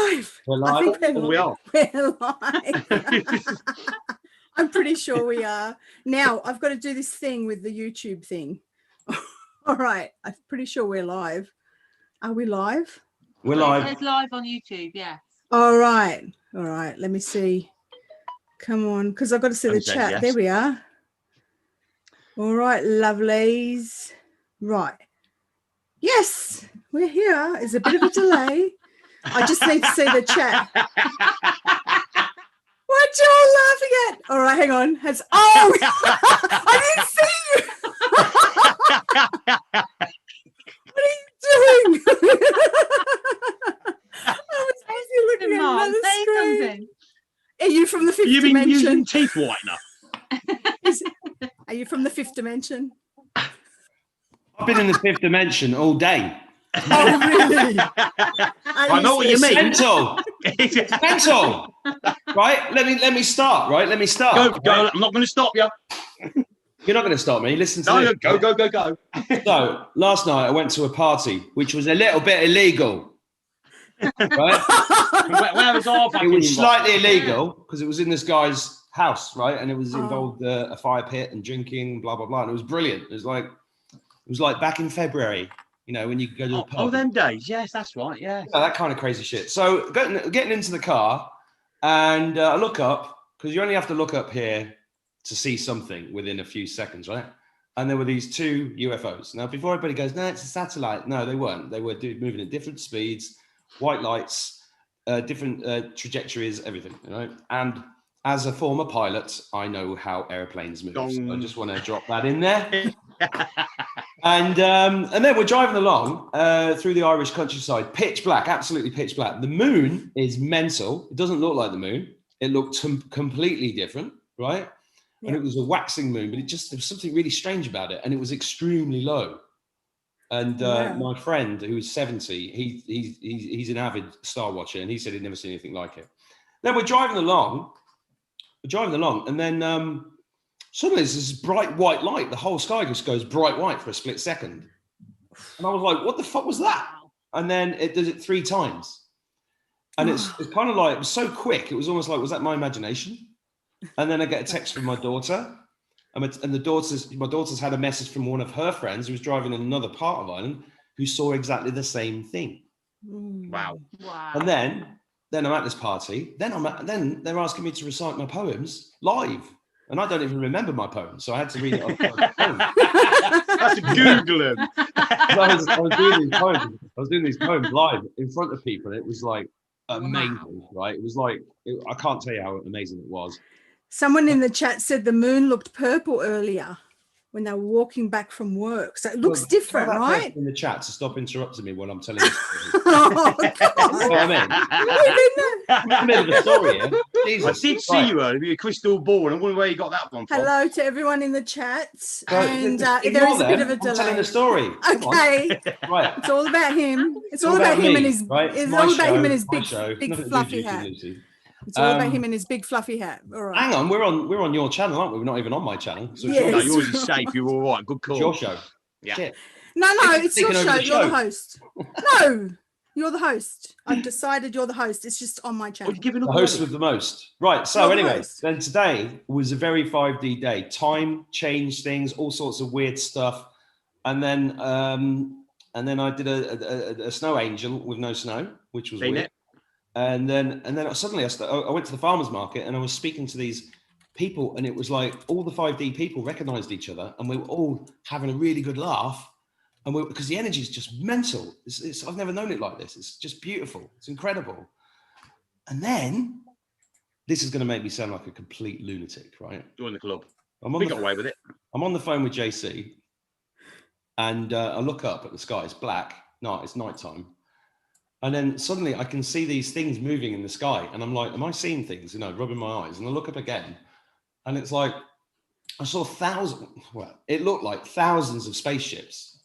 live. We're live. I think We are. We're live. I'm pretty sure we are. Now, I've got to do this thing with the YouTube thing. All right. I'm pretty sure we're live. Are we live? We're live. It's live on YouTube, yes. All right. All right. Let me see. Come on, because I've got to see the chat. Yes. There we are. All right, lovelies. Right. Yes, we're here. There's a bit of a delay. I just need to see the chat. What y'all laughing at? All right, hang on. I didn't see you. What are you doing? I was busy looking at another screen. Something. Are you from the fifth You've been dimension? using teeth whitener. Are you from the fifth dimension? I've been in the fifth dimension all day. Oh, really? I know what you mean. Mental. Mental. Right? Let me start. Right? Let me start. Go. Right? I'm not going to stop you. You're not going to stop me. Listen to No, this. go. So last night I went to a party which was a little bit illegal. Right? Where was our It was slightly illegal because it was in this guy's house, right? And it was involved a fire pit and drinking, blah blah blah. And it was brilliant. It was like back in February, you know, when you go to a pub. Oh, them days. Yes, that's right. Yeah. That kind of crazy shit. So getting into the car, and I look up because you only have to look up here to see something within a few seconds, right? And there were these two UFOs. Now, before everybody goes, no, it's a satellite. No, they weren't. They were moving at different speeds, white lights, different trajectories, everything, you know. And as a former pilot, I know how airplanes move. So I just want to drop that in there. And then we're driving along through the Irish countryside, pitch black, absolutely pitch black. The moon is mental. It doesn't look like the moon. It looked completely different, right? Yeah. And it was a waxing moon, but there was something really strange about it, and it was extremely low. And my friend, who is 70, he's an avid star watcher, and he said he'd never seen anything like it. Then we're driving along, and then suddenly there's this bright white light. The whole sky just goes bright white for a split second. And I was like, what the fuck was that? And then it does it 3 times. And it's kind of like, it was so quick. It was almost like, was that my imagination? And then I get a text from my daughter. And my daughter's had a message from one of her friends who was driving in another part of Ireland who saw exactly the same thing. Wow. And then I'm at this party. Then they're asking me to recite my poems live. And I don't even remember my poems, so I had to read it off my phone. That's a Google him. I was doing these poems live in front of people. And it was like amazing, right? It was like, I can't tell you how amazing it was. Someone in the chat said the moon looked purple earlier when they were walking back from work. So it looks different, right? In the chat to stop interrupting me when I'm telling the story. Oh, God. You know what I mean? I'm a bit of a story here. Jesus. I did see you earlier with your crystal ball, and I wonder where you got that one from. Hello to everyone in the chat. And there is a bit of a delay. I'm telling the story. Okay. Right. It's all about him. It's all about him and his big fluffy hat. It's all about him and his big fluffy hat. All right. Hang on, we're on your channel, aren't we? We're not even on my channel. So yes. No, yours is safe. You're all right. Good call. It's your show. Yeah. Shit. No, it's your show. You're the host. No, you're the host. I've decided you're the host. It's just on my channel. The host with the most. Right. So anyway, then today was a very 5D day. Time changed things, all sorts of weird stuff, and then I did a snow angel with no snow, which was weird. And then suddenly I went to the farmer's market and I was speaking to these people, and it was like all the 5D people recognized each other, and we were all having a really good laugh, and because the energy is just mental. I've never known it like this. It's just beautiful. It's incredible. And then this is going to make me sound like a complete lunatic, right? Join the club. We got away with it. I'm on the phone with JC, and I look up at the sky. It's black. No, it's nighttime. And then suddenly I can see these things moving in the sky. And I'm like, am I seeing things? You know, rubbing my eyes. And I look up again. And it's like, I saw it looked like thousands of spaceships.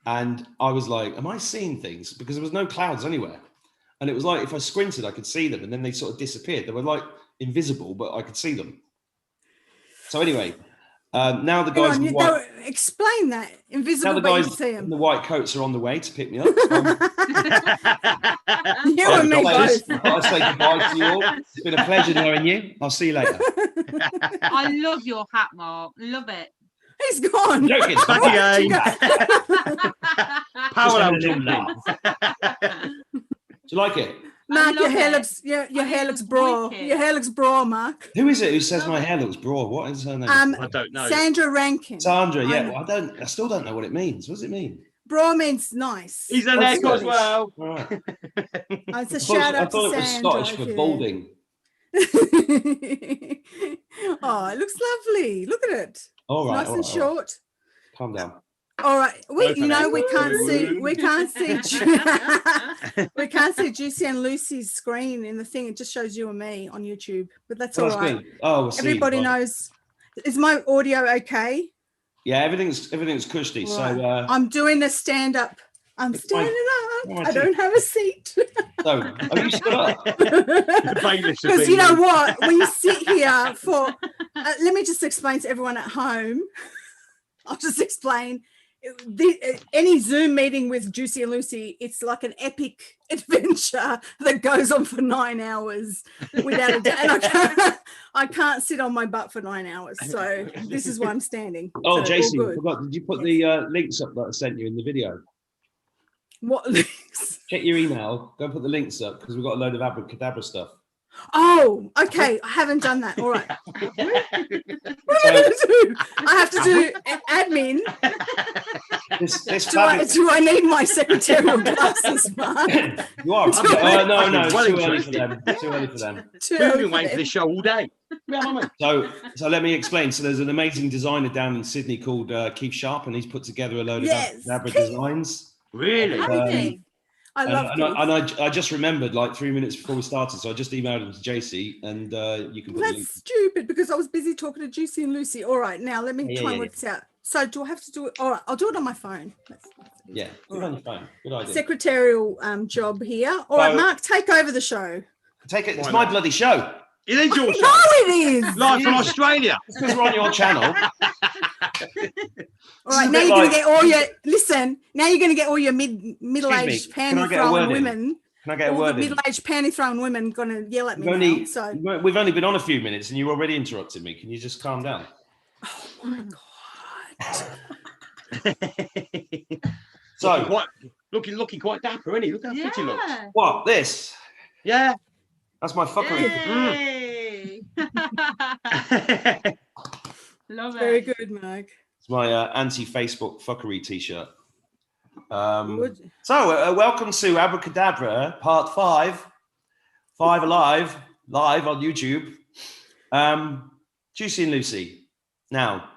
And I was like, am I seeing things? Because there was no clouds anywhere. And it was like, if I squinted, I could see them. And then they sort of disappeared. They were like invisible, but I could see them. So anyway, Now the Hang guys, on, in the white, explain that. now Invisible, the but you guys see in them. the white coats are on the way to pick me up. You and me both. I've got to say goodbye to you all. It's been a pleasure knowing you. I'll see you later. I love your hat, Mark. Love it. He's gone. I'm joking. Back Where did again. you go? Power out Just having a little jumping. Do you like it? Mark, your love hair it. looks your I think hair it looks looks bra. wicked. Your hair looks bra, Mark. Who is it who says Love my it. hair looks broad? What is her name? I don't know. Sandra Rankin. Sandra. Yeah. I'm- Well, I still don't know what it means. What does it mean? Bra means nice. He's an Oh, egg as Scottish. well. All right. It's a I shout out thought to it was Sandra. Scottish for if you're balding. there. Oh, it looks lovely. Look at it. All right. Nice all and right, all right. short. Calm down. All right. Go for You know, that. we can't see Juicy and Lucy's screen in the thing. It just shows you and me on YouTube, but that's all Well, that's right. good. Oh, we'll see. Everybody Right. knows. Is my audio okay? Yeah, everything's cushy. So, Right. I'm doing a stand up. I'm It's fine. standing up. Oh, I I don't have a seat. so have you stood up? The bailiffs have Because been you know moved. what? When you sit here for, let me just explain to everyone at home. I'll just explain. Any Zoom meeting with Juicy and Lucy, it's like an epic adventure that goes on for 9 hours without a doubt. And I can't sit on my butt for 9 hours. So this is why I'm standing. Oh, So, all Jason, I good. forgot. Did you put the links up that I sent you in the video? What links? Check your email. Go put the links up because we've got a load of abracadabra stuff. Oh, okay. I haven't done that. All right. What am I So- going to do? I have to do admin. This Do I need my secretarial glasses, Mark? You are. I'm No, well too early for interested. them. Too early for them. Too We've been early waiting for for this show all day. So let me explain. So there's an amazing designer down in Sydney called Keith Sharp, and he's put together a load Yes, of abracadabra Keith. designs. Really? Amazing. I love I just remembered like 3 minutes before we started, so I just emailed him to JC, and you can put the link. That's stupid because I was busy talking to Juicy and Lucy. All right, now let me Yeah, try and yeah, work this out. So do I have to do it? All right, I'll do it on my phone. Yeah, All good right. on your phone. Good idea. Secretarial job here. All right, So- Mark, take over the show. Take it. It's Why my not? bloody show. It is your No, show. it is. Live from Australia. It's because we're on your channel. All right, a now bit you're going like- to get all your listen. Now you're going to get all your middle-aged Excuse me, can I panty get a word throwing in? women. Can I get a All the word in? middle-aged panty throwing women going to yell at me We've now. only, So we've only been on a few minutes, and you already interrupted me. Can you just calm down? oh my god. So looking quite dapper, isn't he? Look how fit he looks. Yeah. what? This? Yeah. That's my fuckery. Yay. Love Very it. good, Mark. It's my anti-Facebook fuckery T-shirt. Good. So, welcome to Abracadabra, Part 5. 5 alive, live on YouTube. Juicy and Lucy. Now,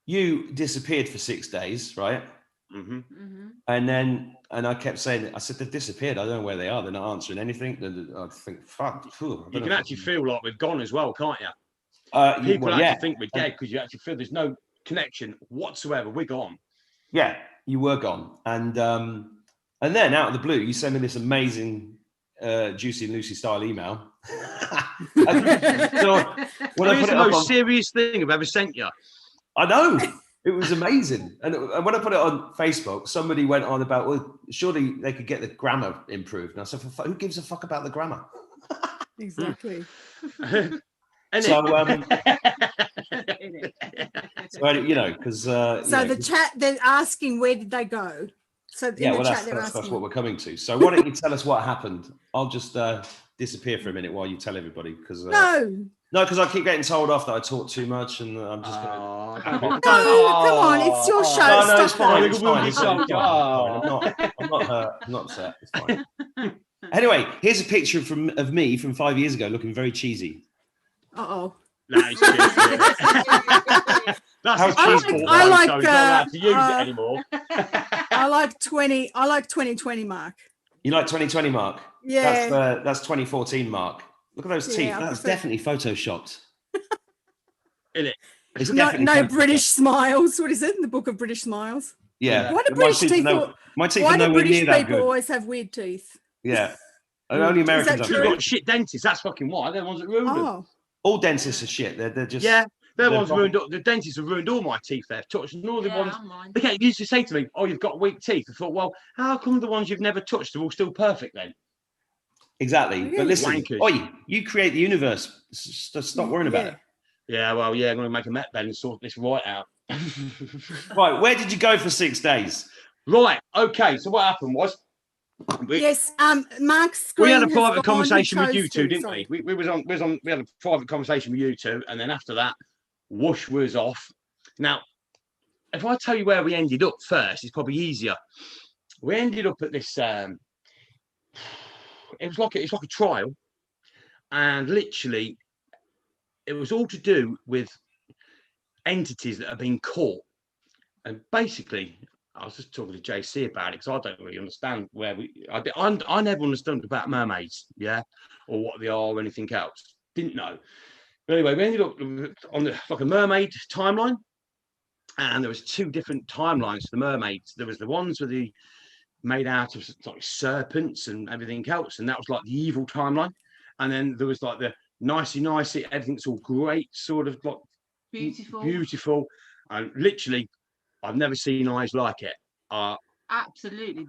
you disappeared for 6 days, right? Mm-hmm. Mhm. And I kept saying, I said, they've disappeared. I don't know where they are. They're not answering anything. I think, fuck. Phew, I don't You know can if- actually feel like we've gone as well, can't you? People well, actually yeah. think we're dead because you actually feel there's no connection whatsoever. We're gone. Yeah, you were gone. And then out of the blue, you send me this amazing Juicy and Lucy style email. So when I It's put the it up most on, serious thing I've ever sent you. I know it was amazing. And when I put it on Facebook, somebody went on about, well, surely they could get the grammar improved. And I said, who gives a fuck about the grammar? Exactly. So, Innit? so you know, because So the chat, they're asking where did they go? So in yeah, the well, chat, that's, they're that's asking. what we're coming to. So why don't you tell us what happened? I'll just disappear for a minute while you tell everybody, because No, because I keep getting told off that I talk too much, and I'm just going to. Oh, come on, it's your show. No, it's Stop fine. that. It's Little fine. It's fine. wounded It's fine. soldier. I'm not hurt. I'm not upset. It's fine. Anyway, here's a picture of me from 5 years ago, looking very cheesy. Uh-oh. Nice. That's How a cheese cheesy. ball, I like, so he's not allowed to use it anymore. I like 2020 Mark. You like 2020, Mark? Yeah. That's 2014, Mark. Look at those teeth. Yeah, I That's prefer- definitely photoshopped. Innit? It's No, definitely no photoshopped. British smiles. What is it? The Book of British Smiles. Yeah. Why do My British teeth are people? my teeth Why are do nowhere British near that people good. always have weird teeth? Yeah. Only Is that Americans have true? You've good. got shit dentists. That's fucking why. They're the ones that ruined them. Oh, All dentists are shit. They're just Yeah, They're They're ones who ruined. The dentists have ruined all my teeth. They've touched, and all the ones. and mine. They used to say to me, "Oh, you've got weak teeth." I thought, well, how come the ones you've never touched are all still perfect then? Exactly. But listen, Wankers. oi, you create the universe. Stop worrying about it. Yeah, well, yeah, I'm going to make a Met bed and sort this right out. Right, where did you go for 6 days? Right, okay. So what happened was, Mark's screen we had a has private gone. conversation He with you chose two, to, didn't sorry. we? We had a private conversation with you two, and then after that, whoosh was off. Now, if I tell you where we ended up first, it's probably easier. We ended up at this. It's like a trial, and literally, it was all to do with entities that have been caught. And basically, I was just talking to JC about it because I don't really understand where I never understood about mermaids, yeah, or what they are or anything else. Didn't know. But anyway, we ended up on like a mermaid timeline, and there was 2 different timelines for the mermaids. There was the ones with the made out of like serpents and everything else, and that was like the evil timeline. And then there was like the nicey, everything's all great, sort of like beautiful, and literally, I've never seen eyes like it. Absolutely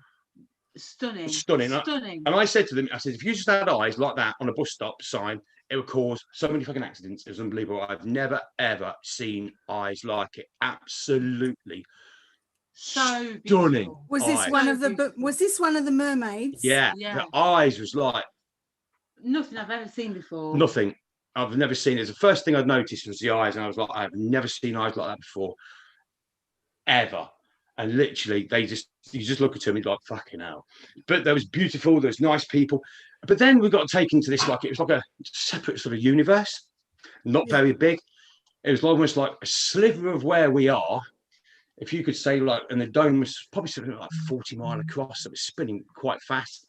stunning. And I said to them, I said, if you just had eyes like that on a bus stop sign, it would cause so many fucking accidents. It was unbelievable. I've never ever seen eyes like it. Absolutely so stunning. Was this eyes. one of the? Was this one of the mermaids? Yeah, the eyes was like nothing I've ever seen before. Nothing. I've never seen it. The first thing I'd noticed was the eyes, and I was like, I've never seen eyes like that before, ever. And literally, you just look at them and like, fucking hell. But there was beautiful, there was nice people. But then we got taken to this, like, it was like a separate sort of universe, not very big. It was almost like a sliver of where we are. If you could say, like, and the dome was probably something like 40 mile across. It was spinning quite fast.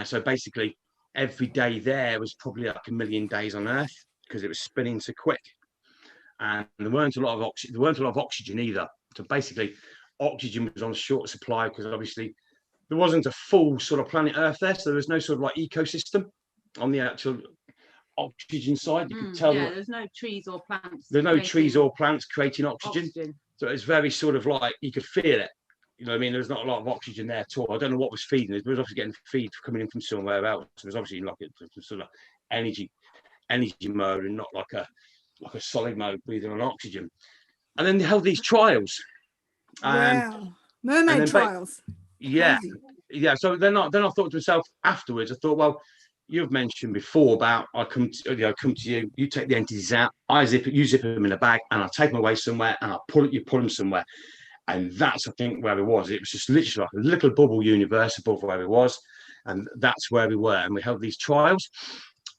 So basically, every day there was probably like 1 million days on Earth because it was spinning so quick. And there weren't a lot of oxygen. There weren't a lot of oxygen either. So basically, oxygen was on short supply because obviously there wasn't a full sort of planet Earth there, so there was no sort of like ecosystem on the actual oxygen side. You could tell there's no trees or plants. There's no trees or plants creating oxygen. So it's very sort of like you could feel it. You know what I mean? There's not a lot of oxygen there at all. I don't know what was feeding it. It was obviously getting feed coming in from somewhere else. So it was obviously like a sort of energy mode and not like a solid mode breathing on oxygen. And then they held these trials. Wow. Mermaid trials. Yeah. So then I thought to myself afterwards, I thought, well, you've mentioned before about I come to you, you take the entities out, you zip them in a bag, and I take them away somewhere, and you pull them somewhere. And that's, I think, where it was. It was just literally like a little bubble universe above where it was. And that's where we were. And we held these trials.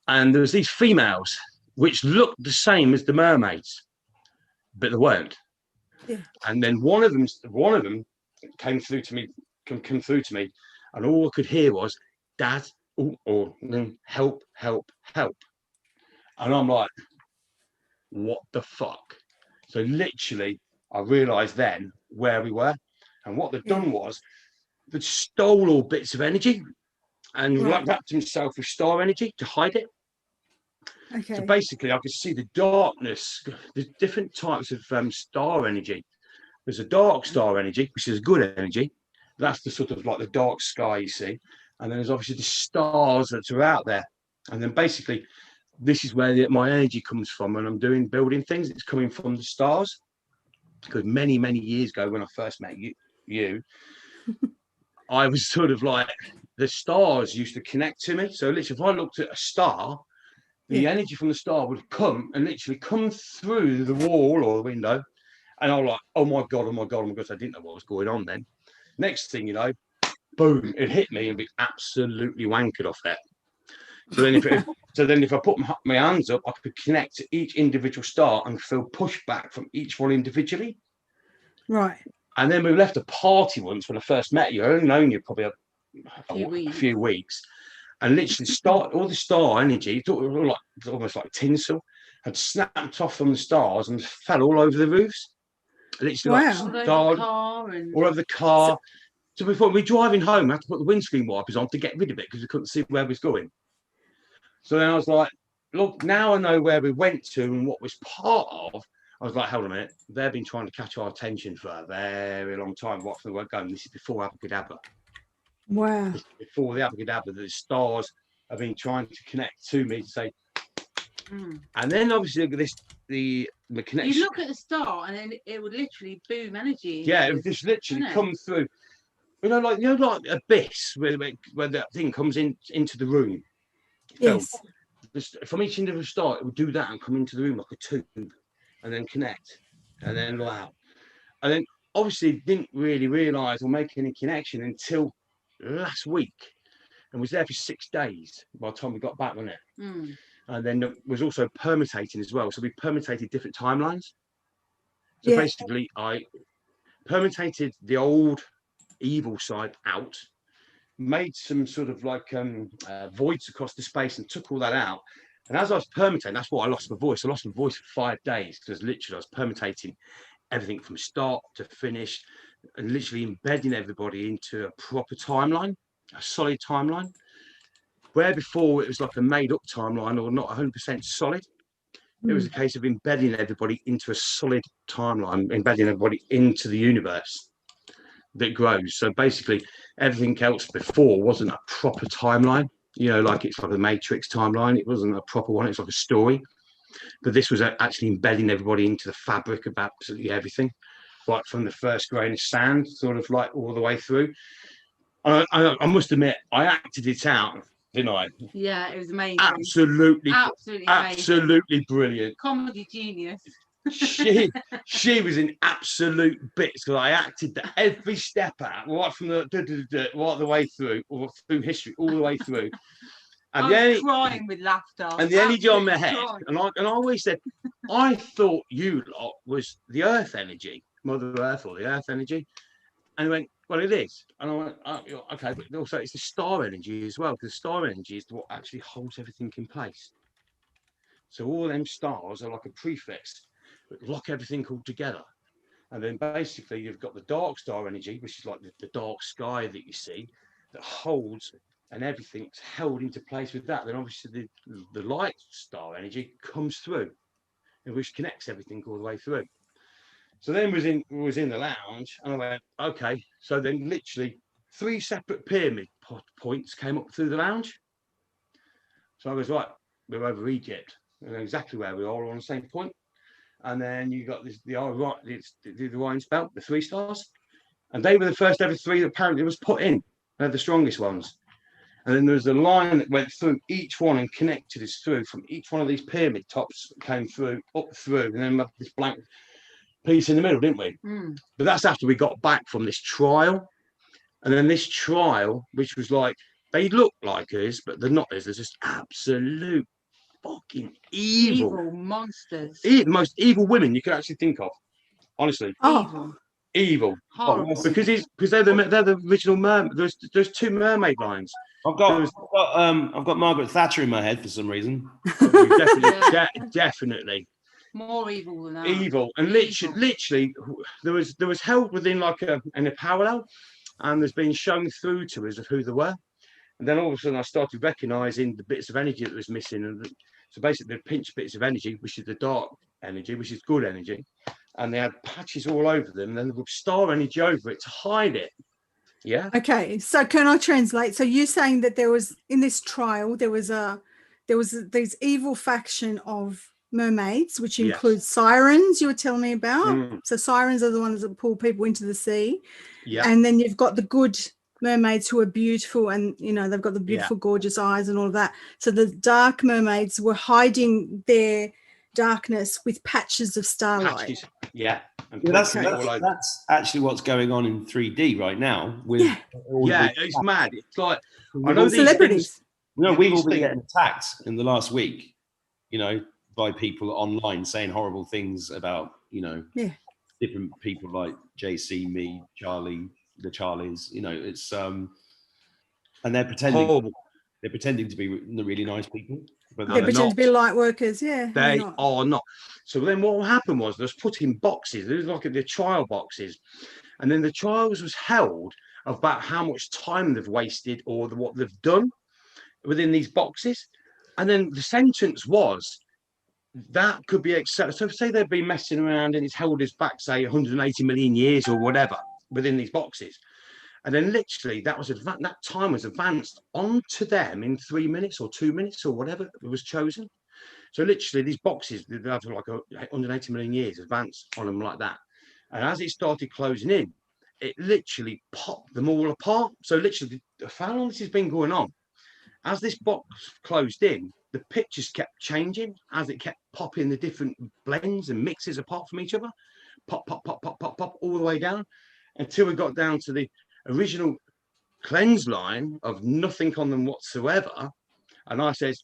And there was these females, which looked the same as the mermaids, but they weren't. Yeah. And then one of them came through to me, and all I could hear was, Dad, or help, help, help. And I'm like, what the fuck? So literally, I realised then where we were, and what they'd done was they stole all bits of energy and wrapped himself with star energy to hide it. Okay. So basically, I could see the darkness. There's different types of star energy. There's a dark star energy, which is good energy. That's the sort of like the dark sky you see. And then there's obviously the stars that are out there. And then basically, this is where my energy comes from when I'm building things. It's coming from the stars. Because many, many years ago, when I first met you, I was sort of like, the stars used to connect to me. So literally, if I looked at a star, the energy from the star would come and literally come through the wall or the window. And I was like, oh my God. I didn't know what was going on then. Next thing you know, boom, it hit me and be absolutely wankered off that. So then if I put my hands up, I could connect to each individual star and feel pushback from each one individually. Right. And then we left a party once when I first met you. I only known you probably a few weeks. And literally all the star energy, almost like tinsel, had snapped off from the stars and fell all over the roofs. Literally all over the car. So before we were driving home, we had to put the windscreen wipers on to get rid of it because we couldn't see where it was going. So then I was like, look, now I know where we went to and what was part of. I was like, hold on a minute, they've been trying to catch our attention for a very long time. What's the word going? This is before Abracadabra. Wow. This is before the Abracadabra, the stars have been trying to connect to me to say. And then obviously the connection. You look at the star and then it would literally boom energy. Yeah, it would just literally come through. Like Abyss, where that thing comes into the room. Yes. From each individual star, it would do that and come into the room like a tube, and then connect, and then go out. And then obviously didn't really realise or make any connection until last week, and was there for 6 days by the time we got back on it. And then it was also permutating as well. So we permutated different timelines. So basically, I permutated the old evil side out, made some sort of like voids across the space and took all that out. And as I was permutating, that's why I lost my voice. I lost my voice for 5 days because literally I was permutating everything from start to finish and literally embedding everybody into a proper timeline, a solid timeline. Where before it was like a made up timeline or not 100% solid. It was a case of embedding everybody into a solid timeline, embedding everybody into the universe that grows. So basically everything else before wasn't a proper timeline, like it's like a Matrix timeline. It wasn't a proper one. It's like a story, but this was actually embedding everybody into the fabric of absolutely everything, right from the first grain of sand, sort of like all the way through. I must admit, I acted it out, didn't I? Yeah, it was amazing. Absolutely brilliant. Comedy genius. She was in absolute bits because I acted every step out, right from right the way through, or through history, all the way through. And I was crying with laughter. And the energy on my head, and I always said, I thought you lot was the Earth energy, Mother Earth or the Earth energy. And he went, well, it is. And I went, oh, okay, but also it's the star energy as well, because star energy is what actually holds everything in place. So all them stars are like a prefix that lock everything all together. And then basically you've got the dark star energy, which is like the dark sky that you see, that holds, and everything's held into place with that. Then obviously the light star energy comes through, and which connects everything all the way through. So then was in the lounge, and I went, okay. So then literally 3 separate pyramid points came up through the lounge. So I was right, we're over Egypt, and exactly where we are on the same point. And then you got the Orion's belt, the 3 stars, and they were the first ever 3 that apparently was put in. They're the strongest ones. And then there was a line that went through each one and connected us through from each one of these pyramid tops, came through, up through, and then this blank piece in the middle, didn't we? But that's after we got back from this trial. And then this trial, which was like, they look like us, but they're not us. They're just absolute fucking evil monsters. Most evil women you could actually think of. Honestly. Evil. Because they're the original mermaid. There's 2 mermaid lines. I've got Margaret Thatcher in my head for some reason. Definitely. More evil than that. Evil. And literally there was held within like in a parallel, and there's been shown through to us of who they were. And then all of a sudden I started recognizing the bits of energy that was missing. And so basically the pinched bits of energy, which is the dark energy, which is good energy. And they had patches all over them, and then there was star energy over it to hide it. Yeah. Okay. So can I translate? So you're saying that there was, in this trial, there was this evil faction of mermaids, which includes sirens you were telling me about. So sirens are the ones that pull people into the sea. Yeah. And then you've got the good mermaids who are beautiful, and they've got the beautiful gorgeous eyes and all of that. So the dark mermaids were hiding their darkness with patches of starlight. That's actually what's going on in 3D right now with it's mad. It's like I know celebrities. We've all been getting attacked in the last week, by people online saying horrible things about different people like JC, me, Charlie, the Charlies. It's and they're pretending to be really nice people. But they pretend to be light workers, They are not. So then what happened was they was put in boxes. There was like the trial boxes. And then the trials was held about how much time they've wasted or what they've done within these boxes. And then the sentence was that could be accepted. So say they've been messing around and it's held us back, say 180 million years or whatever within these boxes. And then literally that time was advanced onto them in 3 minutes or 2 minutes or whatever was chosen. So literally these boxes, they have like 180 million years advanced on them like that. And as it started closing in, it literally popped them all apart. So literally, how long this has been going on? As this box closed in, the pictures kept changing as it kept popping the different blends and mixes apart from each other. Pop, pop, pop, pop, pop, pop, all the way down until we got down to the original cleanse line of nothing on them whatsoever. And I says,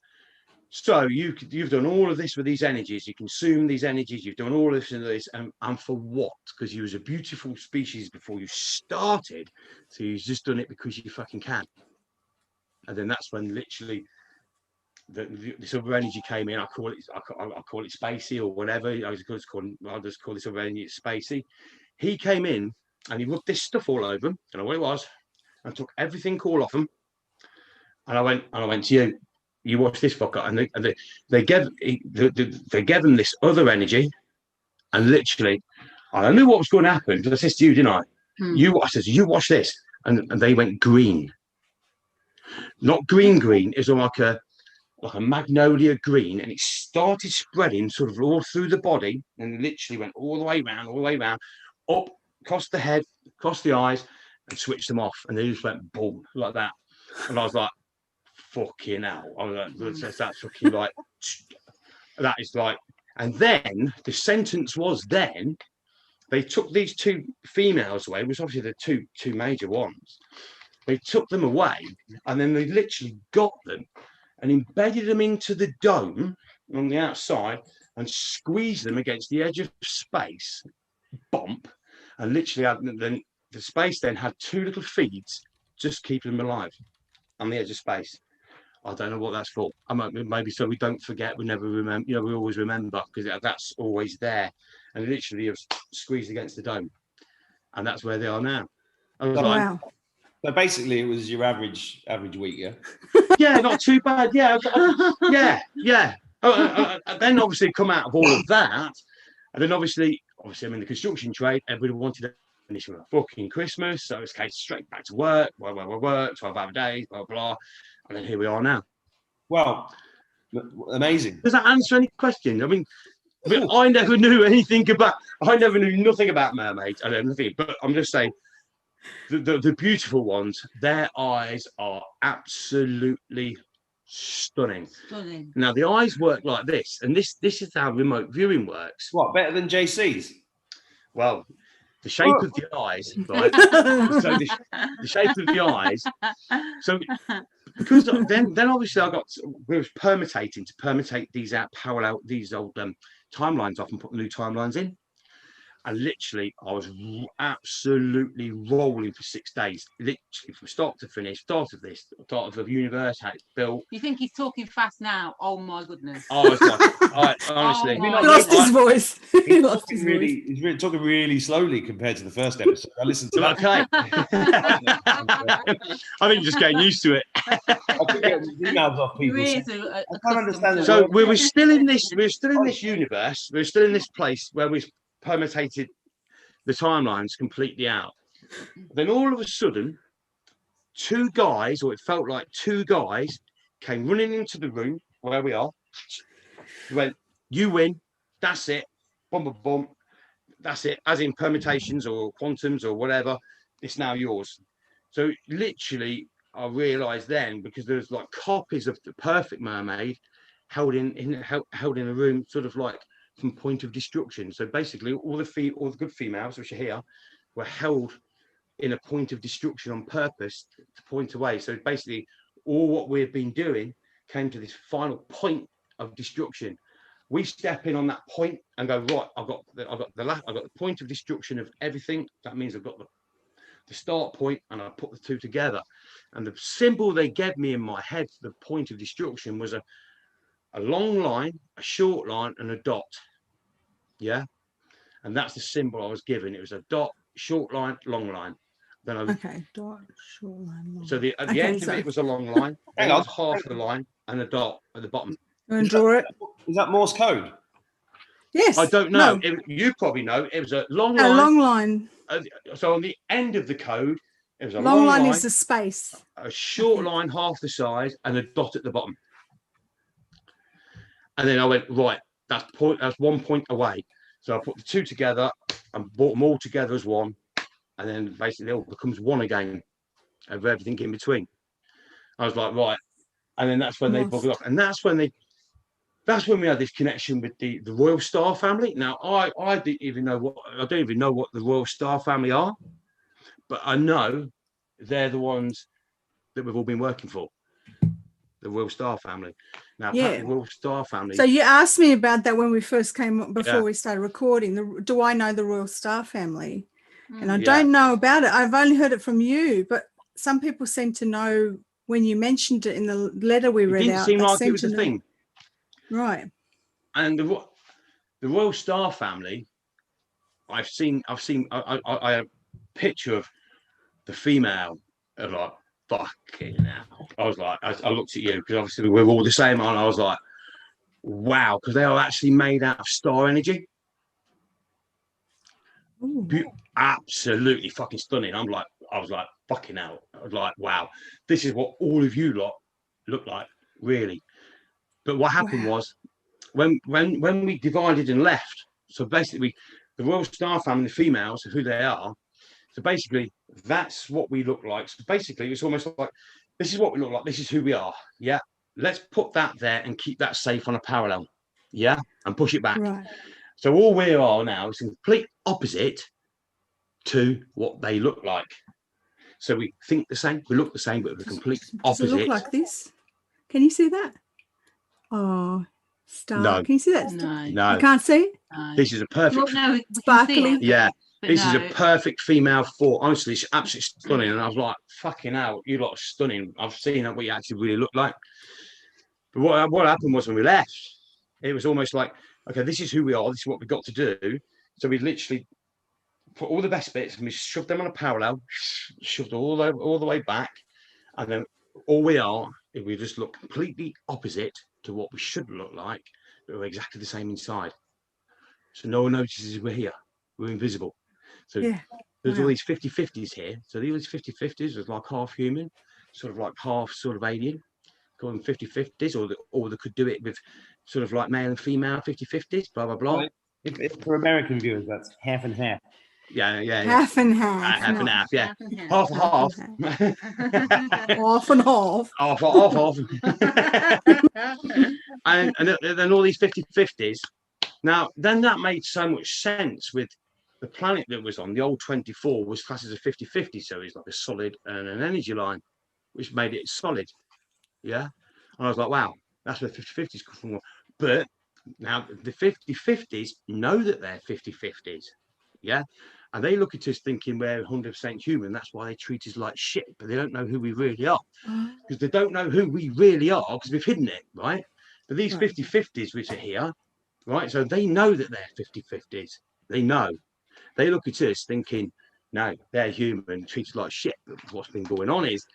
so you've done all of this with these energies, you consume these energies, you've done all of this and this, and for what? Because you was a beautiful species before you started, so you've just done it because you fucking can. And then that's when literally this other energy came in. I call it spacey or whatever. I'll just call this other energy spacey. He came in and he rubbed this stuff all over him. I don't know what it was, and took everything all off him. And I went to you watch this fucker, and they gave him this other energy, and literally, I knew what was going to happen because I said to you, didn't I? I said, you watch this, and they went green. Not green, is like a magnolia green, and it started spreading sort of all through the body, and literally went all the way around, up across the head, across the eyes, and switched them off, and they just went boom like that, and I was like, fucking hell! I was like, that's fucking like that is like, and then the sentence was then they took these two females away, which obviously the two major ones. They took them away, and then they literally got them and embedded them into the dome on the outside and squeezed them against the edge of space, bump, and literally then the space then had two little feeds just keeping them alive on the edge of space. I don't know what that's for. Maybe so we don't forget, we never remember, we always remember, because that's always there. And literally it was squeezed against the dome. And that's where they are now. I was like, Wow. So basically, it was your average week, yeah. Yeah, not too bad. Yeah, yeah. Then obviously come out of all of that, and then obviously I'm in the construction trade. Everybody wanted to finish for a fucking Christmas, so it's case straight back to work. Work 12-hour days, blah blah, and then here we are now. Well, amazing. Does that answer any questions? I mean, I never knew anything about. I never knew nothing about mermaids. I don't know nothing, but I'm just saying. The beautiful ones, their eyes are absolutely stunning. Now the eyes work like this, and this is how remote viewing works. What, better than JC's? Well, the shape of the eyes, right? So the shape of the eyes. So because then obviously we was permutating to permutate these out, parallel these old timelines off and put new timelines in. And literally, I was absolutely rolling for 6 days, literally from start to finish, start of the universe, how it's built. You think he's talking fast now? Oh my goodness! Oh, it's like, honestly, he lost his voice. He lost his voice. He's really talking really slowly compared to the first episode. I listened to that. Okay. I think just getting used to it. I keep getting emails off people. I can't understand. So we were still in this. We were still in this universe. We were still in this place where we permutated the timelines completely out. Then all of a sudden, two guys, or it felt like two guys, came running into the room where we are. Went, you win. That's it. Boom, boom, boom. That's it. As in permutations or quantums or whatever, it's now yours. So literally, I realised then, because there's like copies of the perfect mermaid held in a room, sort of like from point of destruction. So basically, all the good females, which are here, were held in a point of destruction on purpose to point away. So basically, all what we've been doing came to this final point of destruction. We step in on that point and go, right, I've got the point of destruction of everything. That means I've got the start point, and I put the two together. And the symbol they gave me in my head for the point of destruction was a long line, a short line, and a dot. Yeah, and that's the symbol I was given. It was a dot, short line, long line. Then dot, short line, long. So the end of it was a long line. Hang on, half the line. and a dot at the bottom. And draw it. Is that Morse code? Yes. I don't know. No, You probably know. It was a long a line. long line. So on the end of the code, it was a Long long line line, is the space. a short think. line half the size, and a dot at the bottom. And then I went, right, that's 1 point away. So I put the two together and brought them all together as one. And then basically it all becomes one again of everything in between. I was like, right. And then that's when they buggered off. And that's when we had this connection with the Royal Star family. Now I don't even know what the Royal Star family are, but I know they're the ones that we've all been working for. The Royal Star family. Now, Yeah. the Royal Star family. So you asked me about that when we first came up, before Yeah. we started recording. Do I know the Royal Star family? And I Yeah. don't know about it. I've only heard it from you, but some people seem to know when you mentioned it in the letter we read It didn't out. seem they like seem it was to a know. thing. Right. And the Royal Star family, I've seen I have a picture of the female, and like, fucking hell. I was like, I looked at you because obviously we're all the same, and I was like, wow, because they are actually made out of star energy. Absolutely fucking stunning. I was like, fucking hell. I was like, wow, this is what all of you lot look like, really. But what happened was when we divided and left, so basically the Royal Star family, the females, who they are, so basically that's what we look like. So basically it's almost like, this is what we look like, this is who we are. Yeah, let's put that there and keep that safe on a parallel. Yeah, and push it back. Right. So all we are now is complete opposite to what they look like. So we think the same, we look the same, but we're complete opposite. Does it look like this? Can you see that? Oh, star. No. Can you see that? No. You can't see it? No. This is a perfect. Well, no, we can see Sparkly. it, Yeah. but This is no. a perfect female form. Honestly, it's absolutely stunning. And I was like, fucking hell, you lot are stunning. I've seen what you actually really look like. But what happened was when we left, it was almost like, okay, this is who we are. This is what we've got to do. So we literally put all the best bits and we shoved them on a parallel, shoved all the way back. And then all we are, is we just look completely opposite to what we should look like, but we're exactly the same inside. So no one notices we're here. We're invisible. So there's all these 50-50s here. So these 50-50s was like half human, sort of like half sort of alien, calling 50-50s, or they could do it with sort of like male and female 50-50s, blah, blah, blah. If for American viewers, that's half and half. Yeah. Half and half. Half and half, yeah. Half and half. Half Half and and half. half. and then all these 50-50s. Now, then that made so much sense with the planet that was on. The old 24 was classed as a 50-50, so it's like a solid and an energy line, which made it solid. Yeah. And I was like, wow, that's where 50-50s come from. But now the 50-50s know that they're 50-50s. Yeah. And they look at us thinking we're 100% human. That's why they treat us like shit, but they don't know who we really are. Because they don't know who we really are because we've hidden it, right? But these 50-50s which are here, right? So they know that they're 50-50s. They know. They look at us thinking, no, they're human, treated like shit. But what's been going on is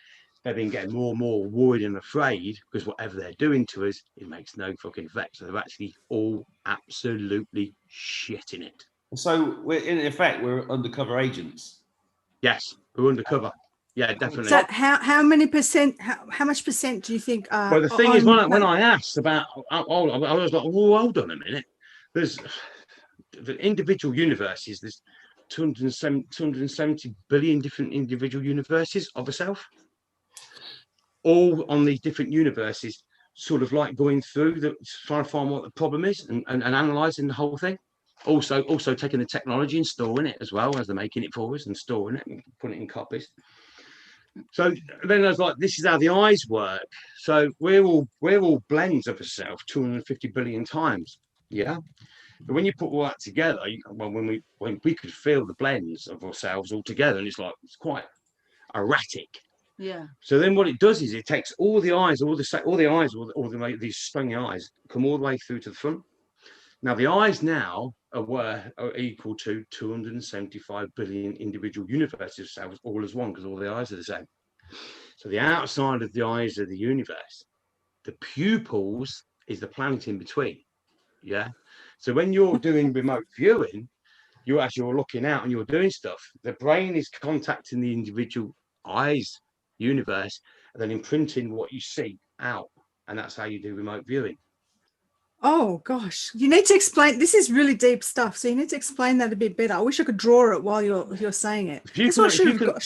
they've been getting more and more worried and afraid because whatever they're doing to us, it makes no fucking effect. So they're actually all absolutely shitting it. So we're in effect, we're undercover agents. Yes, we're undercover. Yeah, definitely. So how many percent, how much percent do you think are Well, the thing is, when I asked about, I was like, oh, hold on a minute. There's the individual universes, there's 270 billion different individual universes of a self. All on these different universes, sort of like going through, trying to find what the problem is and analysing the whole thing. Also taking the technology and storing it as well as they're making it for us and storing it and putting it in copies. So then I was like, this is how the eyes work. So we're all blends of ourselves 250 billion times. Yeah. But when you put all that together, when we could feel the blends of ourselves all together, and it's quite erratic. Yeah. So then what it does is it takes all the eyes, these stony eyes come all the way through to the front. Now the eyes now are equal to 275 billion individual universes of cells, all as one, because all the eyes are the same. So the outside of the eyes of the universe The pupils is the planet in between. Yeah. So when you're doing remote viewing, as you're looking out and you're doing stuff, the brain is contacting the individual eyes universe and then imprinting what you see out. And that's how you do remote viewing. Oh gosh, you need to explain. This is really deep stuff, so you need to explain that a bit better. I wish I could draw it while you're saying it. That's what I should have got. I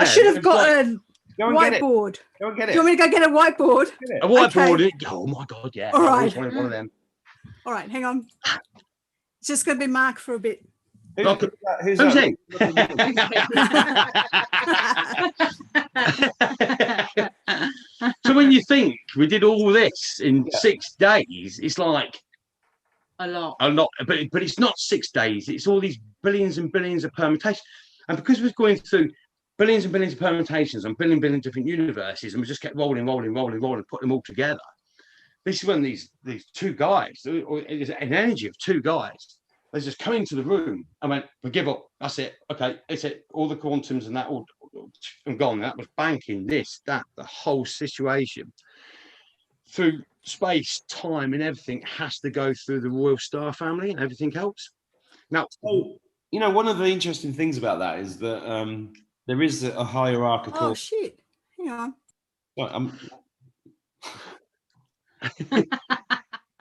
should have got a whiteboard. Go and get Do it. you want me to go get a whiteboard? A whiteboard. Okay. Oh my God, yeah. All right. I always wanted one of them. All right, hang on. It's just going to be Mark for a bit. Who's he? So when you think we did all this in 6 days, it's like a lot, but it's not 6 days. It's all these billions and billions of permutations, and because we're going through billions and billions of permutations and billions of different universes, and we just kept rolling, put them all together. This is when these two guys, or an energy of two guys, they just come into the room and went, "We give up. That's it. Okay, it's it. All the quantums and that all and gone." That was banking this, that, the whole situation through space, time, and everything has to go through the Royal Star family and everything else. Now, one of the interesting things about that is that there is a hierarchical. Oh shit! Hang on.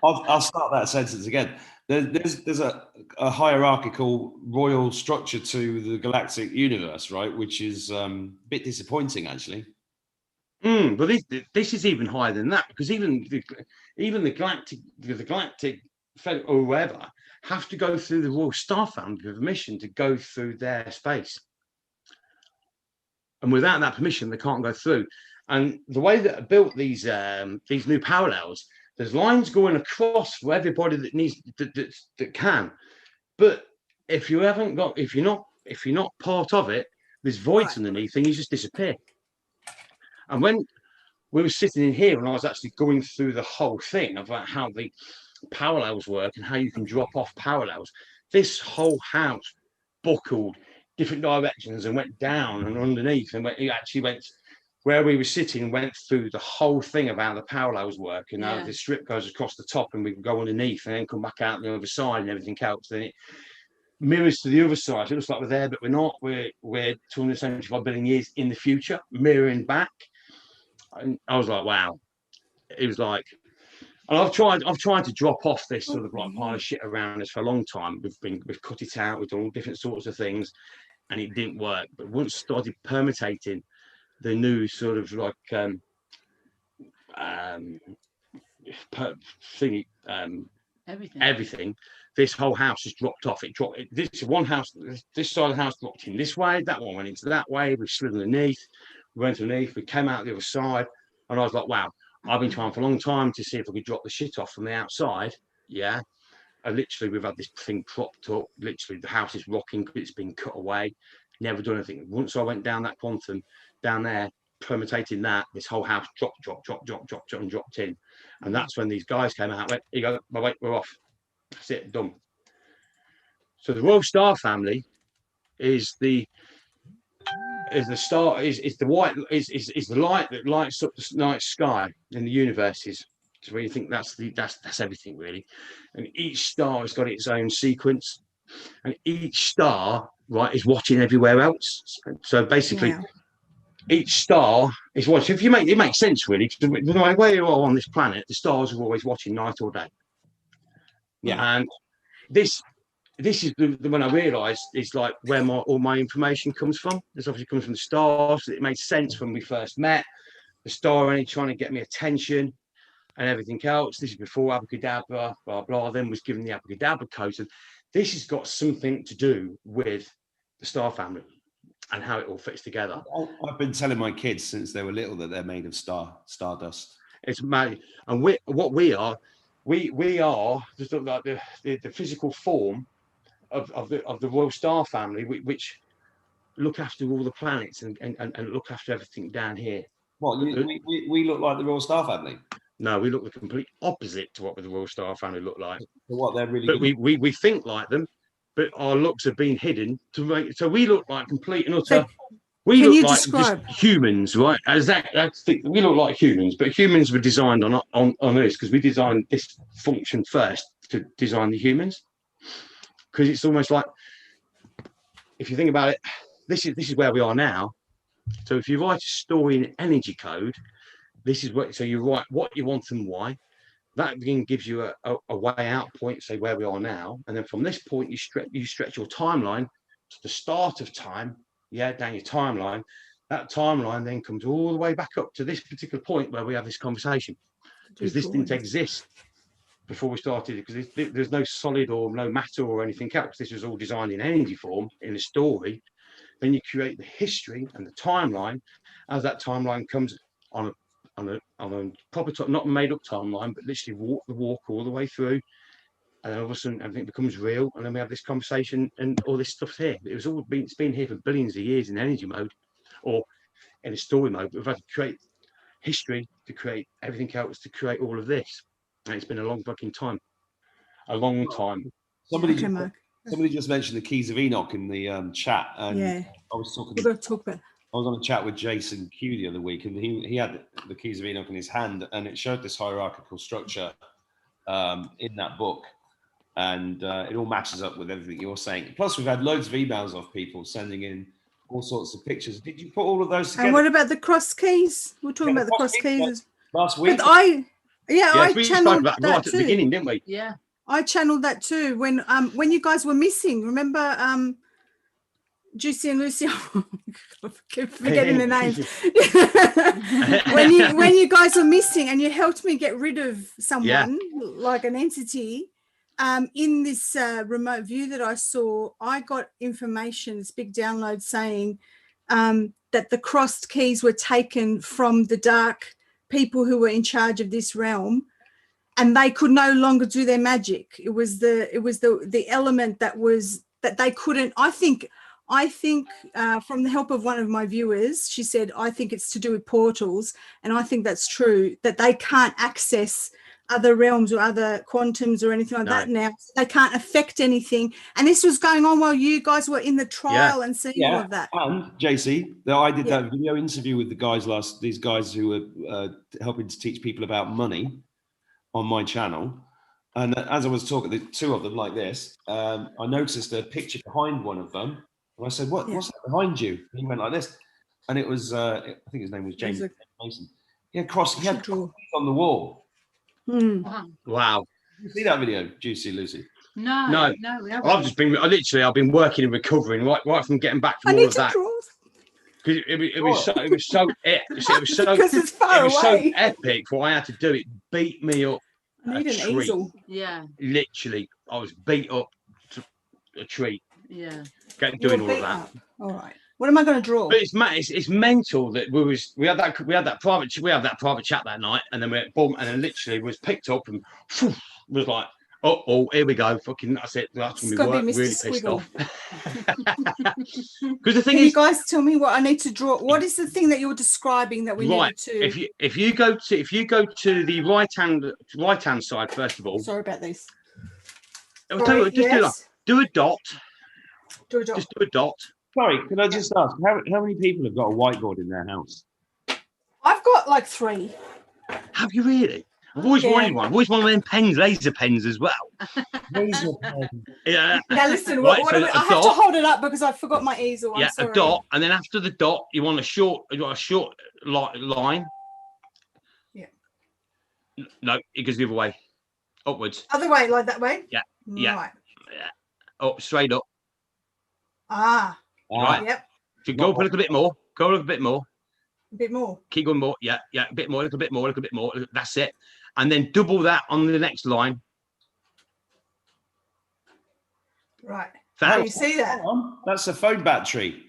I'll start that sentence again. There's a hierarchical royal structure to the galactic universe, right? Which is a bit disappointing, actually. But this is even higher than that, because even the galactic or whoever have to go through the Royal Star family with permission to go through their space, and without that permission, they can't go through. And the way that I built these new parallels, there's lines going across for everybody that needs that can. But if you're not part of it, there's voids underneath, and you just disappear. And when we were sitting in here, and I was actually going through the whole thing about how the parallels work and how you can drop off parallels, this whole house buckled different directions and went down and underneath, and it actually went where we were sitting, went through the whole thing about the parallels work, and how the strip goes across the top and we can go underneath and then come back out the other side and everything else. Then it mirrors to the other side. So it looks like we're there, but we're not. We're 275 billion years in the future, mirroring back. And I was like, wow. It was like, and I've tried to drop off this sort of like pile of shit around us for a long time. We've cut it out. We've done all different sorts of things, and it didn't work. But once started permutating the new sort of like everything, this whole house just dropped off. This one house, this side of the house dropped in this way, that one went into that way, we slid underneath, we went underneath, we came out the other side, and I was like, wow, I've been trying for a long time to see if I could drop the shit off from the outside. Yeah. And literally we've had this thing propped up, literally the house is rocking because it's been cut away, never done anything. Once I went down that quantum down there, permutating that, this whole house dropped and dropped in. And that's when these guys came out, went, here you go, wait, we're off. That's it, done. So the Royal Star family is the star, is the white, is the light that lights up the night sky in the universes. So where you think that's everything really. And each star has got its own sequence, and each star, right, is watching everywhere else. So basically, each star is watching. It makes sense really, because the way you are on this planet, the stars are always watching night or day. Yeah, and this is the when I realised it's like where all my information comes from. This obviously comes from the stars. It made sense when we first met. The star only trying to get me attention and everything else. This is before Abracadabra, blah blah. Then was given the Abracadabra code, and this has got something to do with the star family and how it all fits together. I've been telling my kids since they were little that they're made of stardust. It's made, and we are just like the physical form of the Royal Star family, which look after all the planets and look after everything down here. What, we look like the Royal Star family? No, we look the complete opposite to what the Royal Star family look like. So what they're really, but we think like them, but our looks have been hidden to make, so we look like complete and utter We Can look you like describe? just humans, right? We look like humans, but humans were designed on this because we designed this function first to design the humans. Because it's almost like, if you think about it, this is where we are now. So if you write a story in energy code, this is what. So you write what you want and why. That then gives you a way out point, say where we are now, and then from this point you stretch your timeline to the start of time, down your timeline. That timeline then comes all the way back up to this particular point where we have this conversation, because this didn't exist before we started, because there's no solid or no matter or anything else. This was all designed in energy form in a story. Then you create the history and the timeline as that timeline comes on a proper not made up timeline, but literally walk all the way through, and then all of a sudden everything becomes real, and then we have this conversation and all this stuff here. It's been here for billions of years in energy mode or in a story mode. We've had to create history to create everything else to create all of this, and it's been a long fucking time, a long time. Somebody just mentioned the keys of Enoch in the chat, and I was talking. We're going to talk about. I was on a chat with Jason Q the other week, and he had the keys of Enoch in his hand, and it showed this hierarchical structure in that book, and it all matches up with everything you're saying. Plus, we've had loads of emails of people sending in all sorts of pictures. Did you put all of those together? And what about the cross keys? We're talking about the cross keys last week. But I channeled that that right too. at the beginning, didn't we? Yeah. I channeled that too when you guys were missing. Remember, Juicy and Lucy. I keep forgetting the names. when you guys were missing, and you helped me get rid of someone, like an entity. In this remote view that I saw, I got information, this big download saying that the crossed keys were taken from the dark people who were in charge of this realm, and they could no longer do their magic. It was the element that they couldn't. I think from the help of one of my viewers, she said, I think it's to do with portals, and I think that's true, that they can't access other realms or other quantums or anything like that now. They can't affect anything. And this was going on while you guys were in the trial and seeing all of that. And JC, I did that video interview with these guys who were helping to teach people about money on my channel. And as I was talking, the two of them like this, I noticed a picture behind one of them. And I said, what's that behind you? And he went like this. And it was, I think his name was James Mason. He had crosses on the wall. Wow. Did you see that video, Juicy Lucy? No. I've been working and recovering right from getting back from all of that. Because it was so because it's far away. So epic what I had to do. It beat me up. I need an easel. Yeah. Literally, I was beat up to a tree. Yeah. Doing all of that. All right. What am I going to draw? But it's mental that we had that private chat that night, and then we boom, and then literally was picked up and was like, oh, here we go, fucking that's it. That's when we were really pissed off. Because the thing is, you guys tell me what I need to draw. What is the thing that you're describing that we need to? If you go to the right hand side first of all. Sorry about this. I'll tell you what, just do a dot. Do a dot. Just do a dot. Sorry, can I just ask, how many people have got a whiteboard in their house? I've got like 3. Have you really? I've always wanted one. I've always wanted them pens, laser pens as well. Laser pens. Yeah. Now listen, I have to hold it up because I forgot my easel. I'm sorry. A dot, and then after the dot, you want a short line. Yeah. No, it goes the other way, upwards. Other way, like that way. Yeah. Right. Yeah. Up, straight up. Ah. Right. Yep. So go up a little bit more. Go a little bit more. A bit more. Keep going more. Yeah. A bit more. A little bit more. A little bit more. That's it. And then double that on the next line. Right. Can you see that? That's a phone battery.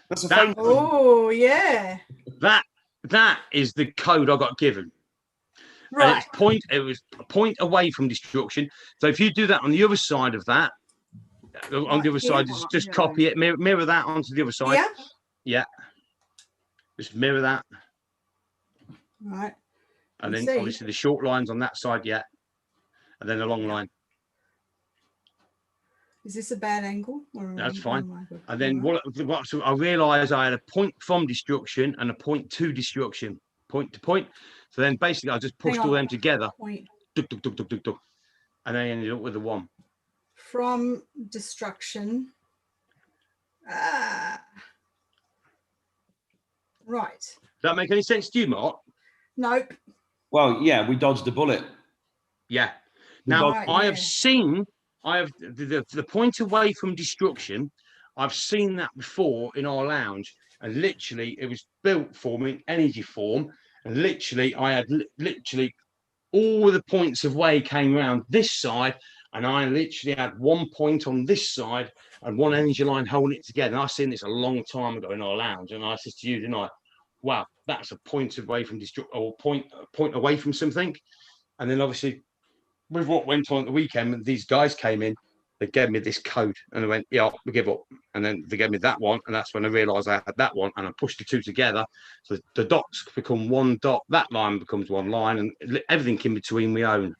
That's a phone. Oh yeah. That is the code I got given. Right. And it was a point away from destruction. So if you do that on the other side of that, on the other side, just copy it, mirror that onto the other side. Yeah. Yeah. Just mirror that. Right. And then obviously the short lines on that side, and then a long line. Is this a bad angle? That's fine. And then so I realised I had a point from destruction and a point to destruction, point to point. So then basically I just pushed all them together. Point. Duk, duk, duk, duk, duk, duk, and I ended up with a 1. From destruction. Right. Does that make any sense to you, Mark? Nope. Well, yeah, we dodged a bullet. Yeah. Now Right, I have seen, the point away from destruction. I've seen that before in our lounge, and literally it was built for me in energy form, and literally I had literally all the points of way came around this side, and I literally had 1 point on this side and one energy line holding it together. And I seen this a long time ago in our lounge, and I said to you tonight, wow, that's a point away from destruction, or point away from something. And then obviously with what went on at the weekend, these guys came in, they gave me this code, and I went, yeah, we give up. And then they gave me that one, and that's when I realised I had that one, and I pushed the two together. So the dots become one dot, that line becomes one line, and everything in between we own.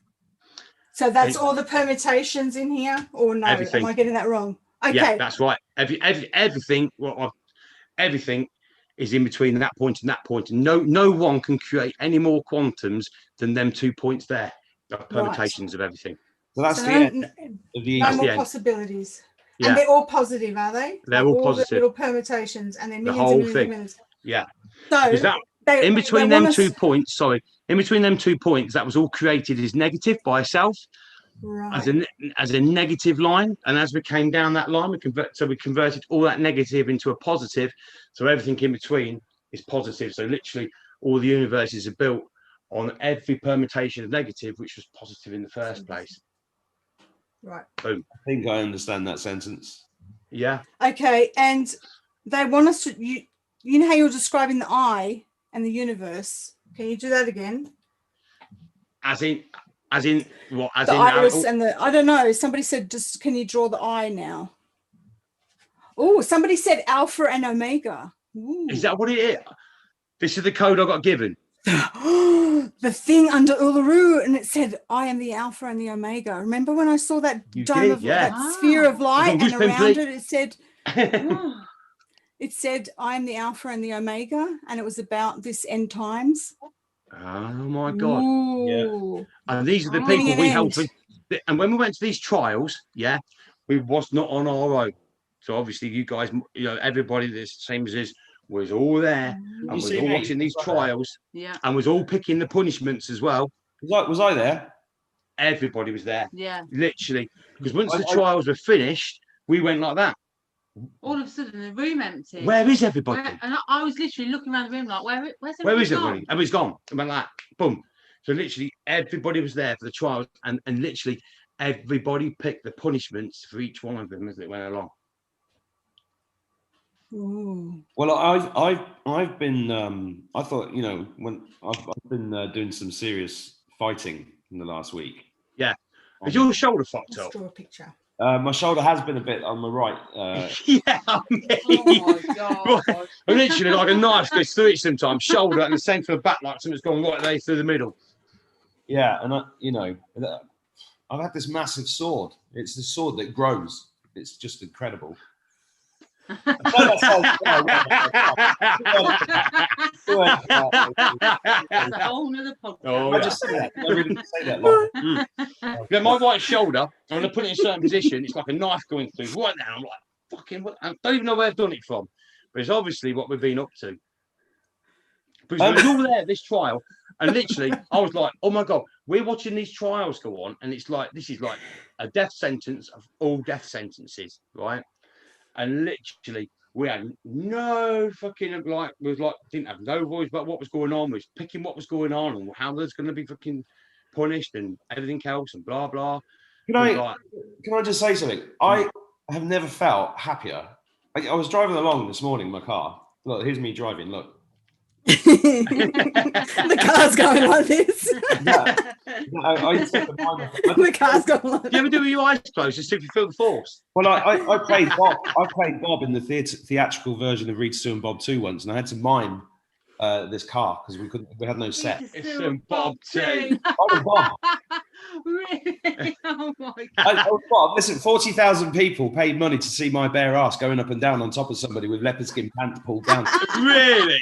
So that's all the permutations in here, or no? Everything. Am I getting that wrong? Okay. Yeah, that's right. Everything. Well, everything is in between that point and that point, and no one can create any more quantums than them 2 points there. The permutations of everything. So that's So the end of the no more end. possibilities. Yeah. And they're all positive, are they? They're all the positive. little permutations, and then The millions whole and millions thing. and millions. Yeah. So Is that in between them 2 points? Sorry, in between them 2 points, that was all created as negative by itself, right. as a negative line. And as we came down that line, we converted all that negative into a positive. So everything in between is positive. So literally, all the universes are built on every permutation of negative, which was positive in the first place. Right. Boom. I think I understand that sentence. Yeah. Okay, and they want us to you know how you're describing the eye and the universe. Can you do that again? As in what? As the in iris and the I don't know. Somebody said, just can you draw the eye now? Oh, somebody said alpha and omega. Ooh. Is that what it is? This is the code I got given. The thing under Uluru, and it said, I am the alpha and the omega. Remember when I saw that dome of that sphere of light, and around it said it said I am the alpha and the omega, and it was about this end times. Oh my God. Ooh. Yeah. And these are the people we helped with. And when we went to these trials, we was not on our own. So obviously you guys, everybody that's the same as us was all there, and was all watching these trials, and was all picking the punishments as well. Was I there? Everybody was there. Yeah. Literally. Because once the trials were finished, we went like that. All of a sudden, the room empty. Where is everybody? And I was literally looking around the room like, where's everybody? Where is everybody? Everybody's gone. I went like, boom. So literally, everybody was there for the trials, and literally everybody picked the punishments for each one of them as it went along. Ooh. Well, I've been I thought, when I've been doing some serious fighting in the last week. Yeah. Is your shoulder fucked up? Draw a picture. My shoulder has been a bit on the right. Yeah, I mean, Oh my God. I'm literally like a knife goes through it sometimes, shoulder, and the same for the back, like something's gone right there through the middle. Yeah, and I've had this massive sword. It's the sword that grows. It's just incredible. Oh, That's a whole nother podcast. I just say that. I really didn't say that. Yeah, my right shoulder, when I put it in a certain position, it's like a knife going through right now. I'm like, fucking, I don't even know where I've done it from, but it's obviously what we've been up to. Because we were all there, this trial, and literally, I was like, oh my God, we're watching these trials go on, and it's like, this is like a death sentence of all death sentences, right? And literally, we had no fucking didn't have no voice about what was going on. We was picking what was going on and how there's going to be fucking punished and everything else and blah blah. Can I just say something? I have never felt happier. I was driving along this morning in my car. Look, here's me driving. Look. The car's going like this. The car's going like this. Do you ever do it with your eyes closed just so you feel the force? Well, I played Bob. I played Bob in the theatrical version of Reed, Stu and Bob 2 once, and I had to mime this car because we had no set. It's Bob 2. I was Bob. Really? Oh my god. Listen, 40,000 people paid money to see my bare ass going up and down on top of somebody with leopard skin pants pulled down. Really?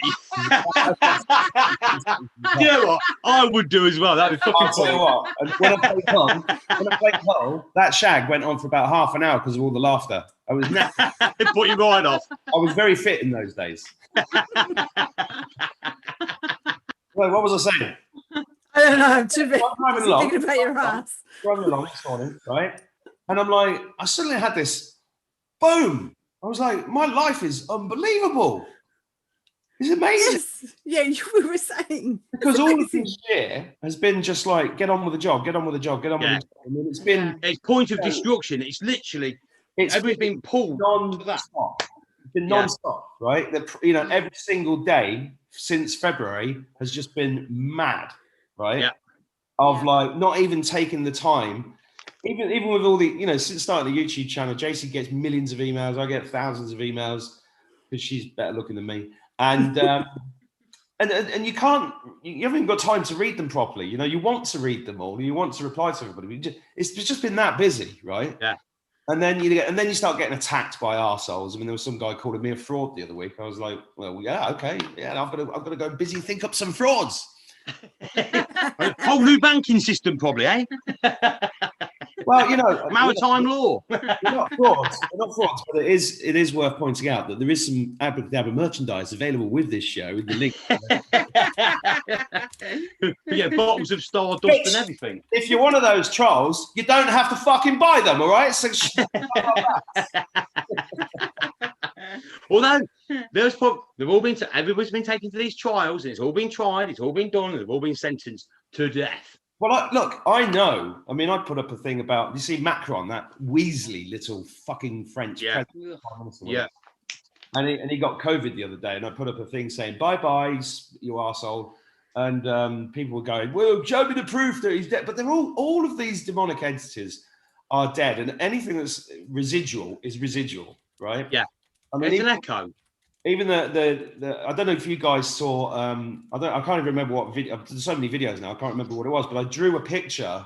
You know what? I would do as well. That'd be fucking I'll tell you funny. what. And when I played Hull, that shag went on for about half an hour because of all the laughter. I was It put you right off. I was very fit in those days. Wait, what was I saying? I don't know. I'm too busy I'm driving along. thinking about your ass. Driving along this morning, right? And I'm like, I suddenly had this boom. I was like, my life is unbelievable. It's amazing. Yes. Yeah, you were saying. Because all of this year has been just like, get on with the job, get on with the job, get on with the job. I mean, it's been It's point of destruction. It's literally everything's been pulled to that. non-stop. It's been non-stop, right? You know, every single day since February has just been mad, right? Yeah. Of like not even taking the time, even with all the, you know, since starting the YouTube channel, JC gets millions of emails. I get thousands of emails because she's better looking than me, and and you can't, you haven't even got time to read them properly. You know, you want to read them all, you want to reply to everybody. But it's just been that busy, right? Yeah. And then you start getting attacked by arseholes. I mean, there was some guy calling me a fraud the other week. I was like, well, yeah, okay, yeah, I've got to go busy think up some frauds. Whole new banking system, probably, eh? Well, you know, Maritime law. They're not frauds, but it is worth pointing out that there is some Abracadabra merchandise available with this show in the link. We get bottles of Stardust and everything. If you're one of those trolls, you don't have to fucking buy them, all right? So Although everybody's been taken to these trials, and it's all been tried, it's all been done, and they've all been sentenced to death. Well, look, I know. I mean, I put up a thing about, you see Macron, that Weasley little fucking French president. Yeah. And he got COVID the other day, and I put up a thing saying, bye-bye, you arsehole. And people were going, well, show me the proof that he's dead. But they're all of these demonic entities are dead, and anything that's residual is residual, right? Yeah. I mean, It's an echo. Even the I don't know if you guys saw, I can't even remember what video, there's so many videos now, I can't remember what it was, but I drew a picture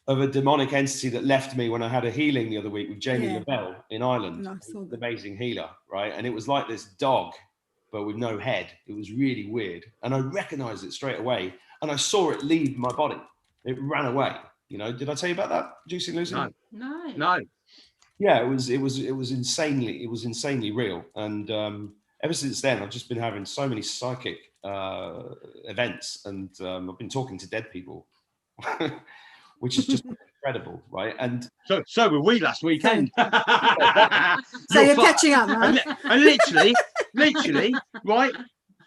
of a demonic entity that left me when I had a healing the other week with Jamie Lavelle in Ireland. The amazing healer, right? And it was like this dog, but with no head. It was really weird. And I recognized it straight away. And I saw it leave my body. It ran away. You know, did I tell you about that, Juicy Lucy? No. Yeah, it was insanely real. And ever since then, I've just been having so many psychic events, and I've been talking to dead people, which is just incredible, right? And so were we last weekend. So you're catching up, man. And literally, right?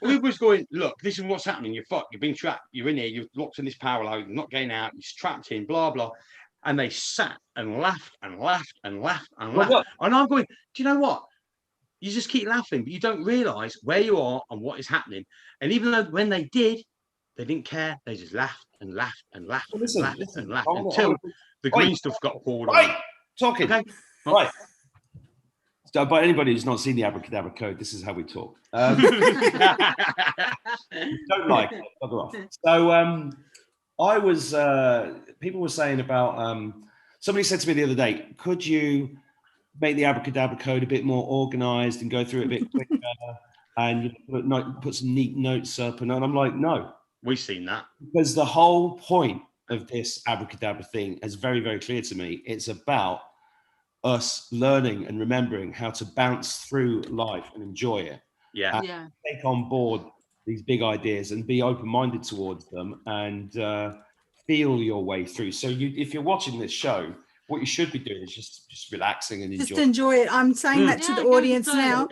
We was going, look, this is what's happening. You're fucked. You've been trapped. You're in here. You're locked in this power load. You're not getting out. You're trapped in. Blah blah. And they sat and laughed and laughed and laughed and laughed. Well, and I'm going, do you know what? You just keep laughing, but you don't realise where you are and what is happening. And even though when they did, they didn't care. They just laughed and laughed and laughed and laughed and laughed until the green stuff got poured on. Right, talking. Okay. Right. So, by anybody who's not seen the Abracadabra code, this is how we talk. Don't like it, bugger off. So I was, people were saying about, somebody said to me the other day, could you make the Abracadabra code a bit more organized and go through it a bit quicker and put some neat notes up? And I'm like, no. We've seen that. Because the whole point of this Abracadabra thing is very, very clear to me. It's about us learning and remembering how to bounce through life and enjoy it. Yeah. Take on board these big ideas and be open-minded towards them, and feel your way through. So if you're watching this show, what you should be doing is just relaxing and enjoy. Just enjoy it. I'm saying that to the audience now.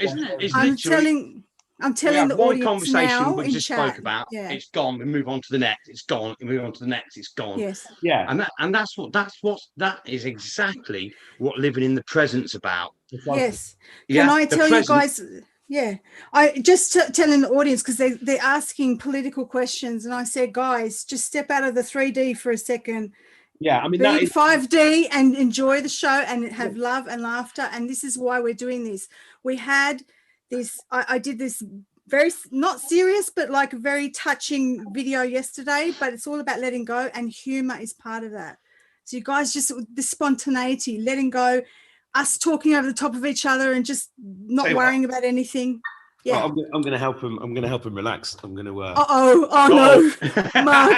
I'm telling the audience conversation now we in just chat. spoke about. It's gone. We move on to the next. It's gone. We move on to the next. It's gone. Yes. Yeah. And that is exactly what living in the present's about. Yes. Can I tell you guys? Yeah, I just telling the audience, because they're asking political questions, and I said, guys, just step out of the 3D for a second. Yeah, I mean, be 5D and enjoy the show and have love and laughter. And this is why we're doing this. We had this. I did this very not serious, but like a very touching video yesterday. But it's all about letting go, and humor is part of that. So you guys just, the spontaneity, letting go, us talking over the top of each other and just not Say worrying about anything. Yeah. Well, I'm going to help him. I'm going to help him relax. I'm going to. Oh no, Mark.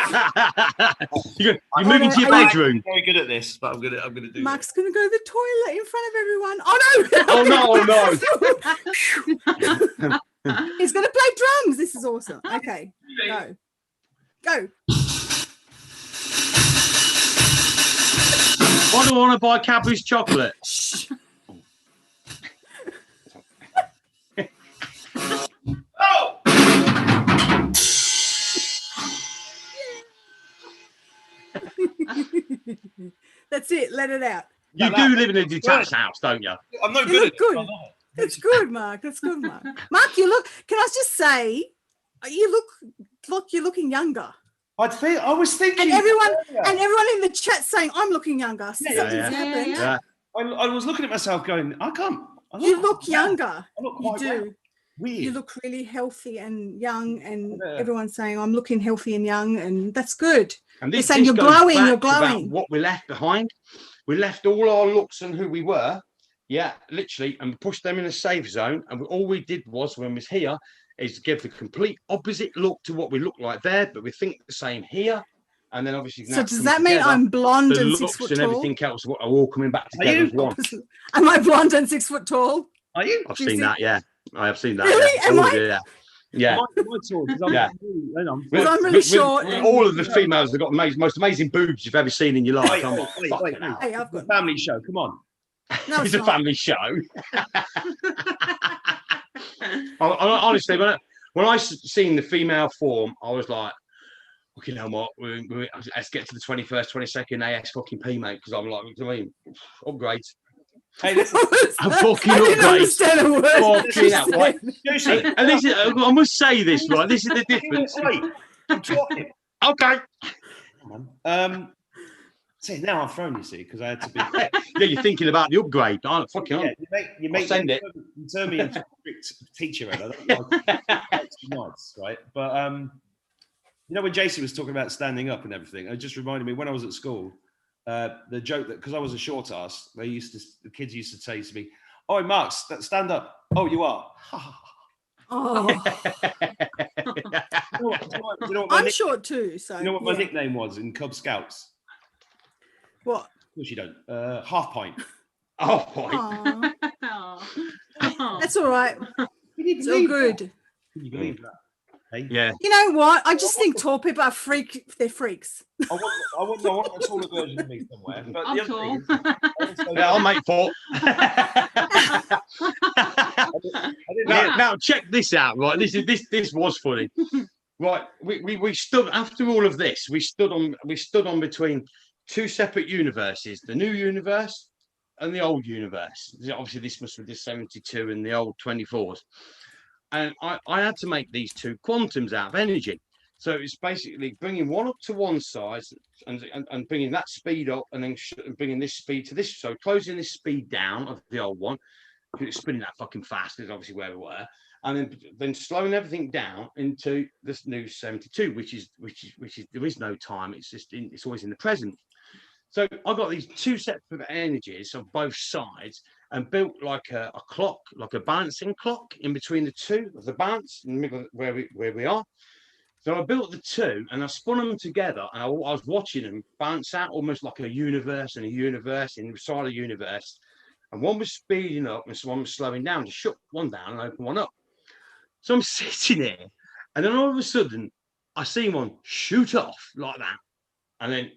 You're moving to your bedroom. Very good at this, but I'm going to do. Mark's going to go to the toilet in front of everyone. Oh no! He's going to play drums. This is awesome. Okay, go. Why do I want to buy Cadbury's chocolate? Shh. Oh! That's it. Let it out. You do live in a detached house, don't you? I'm not You good look at it. good. I love it. That's good, Mark. That's good, Mark. Mark, you look. Can I just say, you're looking younger. I was thinking, And everyone in the chat saying, "I'm looking younger." Something's happened. Yeah. I was looking at myself, going, I You look younger. I look You quite do. weird. You look really healthy and young, and everyone's saying, "I'm looking healthy and young," and that's good. And They're saying you're glowing. You're glowing. What we left behind, we left all our looks and who we were, literally, and pushed them in a safe zone. And all we did was, when we was here, is give the complete opposite look to what we look like there, but we think the same here. And then obviously, So does that mean I'm blonde the and looks 6 foot and tall? everything else are all coming back together as one? Am I blonde and 6 foot tall? Are you? I've seen that. Yeah, I have seen that. Really? Yeah. Am All I? of it, yeah. Yeah. Because I'm really short. With all of the females have got the most amazing boobs you've ever seen in your life. Wait, I'm wait, like, wait, fucking wait. hell. Hey, I've got Family show. Come on. no, It's it's a not. family show. Honestly, when I seen the female form, I was like, "Okay, you know what? Let's get to the 21st, 22nd AS fucking P, mate." Because I'm like, I mean, upgrade. Hey, listen. A fucking I didn't upgrade. understand a word. Fucking hell, right? Seriously. And this is, I must say this, right? This is the difference. Wait, I'm talking. Okay. Come on. See, now I'm thrown, you see, because I had to be. Yeah, you're thinking about the upgrade. Oh, fucking Yeah, hell. you make send it. You turn me into a strict teacher, and I don't like it's nice, right? But you know, when Jason was talking about standing up and everything, it just reminded me when I was at school, the joke that because I was a short ass, the kids used to say to me, "Oh, Mark, stand up." "Oh, you are." Oh, You know what I'm short too. So You know what my yeah. nickname was in Cub Scouts? What? Of course you don't. Half pint. Oh, boy. Oh. That's all right. It's all good. Can you believe that? Hey? Yeah. You know what? I just think tall people are They're freaks. I want a taller version of me somewhere. But I'm the other tall. thing is, Yeah, I'll make four. Now check this out, right? This was funny. Right, we stood after all of this. We stood on between two separate universes: the new universe and the old universe. Obviously, this must be the 72 and the old 24s. And I had to make these two quantums out of energy. So it's basically bringing one up to one side and bringing that speed up, and then bringing this speed to this. So closing this speed down of the old one, it's spinning that fucking fast is obviously where we were, and then slowing everything down into this new 72, which is there is no time. It's just it's always in the present. So I got these two sets of energies on both sides and built like a clock, like a balancing clock in between the two of the balance in the middle of where we are. So I built the two and I spun them together, and I was watching them bounce out almost like a universe and a universe inside a universe. And one was speeding up and one was slowing down to shut one down and open one up. So I'm sitting there, and then all of a sudden I see one shoot off like that, and then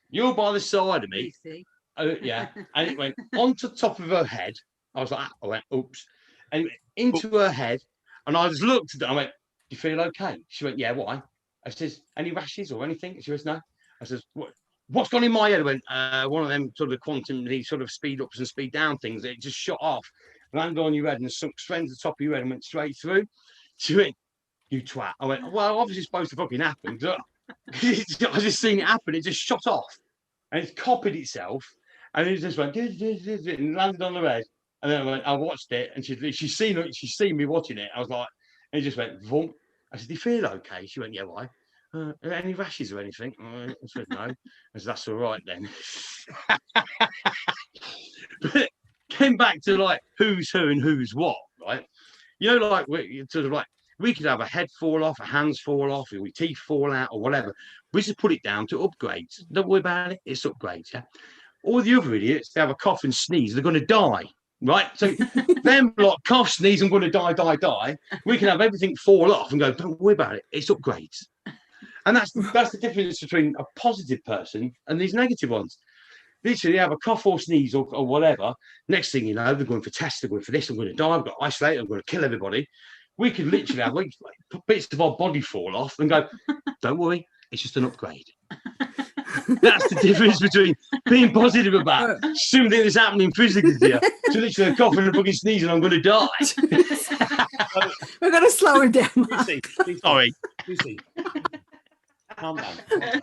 you're by the side of me. Yeah, and it went onto the top of her head. I was like, I went, oops, and into her head, and I just looked at her. I went, "Do you feel okay?" She went, "Yeah, why?" I says, "Any rashes or anything?" She goes, "No." I says, "What's gone in my head?" I went, "One of them sort of quantum, these sort of speed ups and speed down things. It just shot off, landed on your head and sunk straight to the top of your head and went straight through." She went, "You twat." I went, "Well, obviously it's supposed to fucking happen. I just seen it happen. It just shot off, and it's copied itself, and it just went and landed on the head." And then I watched it, and she's seen me watching it. I was like, and it just went, "Vump." I said, "Do you feel okay?" She went, "Yeah, why?" any rashes or anything? I said, no. I said, that's all right then. But came back to like who's who and who's what, right? You know, like we sort of like we could have a head fall off, a hands fall off, or teeth fall out, or whatever. We just put it down to upgrades. Don't worry about it. It's upgrades. Yeah. All the other idiots, they have a cough and sneeze, they're going to die, right? So them like cough, sneeze, I'm going to die. We can have everything fall off and go, don't worry about it. It's upgrades. And that's the difference between a positive person and these negative ones. Literally, they have a cough or sneeze or whatever. Next thing you know, they're going for tests, they're going for this, I'm going to die, I'm going to isolate, I'm going to kill everybody. We could literally have like bits of our body fall off and go, don't worry, it's just an upgrade. That's the difference between being positive about something that's happening physically to you, to literally coughing and fucking sneezing, I'm going to die. We're going to slow him down. Lucy, Sorry. Lucy, calm down.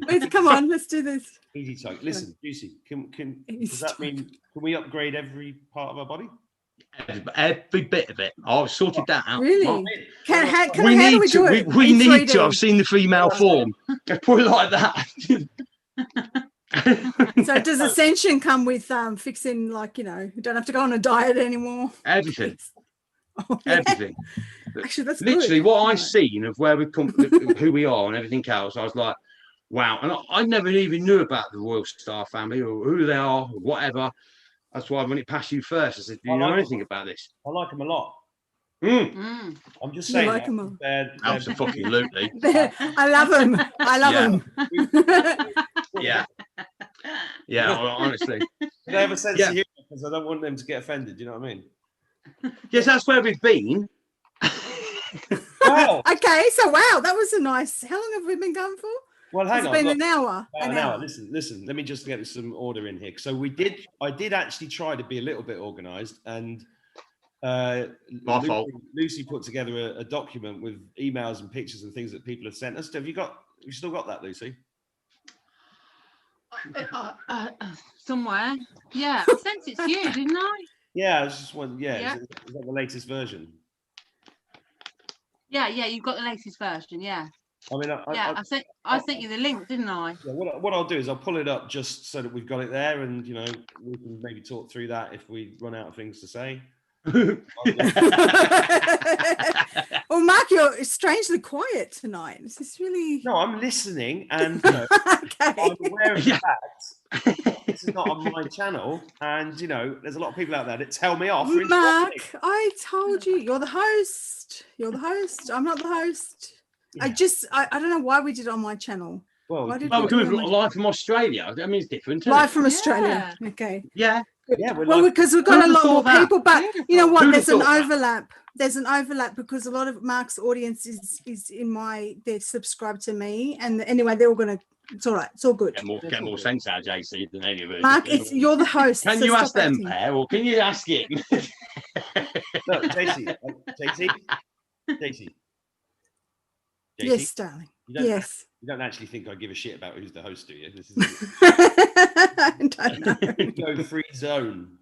Wait, come on, let's do this. Easy talk. Listen, Lucy, does that mean can we upgrade every part of our body? Every bit of it. I've sorted that out. Really? Well, How do we do it? We In need 3D? to. I've seen the female form. I put it like that. So does Ascension come with fixing, like, you know, you don't have to go on a diet anymore? Everything. Oh, yeah. Everything. Actually, that's Literally good. what I've seen of where we've come, who we are and everything else, I was like, wow. And I never even knew about the Royal Star family or who they are or whatever. That's why I run it past you first. I said, do you know anything about this? I like them a lot. Mm. I'm just You saying. like them all. Absolutely. I love them. I love them. Yeah. Yeah, honestly. They have a sense of humor because I don't want them to get offended. You know what I mean? Yes, that's where we've been. Wow. Okay, so wow, that was a nice. How long have we been going for? Well, hang It's on. been look, an hour. about an hour. Listen. Let me just get some order in here. So I did actually try to be a little bit organised, and My fault. Lucy put together a document with emails and pictures and things that people have sent us. Have you still got that, Lucy? Somewhere. Yeah, I sent it to you, didn't I? Yeah, I was just wondering. Yeah, Yeah. Is that the latest version? Yeah, you've got the latest version. Yeah. I mean, I sent you the link, didn't I? Yeah, what I'll do is I'll pull it up just so that we've got it there, and you know we can maybe talk through that if we run out of things to say. Well, Mark, you're strangely quiet tonight. This is really No, I'm listening, and you know, okay. I'm aware of the fact this is not on my channel, and you know, there's a lot of people out there that tell me off. for interrupting. Mark, I told you, you're the host. You're the host. I'm not the host. Yeah. I don't know why we did it on my channel. Well, Why did Well, we we're do it coming on my- live from Australia. I mean, it's different. Isn't live it? from Australia? Okay. Yeah. yeah, we're Well, like, because we've got a Who'd lot have more thought that? people, but you know what? Who'd have There's an thought that? overlap. There's an overlap because a lot of Mark's audience is they're subscribed to me, and anyway, they're all gonna. It's all right. It's all good. Get more sense out of JC than any of it. Mark, you're the host. Can so you ask stop them, acting. pair, or can you ask him? look, JC. Yes, darling. Yes. You don't actually think I give a shit about who's the host, do you? This is I don't know. go free zone.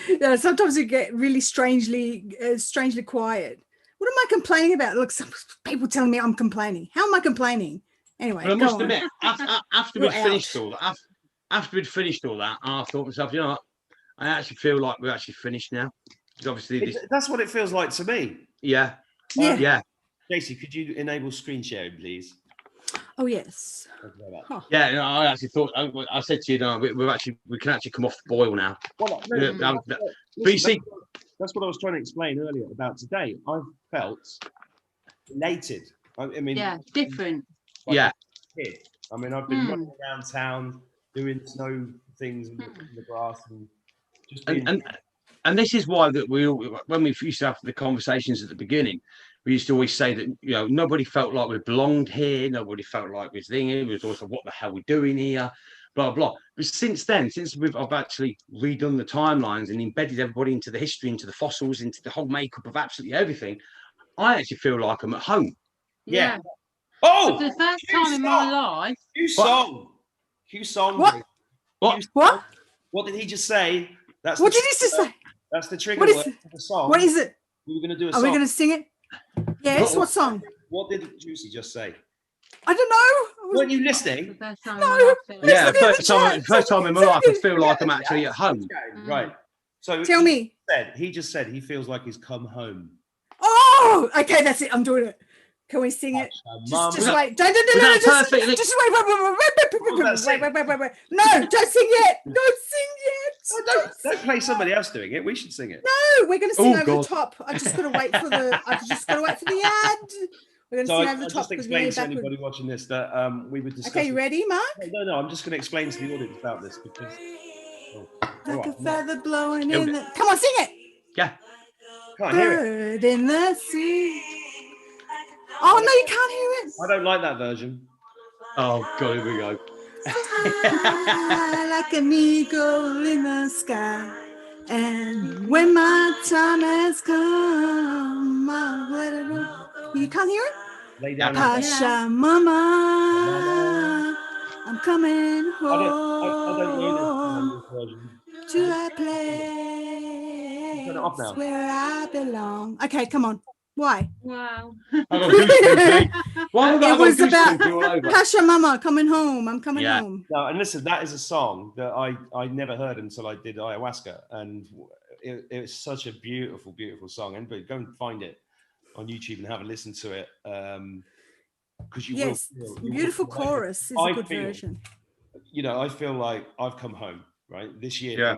Yeah, sometimes you get really strangely quiet. What am I complaining about? Look, some people telling me I'm complaining. How am I complaining? Anyway, But I go must on. admit, after You're we'd finished all that, I thought to myself, you know what? I actually feel like we're actually finished now. Because obviously, this, That's what it feels like to me. yeah. JC, could you enable screen sharing, please? Oh yes. Thank you very much. Huh. Yeah, no, I actually thought I said to you, no, we can actually come off the boil now. Well, BC. That's what I was trying to explain earlier about today. I felt elated. I mean, Yeah, different. like Yeah. a kid. I mean, I've been running around town doing snow things in the grass and just being. And this is why that when we used to have the conversations at the beginning, we used to always say that, you know, nobody felt like we belonged here, nobody felt like we was thinking, it was also what the hell we're doing here, blah blah. But since then, I've actually redone the timelines and embedded everybody into the history, into the fossils, into the whole makeup of absolutely everything, I actually feel like I'm at home. Yeah. For Oh, the first time in my life. Q song. What? What? What did he just say? That's What the did he just say? That's the trigger What is word it? for the song. What is it? We were going to do a Are song. we going to sing it? Yes. What song? What did Juicy just say? I don't know. Weren't you listening? The first time No. in my life, so- Yeah, Listen in the chat. first time in my life, I feel like I'm actually at home. Right. So Tell me. he just said he feels like he's come home. Oh, okay, that's it. I'm doing it. Can we sing it? Mum. Just wait. Don't. Was that Just perfectly- wait. Wait. No, don't sing yet. Don't sing yet. Don't play somebody else doing it. We should sing it. No, we're going to sing Oh, over God. the top. I just got to wait for the. ad. We're going to So sing I over the top just because explain we're to backward. anybody watching this that we would discuss. Okay, you ready, Mark? No. I'm just going to explain to the audience about this because. Like a feather blowing Killed in the. Come on, sing it. Yeah. Can't hear it. Bird in the sea. Oh no, you can't hear it. I don't like that version. Oh God, here we go. Fly like an eagle in the sky. And when my time has come, I'll let it go. You can't hear it? Lay down. Pasha Mama, I'm coming I don't know home this version. to a Turn it off place now. where I belong. Okay, come on. Why? Wow. I got goosebumps, mate. Why have I It got was about goosebumps all over? Pasha Mama coming home. I'm coming Yeah. home. No, and listen, that is a song that I never heard until I did ayahuasca, and it's such a beautiful, beautiful song. Anybody go and find it on YouTube and have a listen to it, because you Yes, will. You beautiful will. chorus is I a good feel- version. I feel like I've come home, right? This year, Yeah.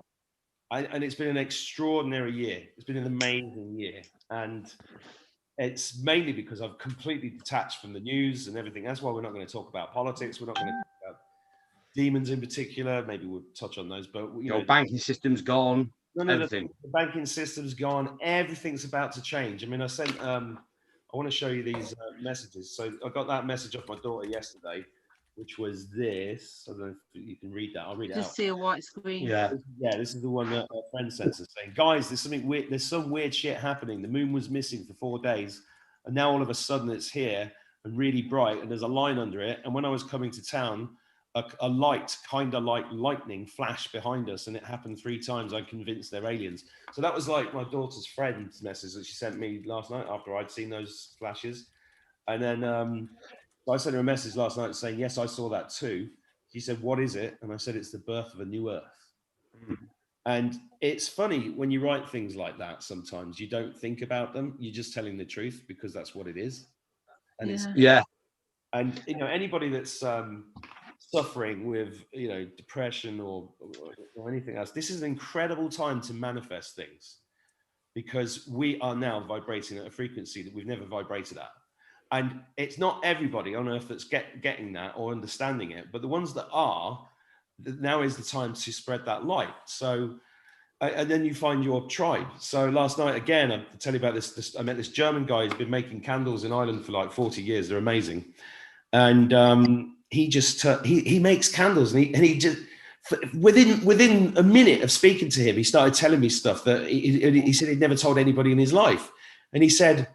and it's been an extraordinary year. It's been an amazing year, and it's mainly because I've completely detached from the news and everything. That's why we're not going to talk about politics. We're not going to talk about demons in particular. Maybe we'll touch on those, but Your banking system's gone. Everything. the banking system's gone. Everything's about to change. I mean, I sent. I want to show you these messages. So I got that message off my daughter yesterday, which was this. I don't know if you can read that. I'll read it Just out. see a white screen. Yeah. Yeah, this is the one that a friend sent us saying, guys, there's something weird. There's some weird shit happening. The moon was missing for 4 days, and now all of a sudden it's here and really bright, and there's a line under it. And when I was coming to town, a light, kind of like lightning, flashed behind us, and it happened 3 times. I'm convinced they're aliens. So that was like my daughter's friend's message that she sent me last night after I'd seen those flashes. And then I sent her a message last night saying, yes, I saw that too. She said, what is it? And I said, it's the birth of a new earth. And it's funny when you write things like that, sometimes you don't think about them. You're just telling the truth because that's what it is. And it's, Yeah. and anybody that's suffering with, depression or anything else, this is an incredible time to manifest things because we are now vibrating at a frequency that we've never vibrated at. And it's not everybody on earth that's getting that or understanding it, but the ones that are, now is the time to spread that light. So, and then you find your tribe. So last night, again, I'll tell you about this. I met this German guy who's been making candles in Ireland for like 40 years. They're amazing. And he just, he makes candles and he just, within a minute of speaking to him, he started telling me stuff that he said he'd never told anybody in his life. And he said,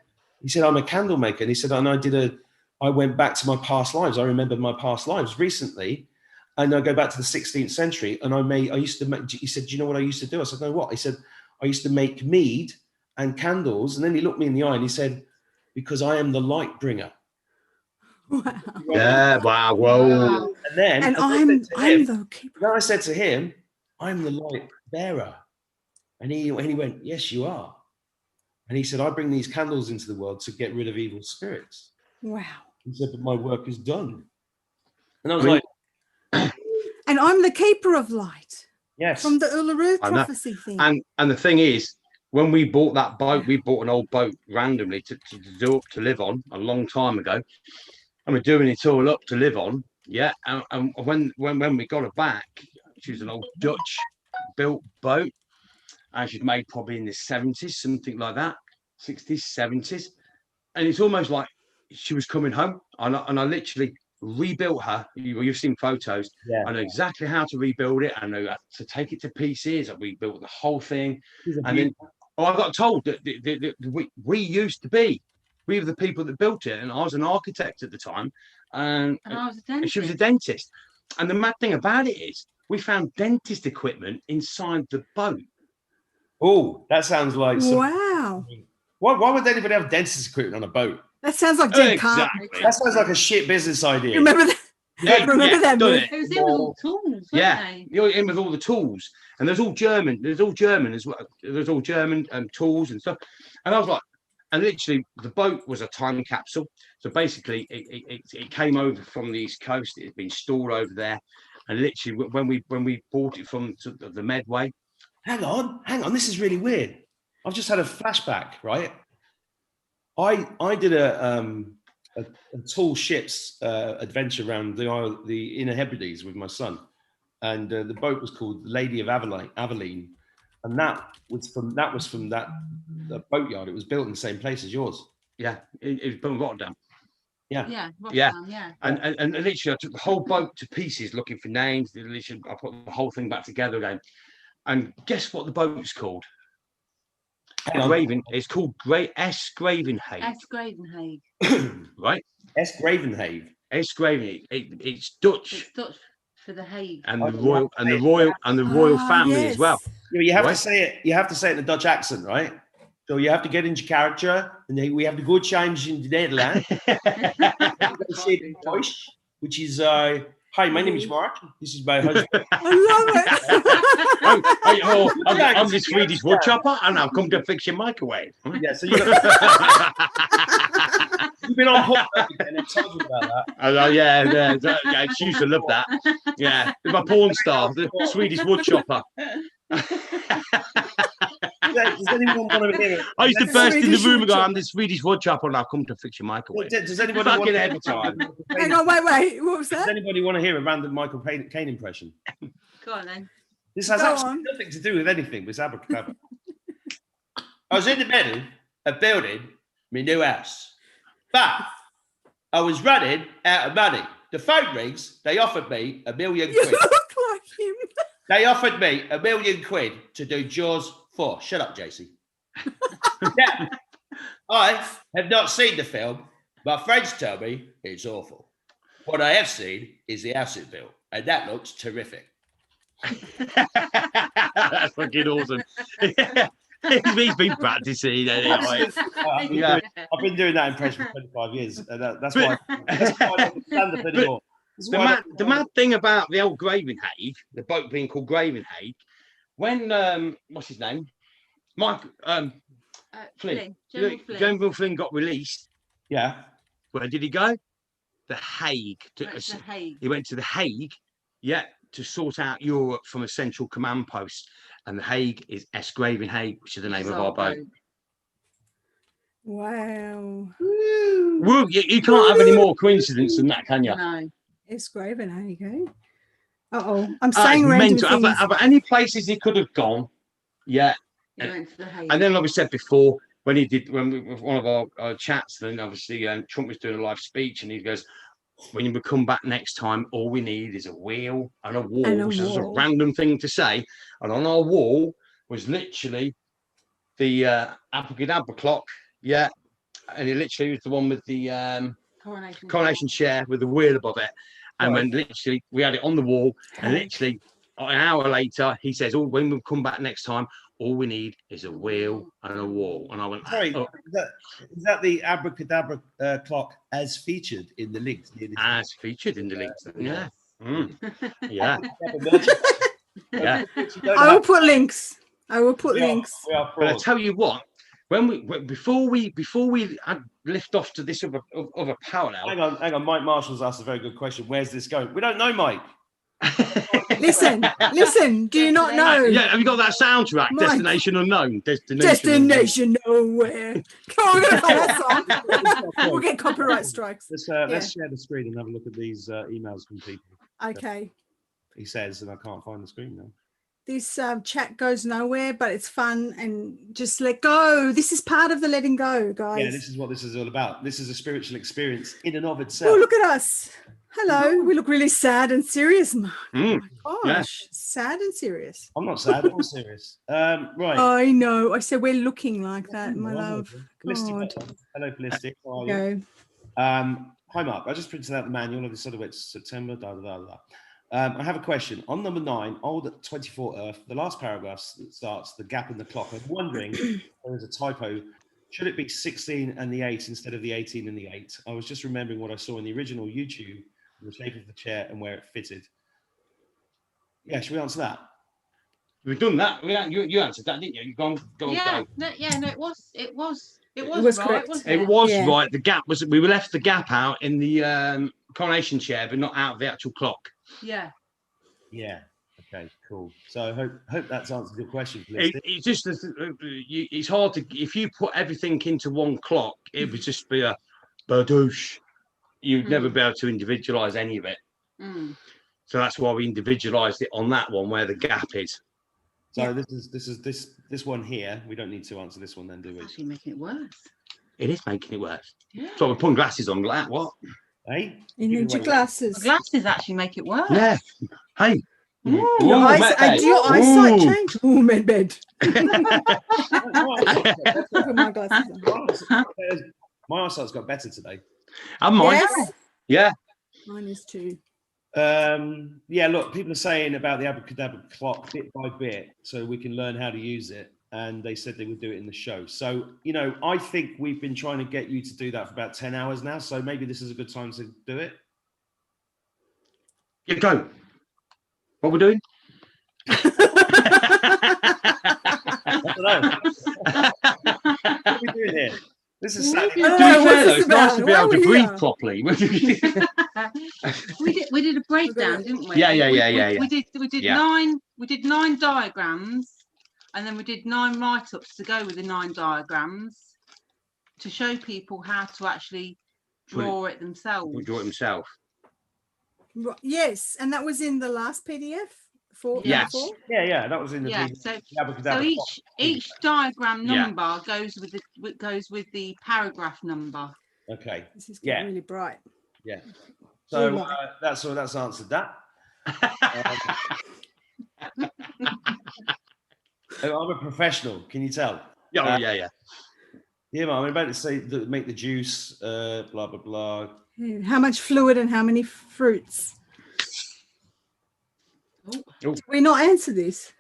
I'm a candle maker. And he said, and I went back to my past lives. I remembered my past lives recently. And I go back to the 16th century and I used to make, he said, do you know what I used to do? I said, no, what? He said, I used to make mead and candles. And then he looked me in the eye and he said, because I am the light bringer. Wow. Yeah. Wow. Whoa. And then And I I'm said to him, the keeper. then I said to him, I'm the light bearer. And he went, yes, you are. And he said, I bring these candles into the world to get rid of evil spirits. Wow. He said, but my work is done. And I was like, And I'm the keeper of light. yes. From the Uluru I know. prophecy thing. And the thing is, when we bought that boat, we bought an old boat randomly to live on a long time ago, and we're doing it all up to live on. Yeah, and when we got her back, she was an old Dutch built boat, and she's made probably in the 70s, something like that, 60s, 70s, and it's almost like she was coming home. And I literally rebuilt her. You've seen photos. Yeah. I know exactly how to rebuild it. I know to take it to pieces. I rebuilt the whole thing, and then I got told that we used to be. We were the people that built it, and I was an architect at the time, and I was a and she was a dentist. dentist. And the mad thing about it is, we found dentist equipment inside the boat. Oh, that sounds like Wow. Why would anybody have dentist equipment on a boat? That sounds like Dead Calm. Exactly. That sounds like a shit business idea. Remember that? Yeah, Remember that done movie? it. It was in with all tools, weren't Yeah, they? you're in with all the tools, and there's all German. There's all German as well. There's all German tools and stuff. And I was like, and literally, the boat was a time capsule. So basically, it came over from the East Coast. It had been stored over there, and literally, when we bought it from the Medway. Hang on. This is really weird. I've just had a flashback. Right. I did a tall ships adventure around the Inner Hebrides with my son, and the boat was called Lady of Aveline, and that was from that boatyard. It was built in the same place as yours. Yeah, it was built in Rotterdam. Yeah. Yeah. Yeah. Rotterdam, yeah. And literally, I took the whole boat to pieces looking for names. Literally, I put the whole thing back together again. And guess what the boat's called? It's called S. Gravenhage. S. Gravenhage. Right? S. Gravenhage. S. Gravenhage. It's Dutch. It's Dutch for the Hague. And the royal family as well. Yeah, but you have Right? to say it. You have to say it in a Dutch accent, right? So you have to get into character, and then we have to go change in the Netherlands. Say it in Deutsch, which is hi, my name is Mark. This is my husband. I love it. I'm the Swedish woodchopper, and I've come to fix your microwave. Yeah, so you've been on podcast again and told you about that. Yeah, she used to love that. Yeah, my porn star, the Swedish woodchopper. Does anyone want to hear it? I used to burst in the Swedish room and go, woodchopper. I'm the Swedish woodchopper, and I've come to fix your microwave. Does anybody want Fucking to every time. Hang on, wait. What was Does that? anybody want to hear a random Michael Caine impression? Go on then. This has Go absolutely on. nothing to do with anything. It's Abracadabra. I was in the middle of building my new house, but I was running out of money. The phone rings. They offered me $1 million You quid. look like him. They offered me $1 million quid to do Jaws 4. Shut up, JC. Yeah, I have not seen the film. My friends tell me it's awful. What I have seen is the house it built, and that looks terrific. That's fucking awesome. He's been practicing. Anyway. Yeah, I've been doing that impression for 25 years. And that's why I don't stand up anymore. The mad thing about the old Gravenhage, the boat being called Gravenhage, when what's his name? Mike Flynn. General Flynn. General Flynn got released. Yeah. Where did he go? The Hague. Went to the Hague. He went to the Hague, to sort out Europe from a central command post. And the Hague is S. Gravenhage, which is the name of our boat. Wow. Well, you can't have any more coincidence than that, can you? No. It's Gravenhage, eh? Uh-oh. I'm saying It's random mental. things. Have any places he could have gone? Yeah. He went to the Hague. And then, like we said before, when one of our chats, then obviously Trump was doing a live speech, and he goes, "When we come back next time, all we need is a wheel and a wall," which is a random thing to say. And on our wall was literally the Abracadabra clock, and it literally was the one with the coronation chair with the wheel above it. And when literally we had it on the wall, and literally an hour later, he says, "Oh, when we come back next time, all we need is a wheel and a wall." And I went, Sorry, oh. is that the Abracadabra clock as featured in the links? As featured in the links. Yeah. Yeah. Yeah. I will put links. Links. We are But I tell you what, before we lift off to this other parallel. Hang on. Mike Marshall's asked a very good question. Where's this going? We don't know, Mike. Listen. Do you not know? Yeah, have you got that soundtrack? Mike. Destination Unknown. Destination Nowhere. Come on, we're gonna play that song. We'll get copyright strikes. Let's share the screen and have a look at these emails from people. Okay. He says, and I can't find the screen now. This chat goes nowhere, but it's fun, and just let go. This is part of the letting go, guys. Yeah, this is what this is all about. This is a spiritual experience in and of itself. Oh, look at us. Hello. We look really sad and serious, Mark. Mm. Oh my gosh. Sad and serious. I'm not sad, I'm serious. Right. I know. I said we're looking like that, my love. God. Hello, Ballistic. How are you? Go. Hi, Mark. I just printed out the manual of the sort of September. I have a question. On number 9, old at 24 Earth, the last paragraph starts the gap in the clock. I'm wondering if there is a typo should it be 16 and the 8 instead of the 18 and the 8? I was just remembering what I saw in the original YouTube, the shape of the chair and where it fitted. Yeah, should we answer that? We've done that. You answered that, didn't you? You gone. Yeah, no, it was right, correct. wasn't it? It was Yeah. right. The gap was. We left the gap out in the coronation chair, but not out of the actual clock. Yeah. Yeah. Okay, cool. So I hope that's answered your question, Felicity. It's just it's hard to, if you put everything into one clock, it would just be a badoosh. You'd never be able to individualize any of it. So that's why we individualized it on that one where the gap is. So this one here. We don't need to answer this one then, do we? It's actually making it worse. It is making it worse. Yeah. So we're putting glasses on. Like what? Hey, You need your The glasses. glasses actually make it worse. Yeah. Hey. Your Ooh, eyes, Mermaid. do your eyesight Ooh. change? Oh, Medbed. Put my glasses on. my eyesight's got better today. And mine. Yes. Yeah. Mine is too. Yeah, look, people are saying about the Abracadabra clock bit by bit, so we can learn how to use it. And they said they would do it in the show. So, you know, I think we've been trying to get you to do that for about 10 hours now. So maybe this is a good time to do it. Yeah, go. What we're doing? I don't know. What are we doing here? This is Saturday. To be what's fair, though, this it's nice about? to be Why able are to we breathe here? properly. We did a breakdown, didn't we? Yeah. We did Yeah. nine diagrams, and then we did 9 write-ups to go with the 9 diagrams to show people how to actually draw it themselves. We'll draw it himself. Yes, and that was in the last PDF. Yes. Before? Yeah, that was in the Yeah, video. so The Abracadabra clock. each diagram Yeah. number goes with the paragraph number. Okay. This is getting Yeah. really bright. Yeah. So Love that's answered that. I'm a professional. Can you tell? Yeah, yeah. Yeah, man, I'm about to say make the juice, blah blah blah. How much fluid and how many fruits? Oh. We not answer this.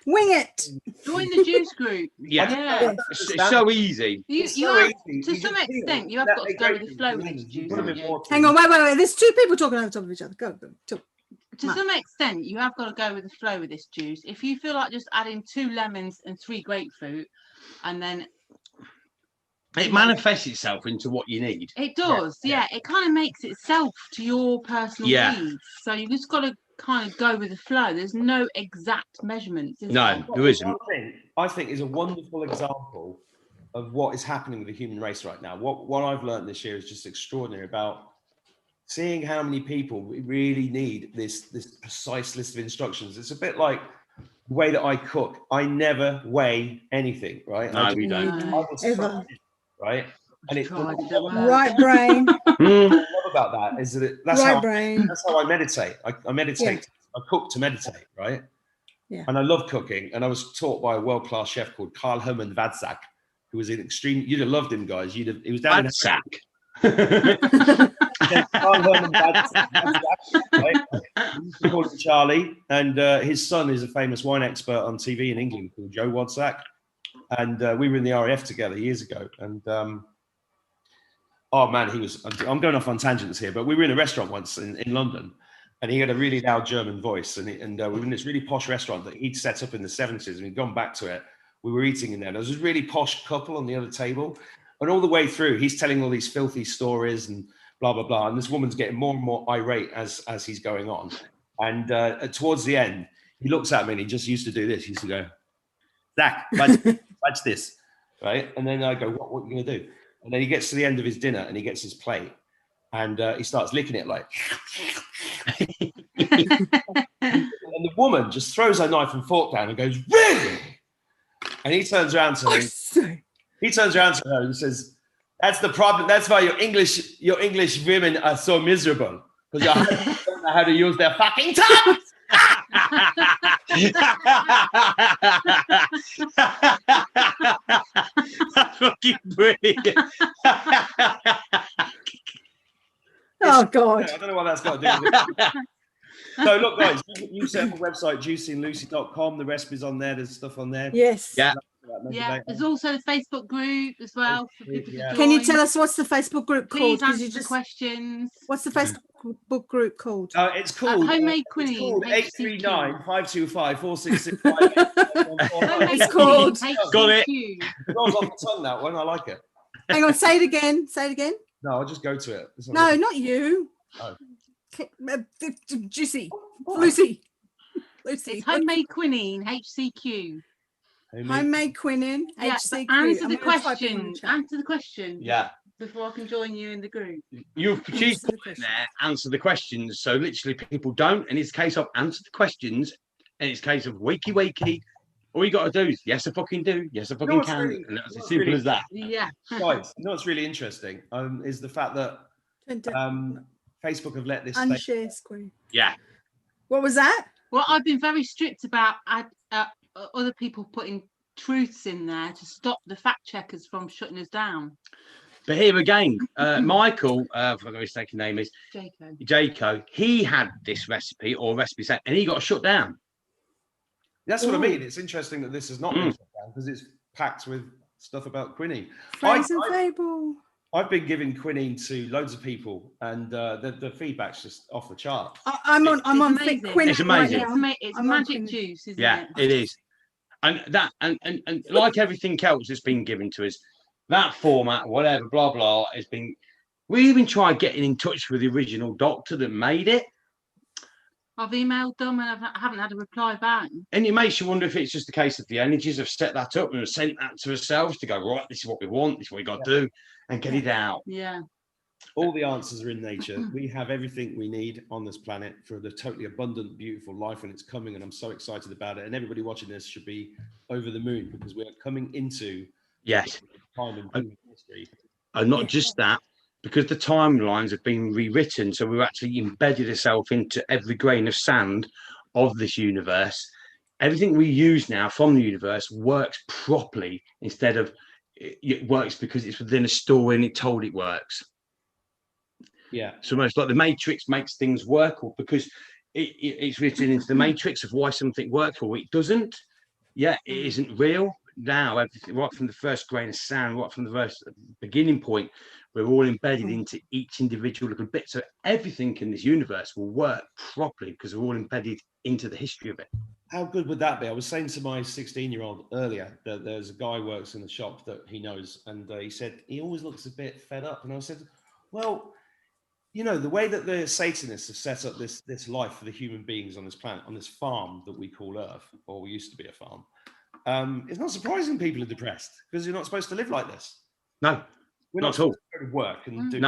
Wing it. Join the juice group. Yeah. It's so easy. You have, to some extent, you have got to go with the flow with this juice. haven't you? Hang on, wait. There's 2 people talking over top of each other. Go. Talk. To some extent, you have got to go with the flow with this juice. If you feel like just adding 2 lemons and 3 grapefruit, and then It manifests itself into what you need. it does, yeah. It kind of makes itself to your personal needs. So you just got to kind of go with the flow. There's no exact measurements. Is No, there isn't. I think is a wonderful example of what is happening with the human race right now. What I've learned this year is just extraordinary about seeing how many people really need this precise list of instructions. It's a bit like the way that I cook. I never weigh anything, right? No, we don't. Ever. Right? And it's Right brain. what I love about that is that that's Right how brain. that's how I meditate. I meditate. I cook to meditate, right? Yeah. And I love cooking. And I was taught by a world-class chef called Karl Hermann Vadzak, who was an extreme. You'd have loved him, guys. He was down in Sack. Karl Hermann Vadzak, right? We used to call him Charlie, and his son is a famous wine expert on TV in England called Joe Wadzak. And we were in the RAF together years ago. And oh man, I'm going off on tangents here, but we were in a restaurant once in London, and he had a really loud German voice. And we were in this really posh restaurant that he'd set up in the 70s, and he'd gone back to it. We were eating in there. There was this really posh couple on the other table. And all the way through, he's telling all these filthy stories and blah, blah, blah. And this woman's getting more and more irate as he's going on. And towards the end, he looks at me and he just used to do this. He used to go, Zach, watch this, right? And then I go, what are you going to do? And then he gets to the end of his dinner and he gets his plate and he starts licking it like. And the woman just throws her knife and fork down and goes, really? And he turns around to her. He turns around to her and says, "That's the problem. That's why your English women are so miserable because you don't know how to use their fucking tongues." That's fucking brilliant. Oh God. I don't know what that's got to do with it. So look, guys, you set up a website, juicyandlucy.com. The recipes on there. There's stuff on there. Yes. Yeah. Yeah, there's also the Facebook group as well for people to join. Can you tell us what's the Facebook group called? Please answer the questions. What's the Facebook group called? It's called Homemade Quinine. 839-525-466. It's called. Got it. It rolls off the tongue, that one. I like it. Hang on, say it again. Say it again. No, I'll just go to it. No, not you. Oh. Juicy. Lucy. It's Homemade Quinine, HCQ. Homemade Quinine, Yeah, HCQ. answer the questions. Answer the question. Yeah. Before I can join you in the group. You've produced in there, answer the questions. So literally people don't. And it's a case of answer the questions. And it's a case of wakey. All you got to do is yes, I fucking do. Yes, I fucking can. Really, and that's as simple as that. Yeah. Guys, you know what's really interesting is the fact that Facebook have let this unshare screen. Yeah. What was that? Well, I've been very strict about other people putting truths in there to stop the fact checkers from shutting us down. But here again, Michael, I forgot his second name is Jaco. He had this recipe or recipe set, and he got shut down. That's what I mean. It's interesting that this has not been shut down because it's packed with stuff about quinine. I've been giving quinine to loads of people, and the feedback's just off the chart. I'm on quinine. It's amazing. It's magic juice, isn't it? Yeah, it is. And that and like everything else that's been given to us, that format, whatever, blah blah, has been. We even tried getting in touch with the original doctor that made it. I've emailed them and I haven't had a reply back. And it makes you wonder if it's just a case of the energies have set that up and have sent that to ourselves to go, right, this is what we want, this is what we got to do, and get it out. Yeah. All the answers are in nature. We have everything we need on this planet for the totally abundant, beautiful life, and it's coming, and I'm so excited about it. And everybody watching this should be over the moon because we are coming into time in history. And not just that, because the timelines have been rewritten, so we've actually embedded ourselves into every grain of sand of this universe. Everything we use now from the universe works properly instead of it works because it's within a story and it told it works. Yeah. So almost like the Matrix makes things work, or because it's written into the Matrix of why something works or it doesn't. Yeah, it isn't real. Now, everything, right from the first grain of sand, right from the first beginning point, we're all embedded into each individual little bit. So everything in this universe will work properly because we're all embedded into the history of it. How good would that be? I was saying to my 16-year-old earlier that there's a guy who works in the shop that he knows, and he said he always looks a bit fed up. And I said, well, you know, the way that the Satanists have set up this life for the human beings on this planet, on this farm that we call Earth, or we used to be a farm, it's not surprising people are depressed because you're not supposed to live like this. No, we're not at all. Go to work and do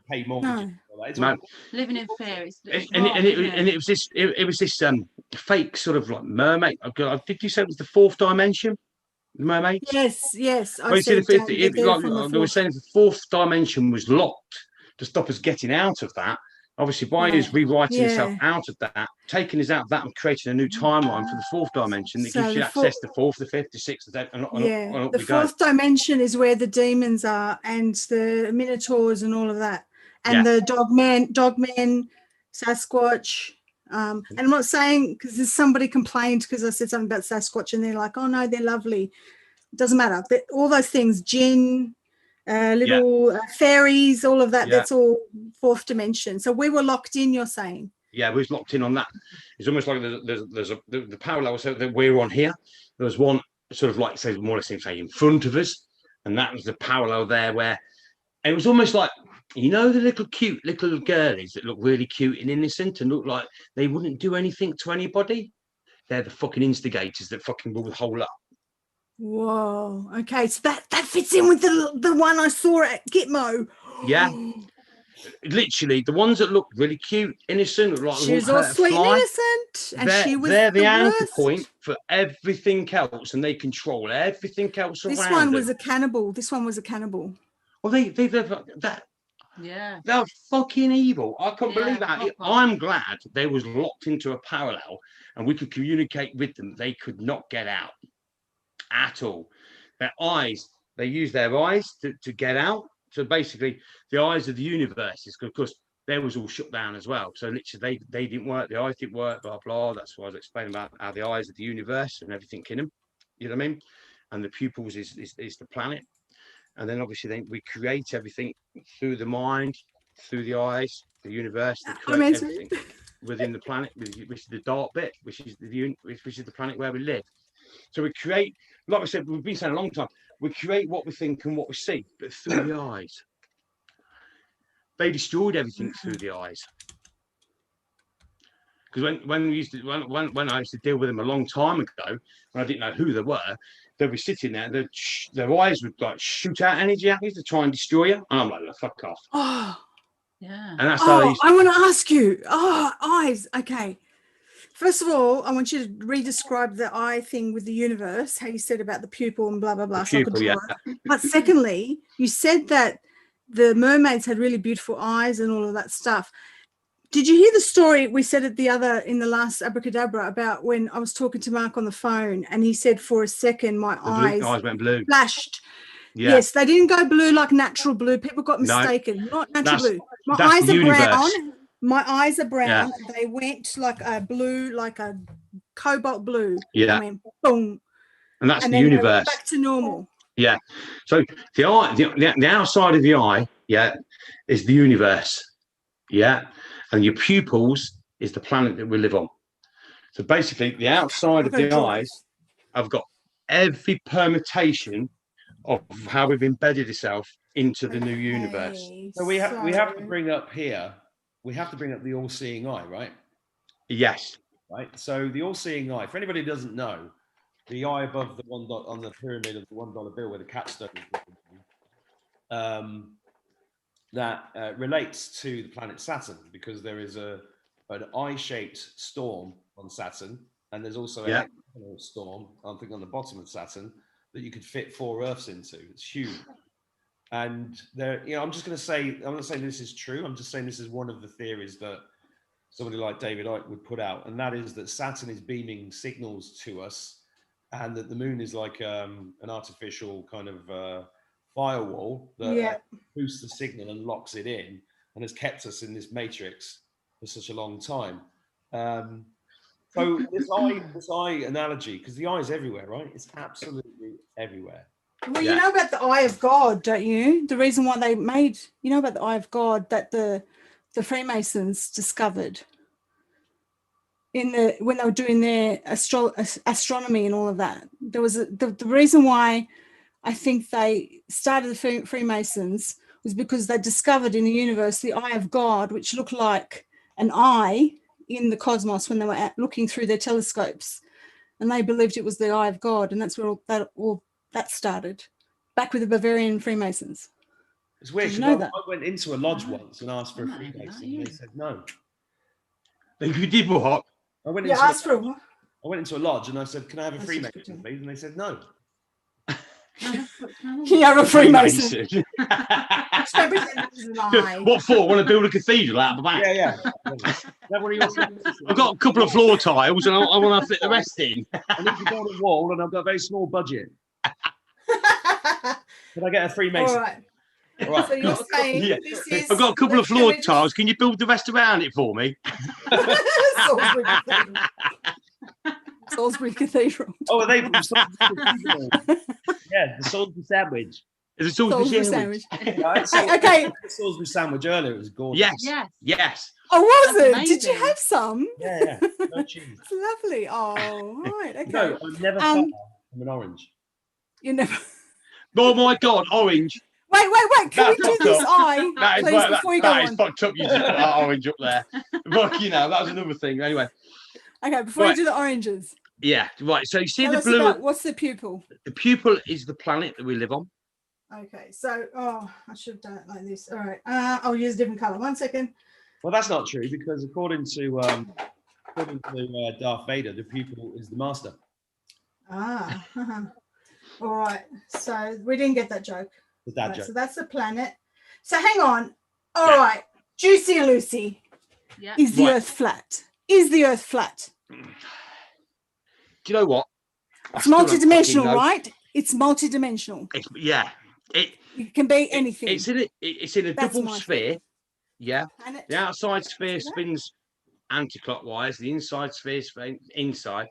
pay mortgages. No. Living in fear. It was this fake sort of like mermaid. Did you say it was the fourth dimension? The mermaid? Yes. I said they were saying the fourth dimension was locked to stop us getting out of that. Obviously, by us rewriting yourself out of that, taking us out of that and creating a new timeline for the fourth dimension that gives you access to the fourth, the fifth, the sixth, the fourth dimension is where the demons are and the minotaurs and all of that. And the dogmen, Sasquatch. And I'm not saying because there's somebody complained because I said something about Sasquatch and they're like, oh no, they're lovely. It doesn't matter. But all those things, jinn, fairies, all of that, that's all fourth dimension. So we were locked in, you're saying? Yeah, we was locked in on that. It's almost like there's the parallel so that we're on here. There was one sort of like, say, more or less say in front of us. And that was the parallel there where it was almost like, you know, the cute little girlies that look really cute and innocent and look like they wouldn't do anything to anybody. They're the fucking instigators that fucking rule the whole lot. Whoa. Okay, so that fits in with the one I saw at Gitmo. Yeah. Literally, the ones that look really cute, innocent, like she was all sweet and innocent, and they're the anchor point for everything else, and they control everything else around. This one was a cannibal. Well, they're fucking evil. I can't believe that. I'm glad they was locked into a parallel, and we could communicate with them. They could not get out at all. Their eyes, they use their eyes to get out. So basically, the eyes of the universe is, of course, they was all shut down as well. So literally, they didn't work. The eyes didn't work. Blah blah. That's why I was explaining about how the eyes of the universe and everything in them. You know what I mean? and the pupils is the planet. And then obviously then we create everything through the mind, through the eyes, the universe. They create everything within the planet, which is the dark bit, which is the planet where we live. So we create, like I said, we've been saying a long time, we create what we think and what we see, but through the eyes. They destroyed everything through the eyes. Because when I used to deal with them a long time ago, when I didn't know who they were, they'd be sitting there, their eyes would like shoot out energy at me to try and destroy you, and I'm like, fuck off. Oh, yeah. And that's how I want to ask you. Oh, eyes. Okay. First of all, I want you to re-describe the eye thing with the universe, how you said about the pupil and blah, blah, blah. The pupil, yeah. But secondly, you said that the mermaids had really beautiful eyes and all of that stuff. Did you hear the story we said in the last Abracadabra about when I was talking to Mark on the phone and he said for a second my eyes went blue. flashed. Yeah. Yes, they didn't go blue like natural blue. People got mistaken. Not natural blue. My eyes are brown. My eyes are brown. Yeah. They went like a blue, like a cobalt blue. Yeah. I mean, boom. And that's the universe. Back to normal. Yeah. So the eye, the outside of the eye, yeah, is the universe. Yeah. And your pupils is the planet that we live on. So basically, the outside of the eyes, I've got every permutation of how we've embedded itself into the new universe. So we have to bring up here. We have to bring up the all-seeing eye, right? Yes. Right. So the all-seeing eye. For anybody who doesn't know, the eye above the $1 on the pyramid of the $1 bill where the capstone is. That relates to the planet Saturn, because there is an eye-shaped storm on Saturn, and there's also an external storm, I think, on the bottom of Saturn that you could fit 4 Earths into. It's huge. And there, I'm just going to say, I'm not saying this is true. I'm just saying this is one of the theories that somebody like David Icke would put out, and that is that Saturn is beaming signals to us, and that the moon is like an artificial kind of firewall that boosts the signal and locks it in, and has kept us in this matrix for such a long time. So this eye analogy, because the eye is everywhere, right? It's absolutely everywhere. Well, you know about the eye of God, don't you? The reason why they made, about the eye of God that the Freemasons discovered when they were doing their astronomy and all of that. There was the reason why I think they started the Freemasons was because they discovered in the universe the eye of God, which looked like an eye in the cosmos when they were looking through their telescopes, and they believed it was the eye of God, and that's where all that started, back with the Bavarian Freemasons. It's weird. I went into a lodge once and asked for a Freemason, and they said no. You did what? I went into a lodge and I said, "Can I have a Freemason, please?" And they said no. You have a Freemason. What for? Want to build a cathedral out of the back? Yeah. I've got a couple of floor tiles and I want to fit the rest in. I need to build a wall and I've got a very small budget. Can I get a Freemason? All right. So you're saying this is... I've got a couple of floor tiles. Can you build the rest around it for me? Salisbury Cathedral. Oh, are they from Salisbury? Yeah, the Salisbury sandwich. It's a Salisbury sandwich. Right, so okay. The Salisbury sandwich earlier, it was gorgeous. Yes. Oh, was That's it? amazing. Did you have some? Yeah. No cheese. It's lovely. Oh, right. Okay. No, I've never far from an orange. You never. Oh my God, orange. Wait. Can we do this eye, please, before you go on? That is fucked up. You just put that orange up there. But, that was another thing. Anyway. Okay, before you do the oranges. Yeah, right. So you see Tell the us blue. about, what's the pupil? The pupil is the planet that we live on. Okay, so I should have done it like this. All right, I'll use a different color. 1 second. Well, that's not true, because according to Darth Vader, the pupil is the master. All right. So we didn't get that joke. The dad joke. So that's the planet. So hang on. All right, Juicy and Lucy. Yeah. Is the Earth flat? Is the Earth flat? Do you know what? It's multidimensional, right? It's multidimensional. It can be anything. It's in a double sphere. Yeah. Planet. The outside sphere spins anti-clockwise. The inside sphere spins inside,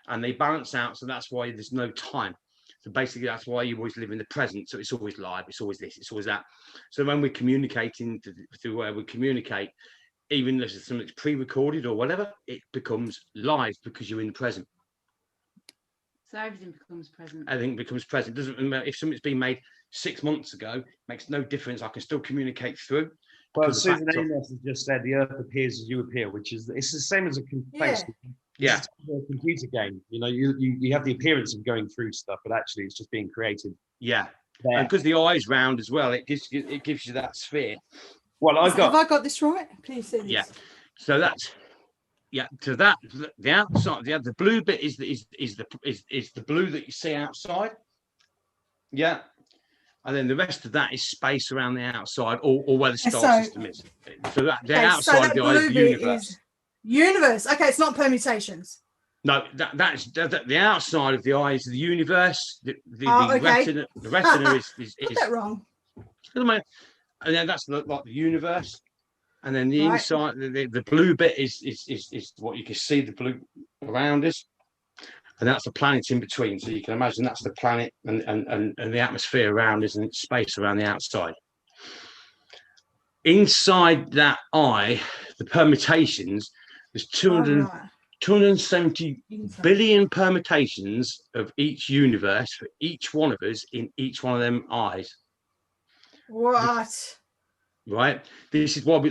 and they balance out. So that's why there's no time. So basically, that's why you always live in the present. So it's always live. It's always this. It's always that. So when we're communicating through where we communicate, even if it's something that's pre-recorded or whatever, it becomes live because you're in the present. So everything becomes present. Everything becomes present. Doesn't matter if something's been made 6 months ago, makes no difference. I can still communicate through. Well, Susan Amos has just said the Earth appears as you appear, which is it's the same as a complex. Yeah. It's a computer game. You know, you have the appearance of going through stuff, but actually it's just being created. Yeah, there. and because the eye's round as well, it gives you that sphere. Well, Have I got this right? Please say this. Yeah. So that's to that the outside, the blue bit is the blue that you see outside. Yeah. And then the rest of that is space around the outside, or where the star system is. So that the outside of the eye is the universe. Universe. Okay, it's not permutations. No, that's the outside of the eye is the universe. The okay. retina is Got that wrong. And then that's like the universe. And then the inside, the blue bit is what you can see, the blue around us. And that's the planet in between. So you can imagine that's the planet and the atmosphere around us and space around the outside. Inside that eye, the permutations, there's 270 billion permutations of each universe for each one of us in each one of them eyes. What? Right. This is why they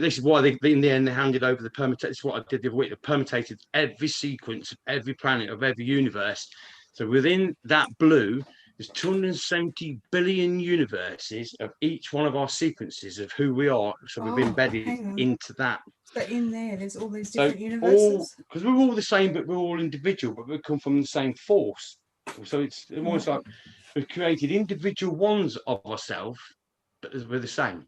in the end they handed over the permutation. This is what I did the other week. They permutated every sequence of every planet of every universe. So within that blue, there's 270 billion universes of each one of our sequences of who we are. So we've embedded into that. So in there's all these different universes. Because we're all the same, but we're all individual, but we come from the same force. So it's almost like we've created individual ones of ourselves, but we're the same.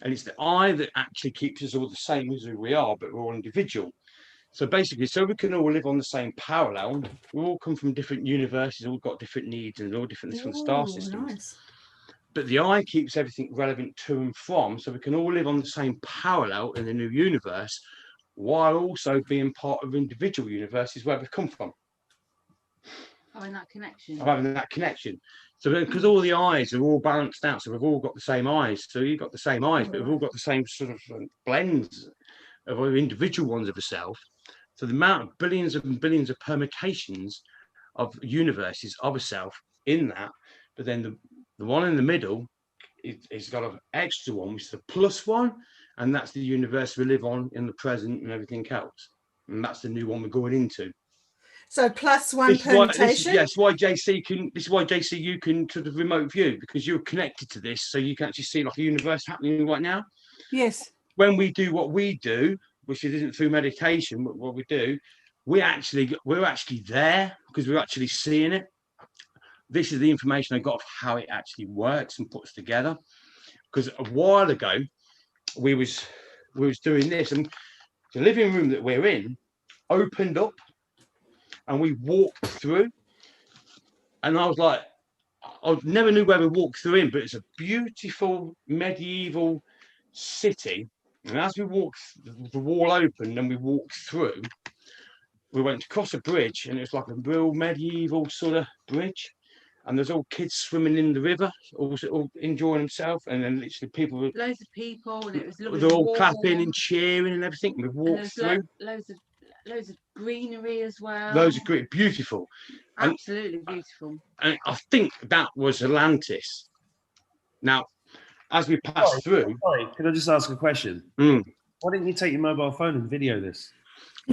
And it's the eye that actually keeps us all the same as who we are, but we're all individual. So basically, so we can all live on the same parallel. We all come from different universes, all got different needs and all different star systems. Nice. But the eye keeps everything relevant to and from, so we can all live on the same parallel in the new universe, while also being part of individual universes where we've come from. Having that connection. Having that connection. So because all the eyes are all balanced out, so we've all got the same eyes. So you've got the same eyes, but we've all got the same sort of blends of our individual ones of ourselves. So the amount of billions and billions of permutations of universes of ourselves in that, but then the one in the middle, it's got an extra one, which is the plus one, and that's the universe we live on in the present and everything else. And that's the new one we're going into. So plus one permutation. Yes, why JC can. This is why JC you can sort of remote view, because you're connected to this, so you can actually see like a universe happening right now. Yes. When we do what we do, which it isn't through meditation, but what we do, we're actually there because we're actually seeing it. This is the information I got of how it actually works and puts together. Because a while ago, we was doing this, and the living room that we're in opened up. And we walked through, and I was like, I never knew where we walked through in, but it's a beautiful medieval city. And as we walked, the wall opened and we walked through, we went across a bridge, and it was like a real medieval sort of bridge. And there's all kids swimming in the river, all enjoying themselves. And then literally people were, loads of people, and it was lovely. They're all clapping and cheering and everything. We walked through. Loads of greenery as well. Loads of green, beautiful. Absolutely beautiful. And I think that was Atlantis. Now, as we passed through... Sorry, can I just ask a question? Why didn't you take your mobile phone and video this?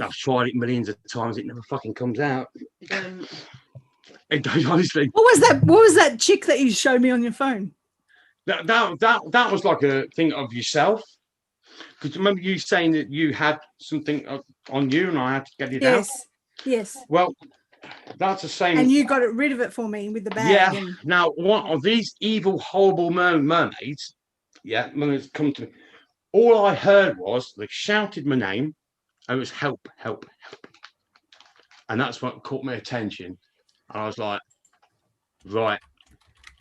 I've tried it millions of times. It never fucking comes out. It don't, honestly. What was that chick that you showed me on your phone? That was like a thing of yourself. Because remember you saying that you had something on you and I had to get it out? Yes. Well, that's the same. And you got rid of it for me with the bag. Yeah. Now, one of these evil, horrible mermaids, when it's come to me, all I heard was they shouted my name, and it was help, help, help. And that's what caught my attention. And I was like, right,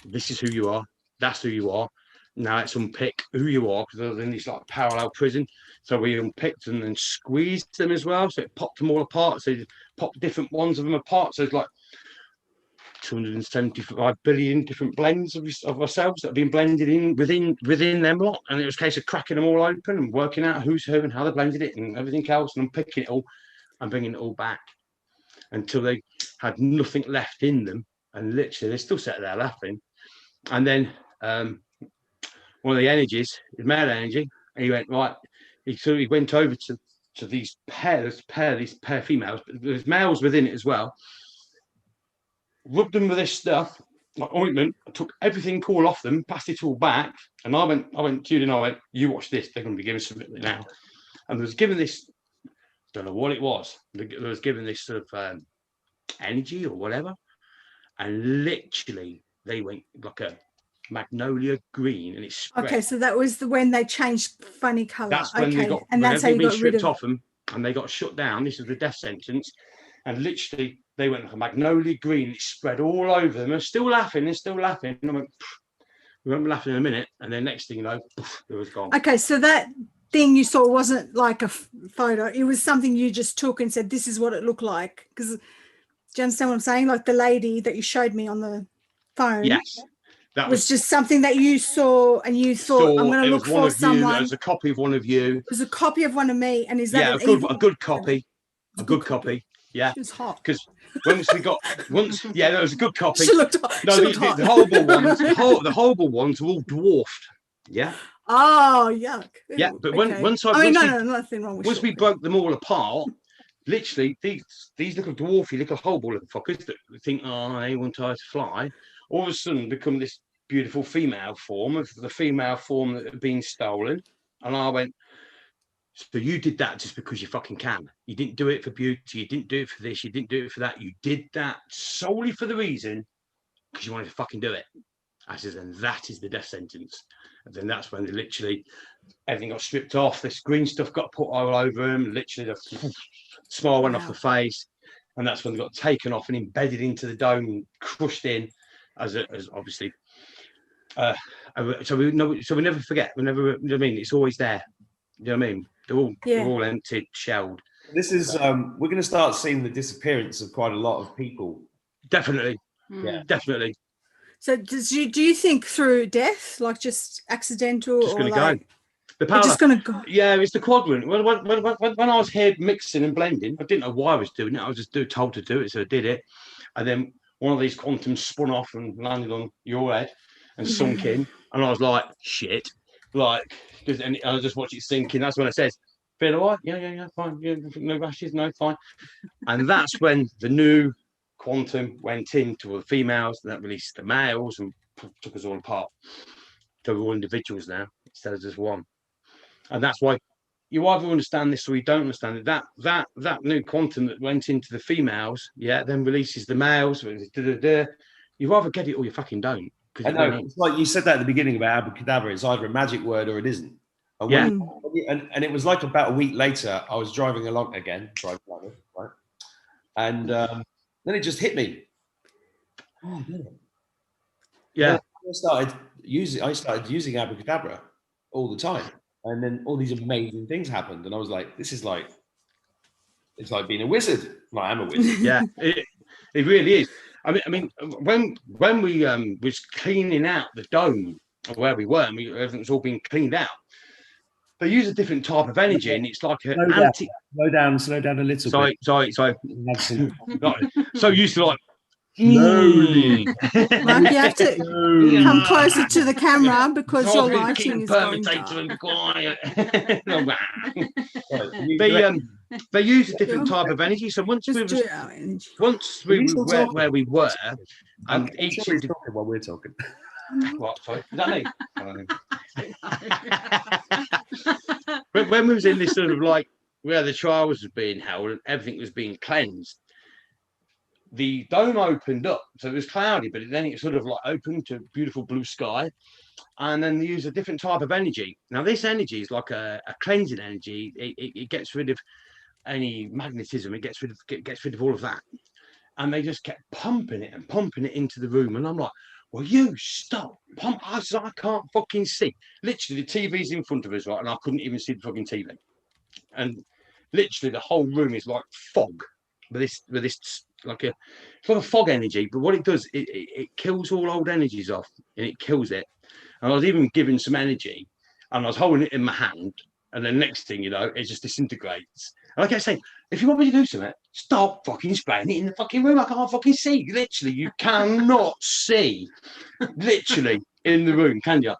this is who you are. That's who you are. Now let's unpick who you are, because they're in this like parallel prison. So we unpicked them and squeezed them as well. So it popped them all apart. So it popped different ones of them apart. So it's like 275 billion different blends of ourselves that have been blended in within them lot, and it was a case of cracking them all open and working out who's who and how they blended it and everything else, and picking it all and bringing it all back until they had nothing left in them, and literally they still sat there laughing. And then one of the energies, his male energy, and he went right. He went over to these pair females, but there's males within it as well. Rubbed them with this stuff, like ointment. I took everything cool off them, passed it all back, and I went, Judy and I went, you watch this, they're going to be giving something now. And there was given this, don't know what it was, there was given this sort of energy or whatever, and literally they went like a magnolia green, and it spread. Okay, so that was when they changed funny color. That's when they got, and that's how you got rid of off them, and they got shut down. This is the death sentence, and literally they went like a magnolia green. It spread all over them. They're still laughing. And I went, we won't be laughing in a minute, and then next thing you know, it was gone. Okay, so that thing you saw wasn't like a photo. It was something you just took and said, "This is what it looked like." Because, do you understand what I'm saying? Like the lady that you showed me on the phone. Yes. That was just something that you saw and you thought, I'm going to look for someone. It was a copy of one of you. It was a copy of one of me. And is that a good copy? A good copy. Yeah. She was hot. Because that was a good copy. She looked hot. No, the horrible ones, the horrible ones were all dwarfed. Yeah. Oh, yuck. Yeah, but okay. Nothing wrong with once we broke them all apart, literally these little dwarfy, little horrible little fuckers that think, they won't try to fly, all of a sudden become this beautiful female form of the female form that had been stolen. And I went, so you did that just because you fucking can. You didn't do it for beauty. You didn't do it for this. You didn't do it for that. You did that solely for the reason because you wanted to fucking do it. I said, and that is the death sentence. And then that's when everything got stripped off. This green stuff got put all over them. Literally the smile went off the face. And that's when they got taken off and embedded into the dome and crushed in. As obviously, so we never forget. We never. You know what I mean? It's always there. You know what I mean? They're all emptied, shelled. This is we're going to start seeing the disappearance of quite a lot of people. Definitely, yeah, definitely. So, do you think through death, like just accidental, just going to like, go? The power, just going to go. Yeah, it's the quadrant. When I was here mixing and blending, I didn't know why I was doing it. I was just told to do it, so I did it, and then one of these quantums spun off and landed on your head and sunk in. And I was like, shit. Like, and I just watched it sink in. That's when it says, feel all right? Yeah, fine. Yeah, no rashes, no, fine. And that's when the new quantum went into the females, and that released the males and took us all apart. So we're all individuals now, instead of just one. And that's why you either understand this or you don't understand it. That new quantum that went into the females, then releases the males. You either get it or you fucking don't. I know. It's like you said that at the beginning about Abracadabra. It's either a magic word or it isn't. And and it was like about a week later, I was driving along again, right? And then it just hit me. Oh, yeah. I started using Abracadabra all the time. And then all these amazing things happened, and I was like, "This is like, it's like being a wizard." Well, I am a wizard. Yeah, it really is. I mean, when we was cleaning out the dome of where we were, and everything was all being cleaned out, they use a different type of energy, and it's like an anti. Slow down a little bit. Sorry. So used to like. Like you have to come closer to the camera because your lighting is going dark. They use a different type of energy. So once we were where we were, and each talking while we're talking. What? Sorry, is that me? When we was in this sort of like where the trials was being held and everything was being cleansed. The dome opened up, so it was cloudy, but then it sort of like opened to beautiful blue sky, and then they use a different type of energy. Now, this energy is like a cleansing energy. It gets rid of any magnetism. It gets rid of all of that, and they just kept pumping it into the room. And I'm like, "Well, you stop pump!" I can't fucking see. Literally, the TV's in front of us, right, and I couldn't even see the fucking TV, and literally the whole room is like fog. With this like a fog energy. But what it does, it kills all old energies off, and it kills it. And I was even given some energy, and I was holding it in my hand, and the next thing you know, it just disintegrates. And I kept saying, if you want me to do something, stop fucking spraying it in the fucking room. I can't fucking see. Literally, you cannot see. Literally. In the room, can you?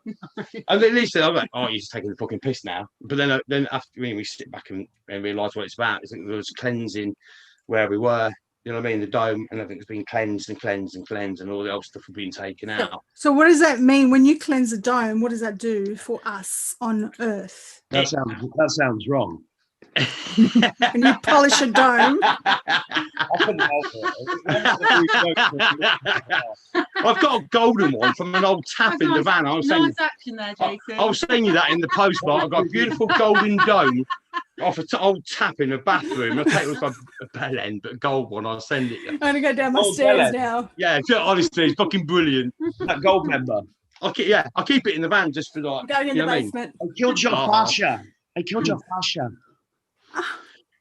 And then literally, I'm like, oh, you're just taking the fucking piss now. But then after we sit back and realise what it's about, is that there was cleansing where we were, you know what I mean, the dome, and everything's been cleansed and cleansed and cleansed, and all the old stuff had been taken out. So what does that mean when you cleanse the dome? What does that do for us on Earth? That sounds wrong. When you polish a dome. I couldn't help it. I've got a golden one from an old tap in the van. I was saying, action there, JC. I'll send you that in the post, but I've got a beautiful golden dome off an old tap in the bathroom. I'll take it with a bell end, but a gold one. I'll send it you. I'm gonna go down my Gold stairs bell now. Yeah, honestly, it's fucking brilliant. That gold member. I'll keep it in the van just for like. I'm going in the basement. I killed your fascia. I killed your fascia.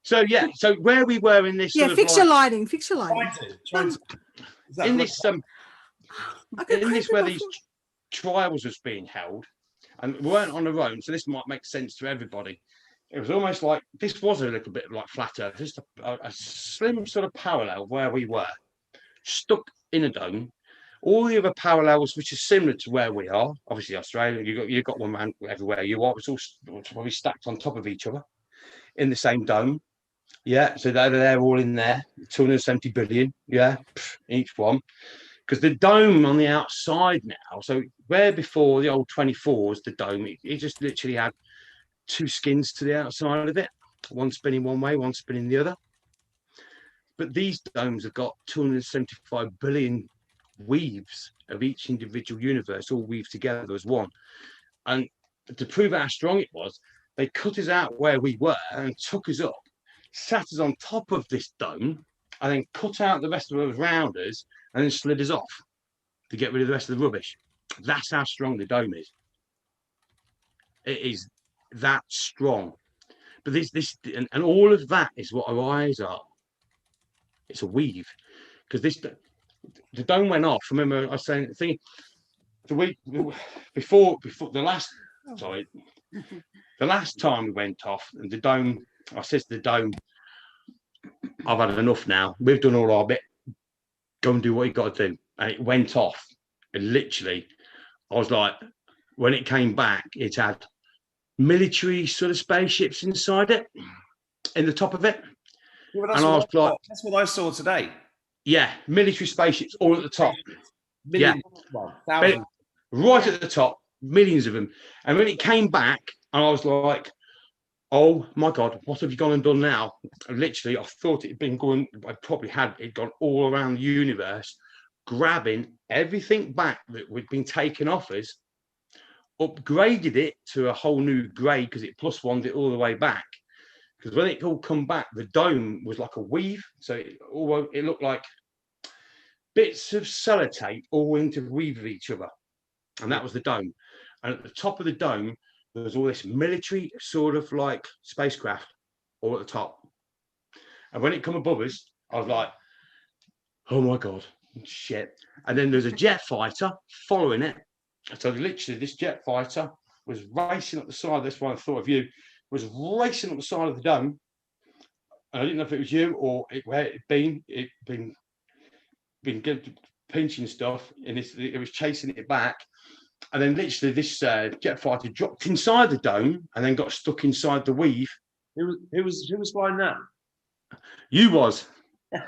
So yeah, so where we were in this. Yeah, fix your lighting. Fix your lighting. In this in this where these off. trials was being held, and we weren't on our own, so this might make sense to everybody. It was almost like this was a little bit like flat Earth, just a slim sort of parallel where we were, stuck in a dome. All the other parallels, which are similar to where we are, obviously Australia, you got one man everywhere you are. It's all probably stacked on top of each other in the same dome. Yeah, so they're all in there, 270 billion, yeah, each one. Because the dome on the outside now, so where before the old 24s, the dome, it just literally had two skins to the outside of it, one spinning one way, one spinning the other. But these domes have got 275 billion weaves of each individual universe, all weaved together as one. And to prove how strong it was, they cut us out where we were and took us up, sat us on top of this dome, and then cut out the rest of us around us, and then slid us off to get rid of the rest of the rubbish. That's how strong the dome is. It is that strong. But and all of that is what our eyes are. It's a weave. Because the dome went off. Remember I was saying the week before the last time we went off, and the dome, I said to the dome, I've had enough now. We've done all our bit. Go and do what you got to do. And it went off. And literally, I was like, when it came back, it had military sort of spaceships inside it, in the top of it. Yeah, and I was like, that's what I saw today. Yeah, military spaceships all at the top. Millions, thousands. Right at the top, millions of them. And when it came back, and I was like, oh my God, what have you gone and done now? And literally, I thought it had been going, I probably had it gone all around the universe, grabbing everything back that we'd been taken off us, upgraded it to a whole new grade because it plus one'd it all the way back. Because when it all come back, the dome was like a weave. So it looked like bits of sellotape all interweave with each other. And that was the dome. And at the top of the dome, there was all this military sort of like spacecraft all at the top. And when it come above us, I was like, oh my God, shit. And then there's a jet fighter following it. So literally this jet fighter was racing up the side. That's why I thought of you, was racing up the side of the dome. And I didn't know if it was you or where it'd been pinching stuff, and it was chasing it back. And then literally this jet fighter dropped inside the dome and then got stuck inside the weave. Who was flying that? You was. You're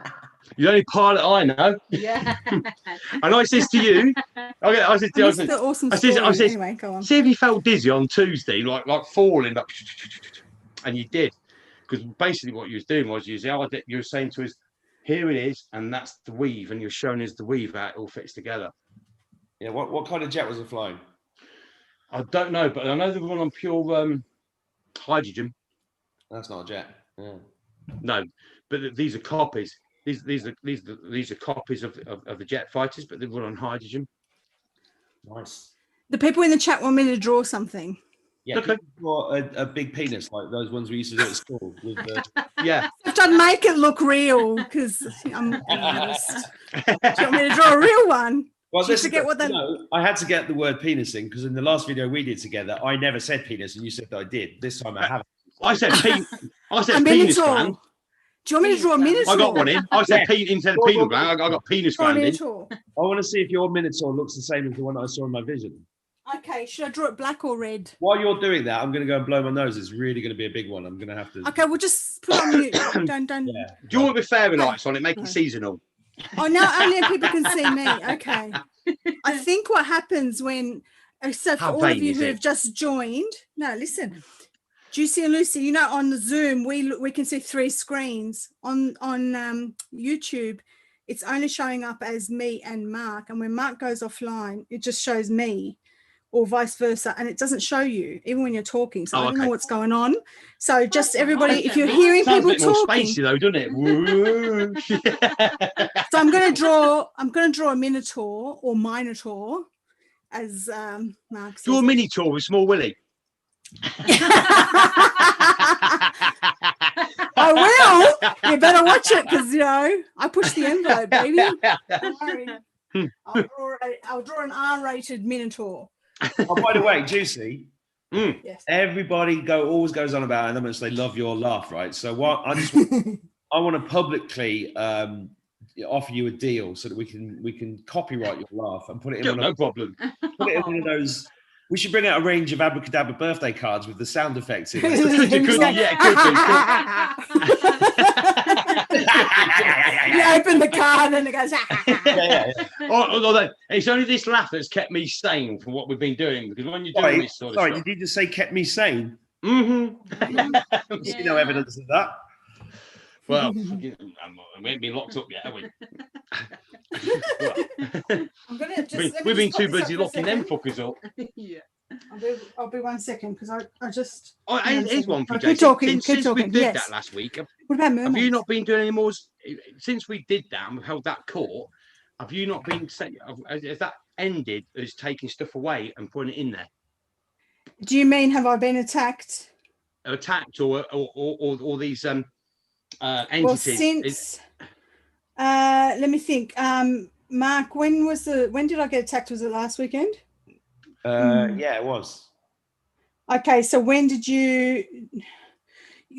the only pilot I know. Yeah. And I says to you, I said, the awesome story. Anyway, go on. See if you felt dizzy on Tuesday, like falling, like, and you did. Because basically what you was doing was you were saying to us, here it is, and that's the weave, and you're showing us the weave how it all fits together. Yeah, what kind of jet was it flying? I don't know, but I know the one on pure hydrogen. That's not a jet. Yeah. No, but these are copies. These are copies of the jet fighters, but they run on hydrogen. Nice. The people in the chat want me to draw something. Yeah, Okay. draw a big penis like those ones we used to do at school. With the... Yeah. Don't make it look real because I'm an artist. Do you want me to draw a real one? Well, Do you forget what the... No, I had to get the word penis in because in the last video we did together, I never said penis, and you said that I did. This time I haven't. I said a penis gland. Do you want me to draw a minotaur? I got one in. I said instead of penal gland, I got penis Draw a gland in. minotaur. I want to see if your minotaur looks the same as the one I saw in my vision. Okay, should I draw it black or red? While you're doing that, I'm going to go and blow my nose. It's really going to be a big one. I'm going to have to. Okay, we'll just put it on mute. Don't. Yeah. Do you want with fairy lights on it? Make it seasonal. Oh, now only people can see me. Okay. I think what happens when, so for all of you who have just joined, no, listen. Juicy and Lucy, you know, on the Zoom, we can see 3 screens. On YouTube, it's only showing up as me and Mark. And when Mark goes offline, it just shows me, or vice versa. And it doesn't show you, even when you're talking. So I don't know what's going on. So just everybody, if you're hearing people talking. Sounds a bit more spacey though, doesn't it? Woo. So I'm going to draw a minotaur or minotaur, as Mark says. Draw a minotaur with small willy. I will. You better watch it because, you know, I push the envelope, baby. Don't worry. I'll draw an R-rated minotaur. Oh, by the way, Juicy, Yes. everybody always goes on about how much they love your laugh, right? So what I want to publicly offer you a deal so that we can copyright your laugh and put it in No problem. Put it in one of those. We should bring out a range of Abracadabra birthday cards with the sound effects in it. You open the card and it goes. It's only this laugh that's kept me sane from what we've been doing. Because when you're doing this sort of stuff, did you just say kept me sane? Mm-hmm. See no evidence of that. Well, we ain't been locked up yet, have we? We've been too busy locking them fuckers up. Yeah. I'll be 1 second because I just. Here's one for Keep Jason. talking. Since we did that last week, What about mermaids? have you not been doing any more? Since we did that and we held that court, have you not been? Has that ended as taking stuff away and putting it in there? Do you mean have I been attacked? Attacked or these entities? Well, since let me think. Mark, when did I get attacked? Was it last weekend? Yeah, it was. Okay, so when did you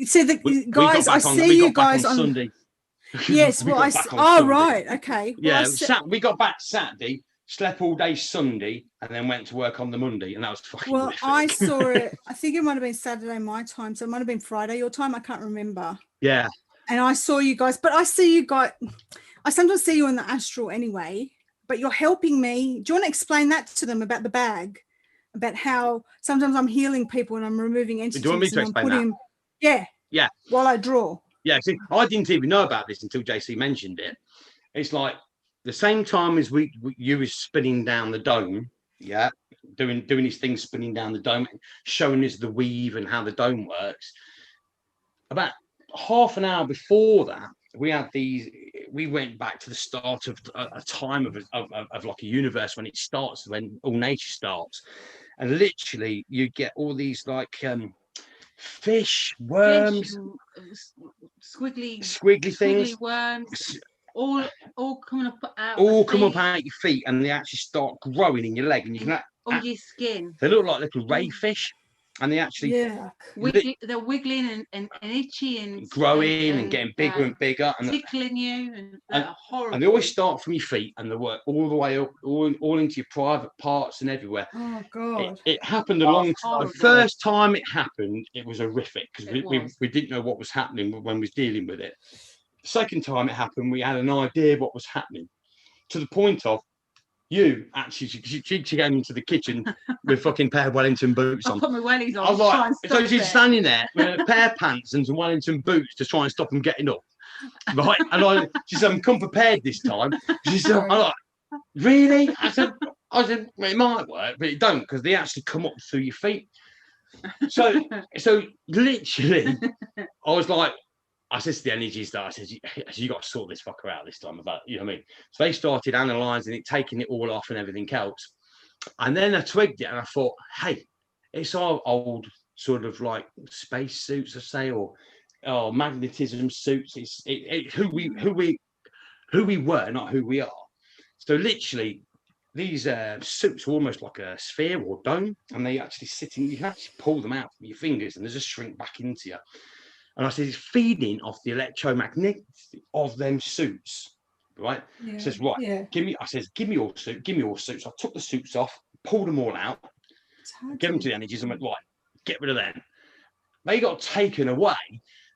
see the guys? I see you guys on Sunday. Yes, well, Sunday. Right, okay. Yeah, we got back Saturday, slept all day Sunday, and then went to work on the Monday, and that was fucking. Well, horrific. I saw it. I think it might have been Saturday my time, so it might have been Friday your time. I can't remember. Yeah. And I saw you guys, but I sometimes see you in the astral anyway. But you're helping me. Do you want to explain that to them about the bag? About how sometimes I'm healing people and I'm removing entities. Do you want me to explain that? Yeah. While I draw. Yeah, see, I didn't even know about this until JC mentioned it. It's like the same time as you was spinning down the dome, yeah, doing his thing, spinning down the dome, showing us the weave and how the dome works. About half an hour before that, we went back to the start of a time of like a universe when it starts, when all nature starts, and literally you get all these like fish, worms, squiggly things, worms, all coming up out. Come up out your feet, and they actually start growing in your leg, and you can on your skin. They look like little ray fish. And they actually they're wiggling and itchy and growing and getting bigger and bigger and tickling you and horrible. And they always start from your feet and they work all the way up, all into your private parts and everywhere. Oh God! It happened the first time it happened, it was horrific because we didn't know what was happening when we was dealing with it. The second time it happened, we had an idea what was happening, to the point of. You actually, she came into the kitchen with fucking pair of Wellington boots on. I put my wellies on. I was like, so she's standing there with a pair of pants and some Wellington boots to try and stop them getting up. Right? And she said, I'm come prepared this time. She said, I'm like, really? I said, well, it might work, but it don't, because they actually come up through your feet. So literally, I was like, I said to the energies that I said, you got to sort this fucker out this time about, you know what I mean? So they started analysing it, taking it all off and everything else. And then I twigged it and I thought, hey, It's our old sort of like space suits, I say, or magnetism suits. It's who we were, not who we are. So literally, these suits are almost like a sphere or dome, and they actually sit in. You can actually pull them out from your fingers, and they just shrink back into you. And I said, it's feeding off the electromagnetic of them suits, right? Yeah. He says, right, Yeah. give me your suit, give me your suits. I took the suits off, pulled them all out, It's hard gave them to the energies, and went, right, get rid of them. They got taken away.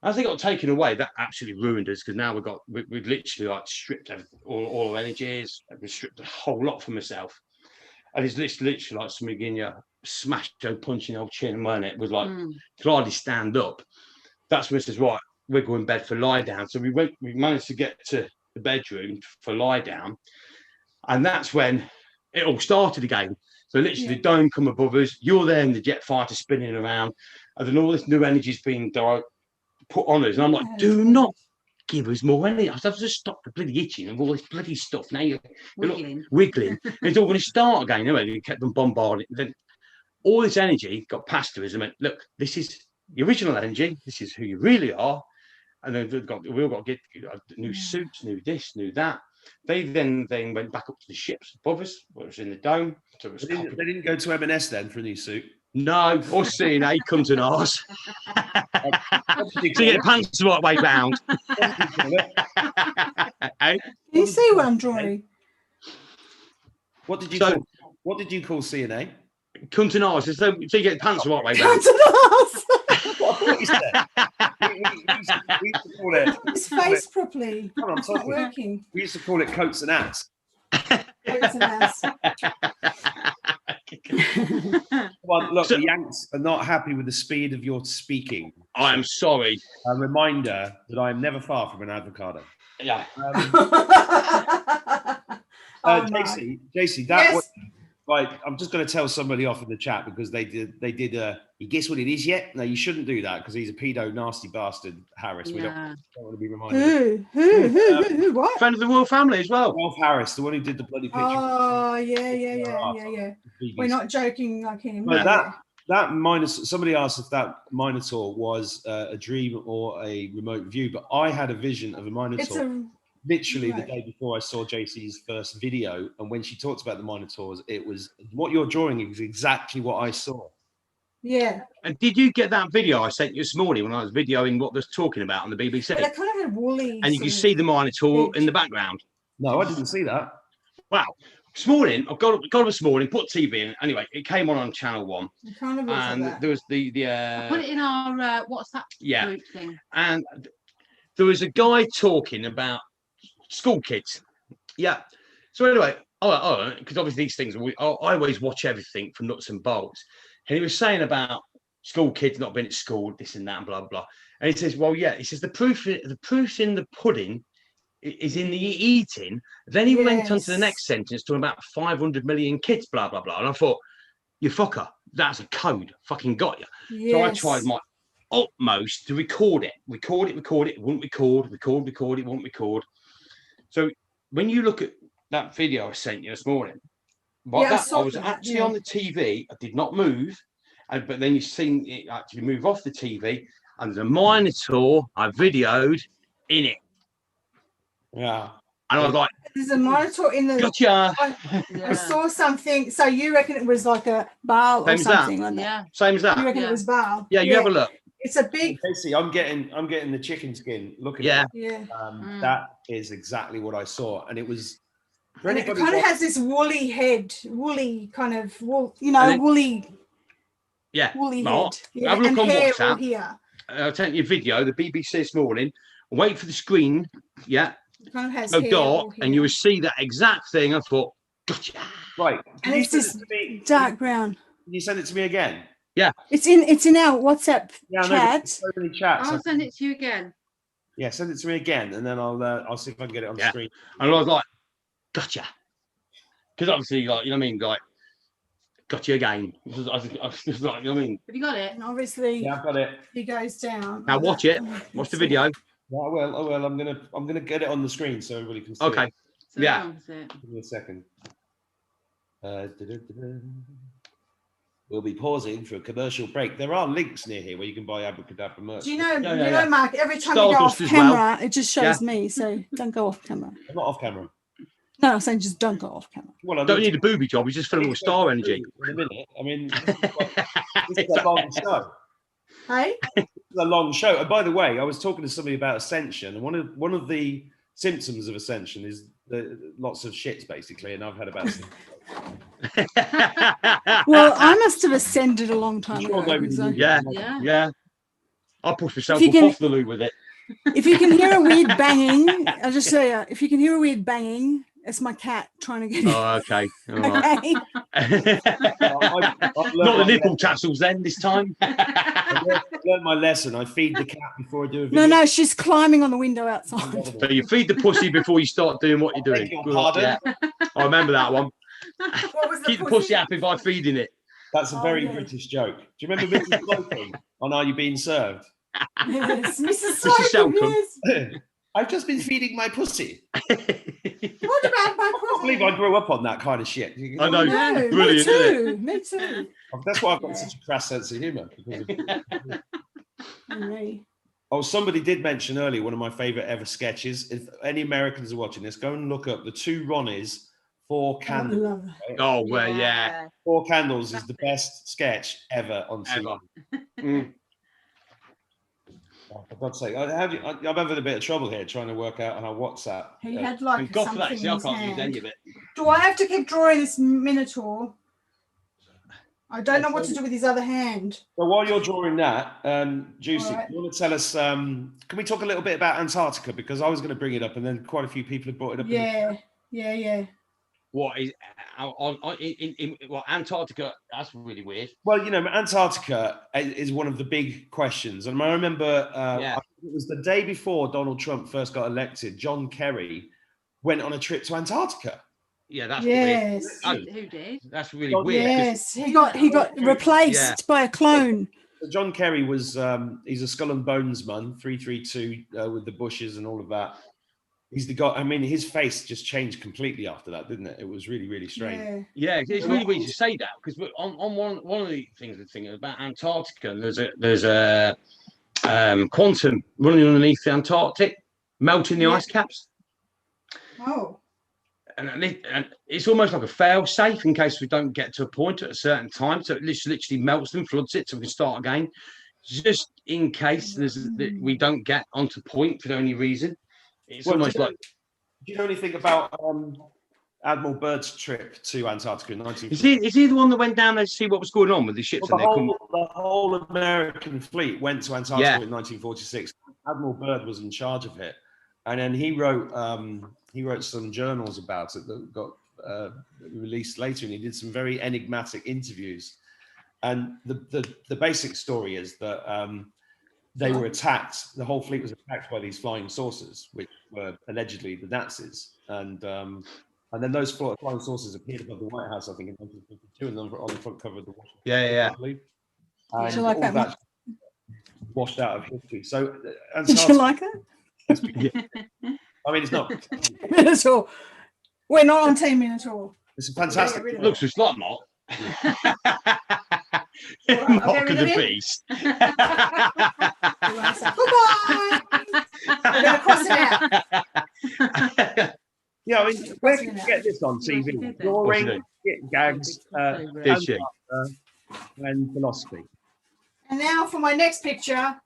As they got taken away, that absolutely ruined us, because now we've literally like stripped all our energies. We've stripped a whole lot from myself. And it's literally like somebody getting you smashed and punching old chin, weren't it? With like, could hardly stand up. That's when it says, right, we're going to bed for lie down. So we managed to get to the bedroom for lie down. And that's when it all started again. So literally the dome come above us, you're there in the jet fighter spinning around, and then all this new energy is being put on us. And I'm like, do not give us more energy. I've just stopped the bloody itching and all this bloody stuff. Now you're wiggling. It's all going to start again. You know, you kept them bombarding. Then all this energy got passed to us and went, look, this is the original energy. This is who you really are. And then we all got to get new suits, new this, new that. They then went back up to the ships above us, where it was in the dome. So it was They didn't go to M&S then for a new suit? No, or CNA comes in ours. So you get pants the right way round. Can you see what I'm drawing? What did you call CNA? Come to ours. So you get pants the right way round. Come to us. What you said? We used to call it. His face properly. Come on, It's not working. We used to call it coats and hats. Coats and hats. Well, look, the Yanks are not happy with the speed of your speaking. I am sorry. A reminder that I am never far from an avocado. Yeah. JC, that was like, I'm just going to tell somebody off in the chat because they did. You guess what it is yet? No, you shouldn't do that because he's a pedo, nasty bastard, Harris. We don't want to be reminded. Who? What? Friend of the royal family as well. Ralph Harris, the one who did the bloody picture. Oh, yeah. We're not joking like him. But that somebody asked if that Minotaur was a dream or a remote view, but I had a vision of a Minotaur. Literally the day before I saw JC's first video, and when she talked about the Minotaurs, it was what you're drawing is exactly what I saw. Yeah. And did you get that video I sent you this morning when I was videoing what they're talking about on the BBC? But I kind of had woolly. And you can see the Minotaur in the background. No, I didn't see that. Wow. This morning, I got up this morning, put TV in. Anyway, it came on Channel 1. It kind of and like there was the I put it in our WhatsApp group thing. And there was a guy talking about school kids. Yeah. So anyway, because obviously these things, I always watch everything from nuts and bolts. And he was saying about school kids not being at school, this and that, and blah, blah. And he says, well, yeah, he says the proof's in the pudding is in the eating. Then he went on to the next sentence talking about 500 million kids, blah, blah, blah. And I thought, you fucker, that's a code. Fucking got you. Yes. So I tried my utmost to record it. It wouldn't record, it wouldn't record. So when you look at that video I sent you this morning, I was actually on the TV. I did not move, but then you've seen it actually move off the TV, and the Minotaur I videoed in it. Yeah. And I was like, there's a Minotaur in the. Gotcha. I saw something. So you reckon it was like a Baal or something? Same as that. You reckon it was Baal? Yeah, you have a look. It's a big. Basically, I'm getting the chicken skin. Look at it. That is exactly what I saw, and it was. And it kind of has this woolly head, woolly kind of wool, woolly. Yeah. Woolly Mark, head. have a look on WhatsApp. Here. I'll take you a video, the BBC this morning. Wait for the screen. Yeah. It kind of has dark, and you will see that exact thing. I thought, gotcha. Right. And it's this dark brown. Can you send it to me again? Yeah. It's in our WhatsApp chat. So many chats. I'll send it to you again. Yeah, send it to me again, and then I'll see if I can get it on the screen. And I was like, gotcha. Because obviously, like, you know what I mean, like, gotcha again. I was just like, you know what I mean? Have you got it? And obviously, I've got it. He goes down. Now watch it. Watch the video. Yeah, I will. I'm gonna get it on the screen so everybody can see. Okay. It. So yeah. Give me a second. We'll be pausing for a commercial break. There are links near here where you can buy Abracadabra merch. Do you know, Yeah. Mark, every time you go off Stardust as well. camera, it just shows me. So don't go off camera. I'm not off camera. No, I'm saying just don't go off camera. Well, I Don't need a booby job. You just fill them with star energy. In a minute. I mean, this is a long show. Hey? It's a long show. And by the way, I was talking to somebody about ascension, and one of the symptoms of ascension is lots of shits, basically. And I've had about. Well, I must have ascended a long time ago. So. Yeah. I pushed myself off the loo with it. If you can hear a weird banging, I'll just show you. If you can hear a weird banging, it's my cat trying to get in. Oh, okay. All right. Okay. Not the nipple tassels then this time. I learned my lesson. I feed the cat before I do a video. No, she's climbing on the window outside. So you feed the pussy before you start doing what you're doing. Yeah. I remember that one. What was Keep the pussy happy by feeding it. That's a very British joke. Do you remember Mrs. Slocum on Are You Being Served? Yes, Mrs. Mrs. Slocum, Slocum. yes. I've just been feeding my pussy. What about my I can't believe I grew up on that kind of shit. I know. No, Brilliant, isn't me too. That's why I've got such a crass sense of humour. Oh, somebody did mention earlier one of my favourite ever sketches. If any Americans are watching this, go and look up the Two Ronnies, Four Candles. Oh, well, yeah. Four Candles is the best sketch ever on TV. Oh, for God's sake, I'm having a bit of trouble here trying to work out how WhatsApp. He had like God, something in his can't use hand. any of it. Do I have to keep drawing this Minotaur? I don't know what to do with his other hand. Well, while you're drawing that, Juicy, Right. you want to tell us? Can we talk a little bit about Antarctica, because I was going to bring it up, and then quite a few people have brought it up. Yeah. What is well, Antarctica? That's really weird. Well, you know, Antarctica is one of the big questions, and I remember I think it was the day before Donald Trump first got elected. John Kerry went on a trip to Antarctica. Yeah, that's yes. weird. Who did? That's really weird. Yes, he got replaced by a clone. John Kerry was he's a Skull and Bones man, 332 with the bushes and all of that. He's the guy. I mean, his face just changed completely after that, didn't it? It was really, really strange. Yeah, it's really weird to say that, because on one of the things I'm thinking about Antarctica, there's a quantum running underneath the Antarctic, melting the ice caps. Oh. And it's almost like a fail-safe in case we don't get to a point at a certain time. So it literally melts them, floods it, so we can start again. Just in case we don't get onto point for any reason. It's almost like. Do you know anything about Admiral Byrd's trip to Antarctica in 1940? Is he the one that went down there to see what was going on with the ships? Well, the whole American fleet went to Antarctica in 1946. Admiral Byrd was in charge of it, and then he wrote some journals about it that got released later, and he did some very enigmatic interviews. And the basic story is that they were attacked. The whole fleet was attacked by these flying saucers, which were allegedly the Nazis. And then those flying saucers appeared above the White House, I think, in 1952, and on the front cover of the Washington Post. And Did you like that? Washed out of history. So, did you like that? I mean, it's not Minotaur. We're not on Team Minotaur. It's a fantastic. It looks just like Mark. Right, Mark of the Beast. Goodbye. We're going to cross it out. Yeah, I mean, where can you get this on TV? Drawing, gags, and philosophy. And now for my next picture.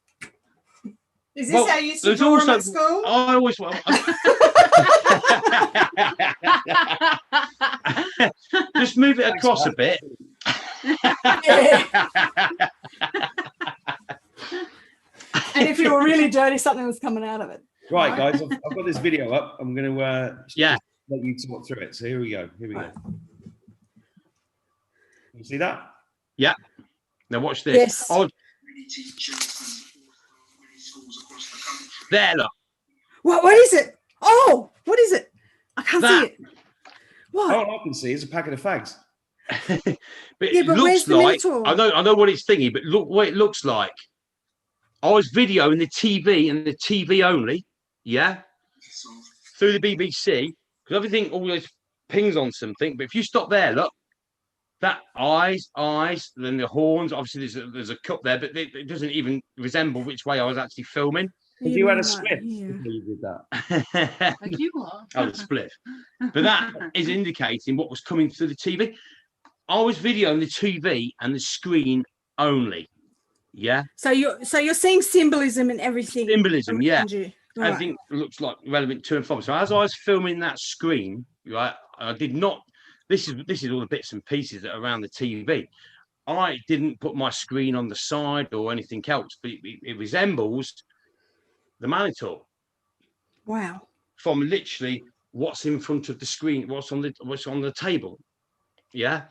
Is this how you used to draw them at school? I always just move it across a bit. And if you were really dirty, something was coming out of it. Right, guys, I've got this video up. I'm going to let you talk through it. So here we go. You see that? Yeah. Now watch this. Yes. There, look. What is it? Oh, what is it? I can't see it. What? All I can see is a packet of fags. But it looks like I know what it's thingy, but look what it looks like. I was videoing the TV and the TV only, through the BBC, because everything always pings on something. But if you stop there, look, that eyes, then the horns. Obviously, there's a cup there, but it doesn't even resemble which way I was actually filming. If you had a mean split here. before you did that. Like you are. Oh, the split. But that is indicating what was coming through the TV. I was videoing the TV and the screen only. Yeah. So you're seeing symbolism and everything. Symbolism, yeah. around you. All right. Everything looks like relevant to and from. So as I was filming that screen, right, I did not. This is all the bits and pieces that are around the TV. I didn't put my screen on the side or anything else, but it resembles the monitor Wow. from literally what's in front of the screen, what's on the table. Yeah.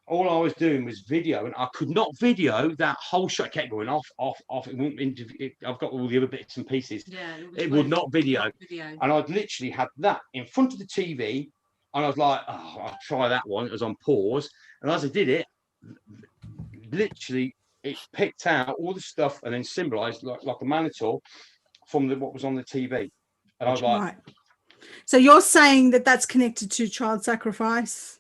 All I was doing was video, and I could not video that whole shot. It kept going off. It wouldn't I've got all the other bits and pieces. Yeah. It would not video. Video. And I'd literally had that in front of the TV, and I was like, oh, I'll try that one. It was on pause. And as I did it, literally, it picked out all the stuff and then symbolized like a monitor from what was on the TV. And I was like, Right. So you're saying that that's connected to child sacrifice?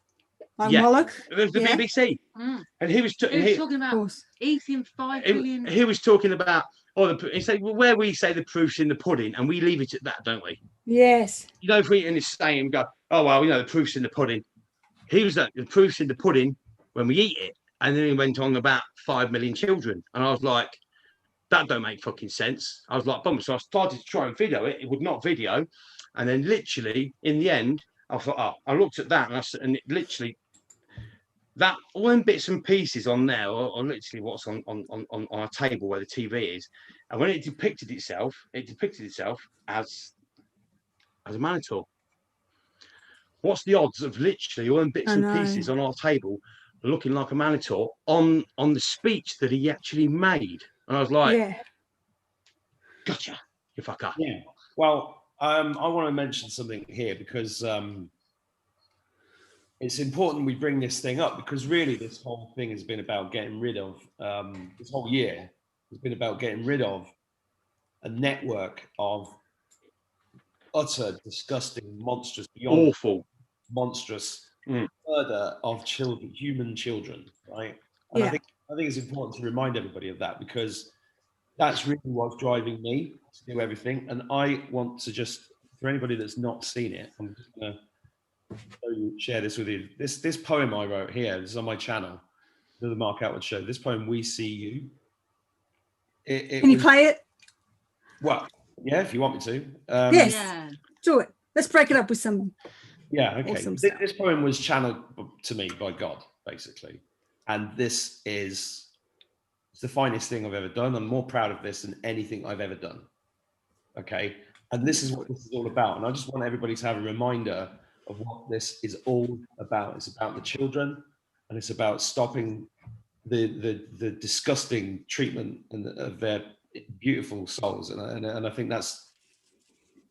Like Yeah. Moloch? there's the Yeah. BBC. Mm. And he was, He was talking Of about course. eating 5 billion. he was talking about, he said, well, where we say the proof's in the pudding, and we leave it at that, don't we? Yes. You know, if we eat and say and go, oh, well, the proof's in the pudding. He was like, the proof's in the pudding when we eat it. And then he went on about 5 million children. And I was like, that don't make fucking sense. I was like, bum. So I started to try and video it. It would not video. And then literally, in the end, I thought, I looked at that, and it literally, that all them bits and pieces on there are literally what's on a table where the TV is. And when it depicted itself as a monitor. What's the odds of literally all them bits and pieces on our table looking like a monitor on the speech that he actually made? And I was like, Yeah. gotcha, you fucker. Yeah. Well, I want to mention something here because it's important we bring this thing up, because really this whole thing has been about getting rid of, this whole year has been about getting rid of a network of utter, disgusting, monstrous, beyond Awful, monstrous murder of children, human children, right? And Yeah. I think it's important to remind everybody of that, because that's really what's driving me to do everything. And I want to just, for anybody that's not seen it, I'm just going to share this with you. This poem I wrote here, this is on my channel, the Mark Outward Show. This poem, We See You. Can you play it? Well, yeah, if you want me to. Yes. Yeah. Do it. Let's break it up with some. Yeah, okay. Awesome This poem was channeled to me by God, basically. And this is the finest thing I've ever done. I'm more proud of this than anything I've ever done. Okay. And this is what this is all about. And I just want everybody to have a reminder of what this is all about. It's about the children, and it's about stopping the disgusting treatment of their beautiful souls. And I think that's,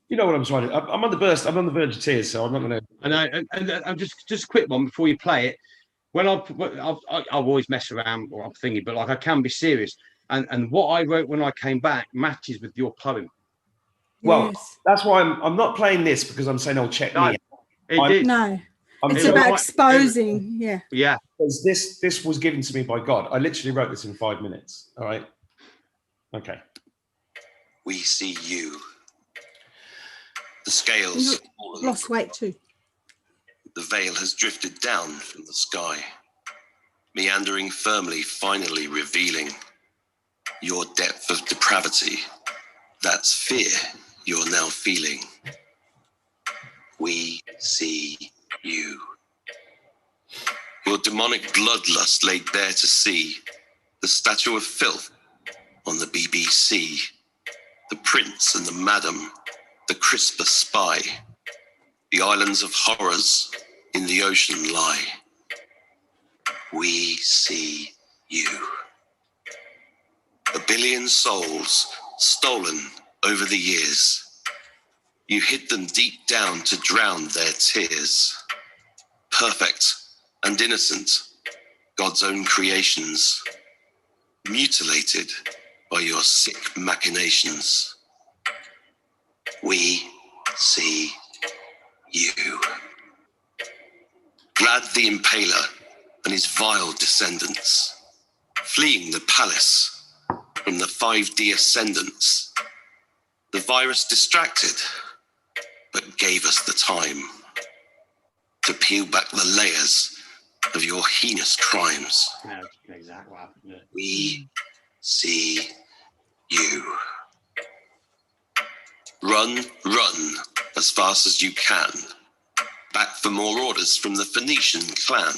you know what I'm trying to. I'm on the verge of tears, so I'm not going to. and I'm just a quick one before you play it. When I've always mess around, or I'm thinking, but like I can be serious. And what I wrote when I came back matches with your poem. Well, Yes. that's why I'm not playing this because I'm saying, "Oh, check me out." It did. No. I'm It's doing about it exposing. Yeah. Yeah. because this was given to me by God. I literally wrote this in 5 minutes. All right. Okay. We see you. The scales have fallen. Lost weight too. The veil has drifted down from the sky, meandering firmly, finally revealing your depth of depravity. That's fear you're now feeling. We see you. Your demonic bloodlust laid bare to see, the statue of filth on the BBC, the prince and the madam, the crisper spy, the islands of horrors in the ocean lie. We see you. A billion souls stolen over the years. You hid them deep down to drown their tears. Perfect and innocent, God's own creations, mutilated by your sick machinations. We see you. Glad the Impaler and his vile descendants, fleeing the palace from the 5D ascendants. The virus distracted, but gave us the time to peel back the layers of your heinous crimes. Yeah, exactly. Wow. Yeah. We see you. Run, run as fast as you can. Back for more orders from the Phoenician clan.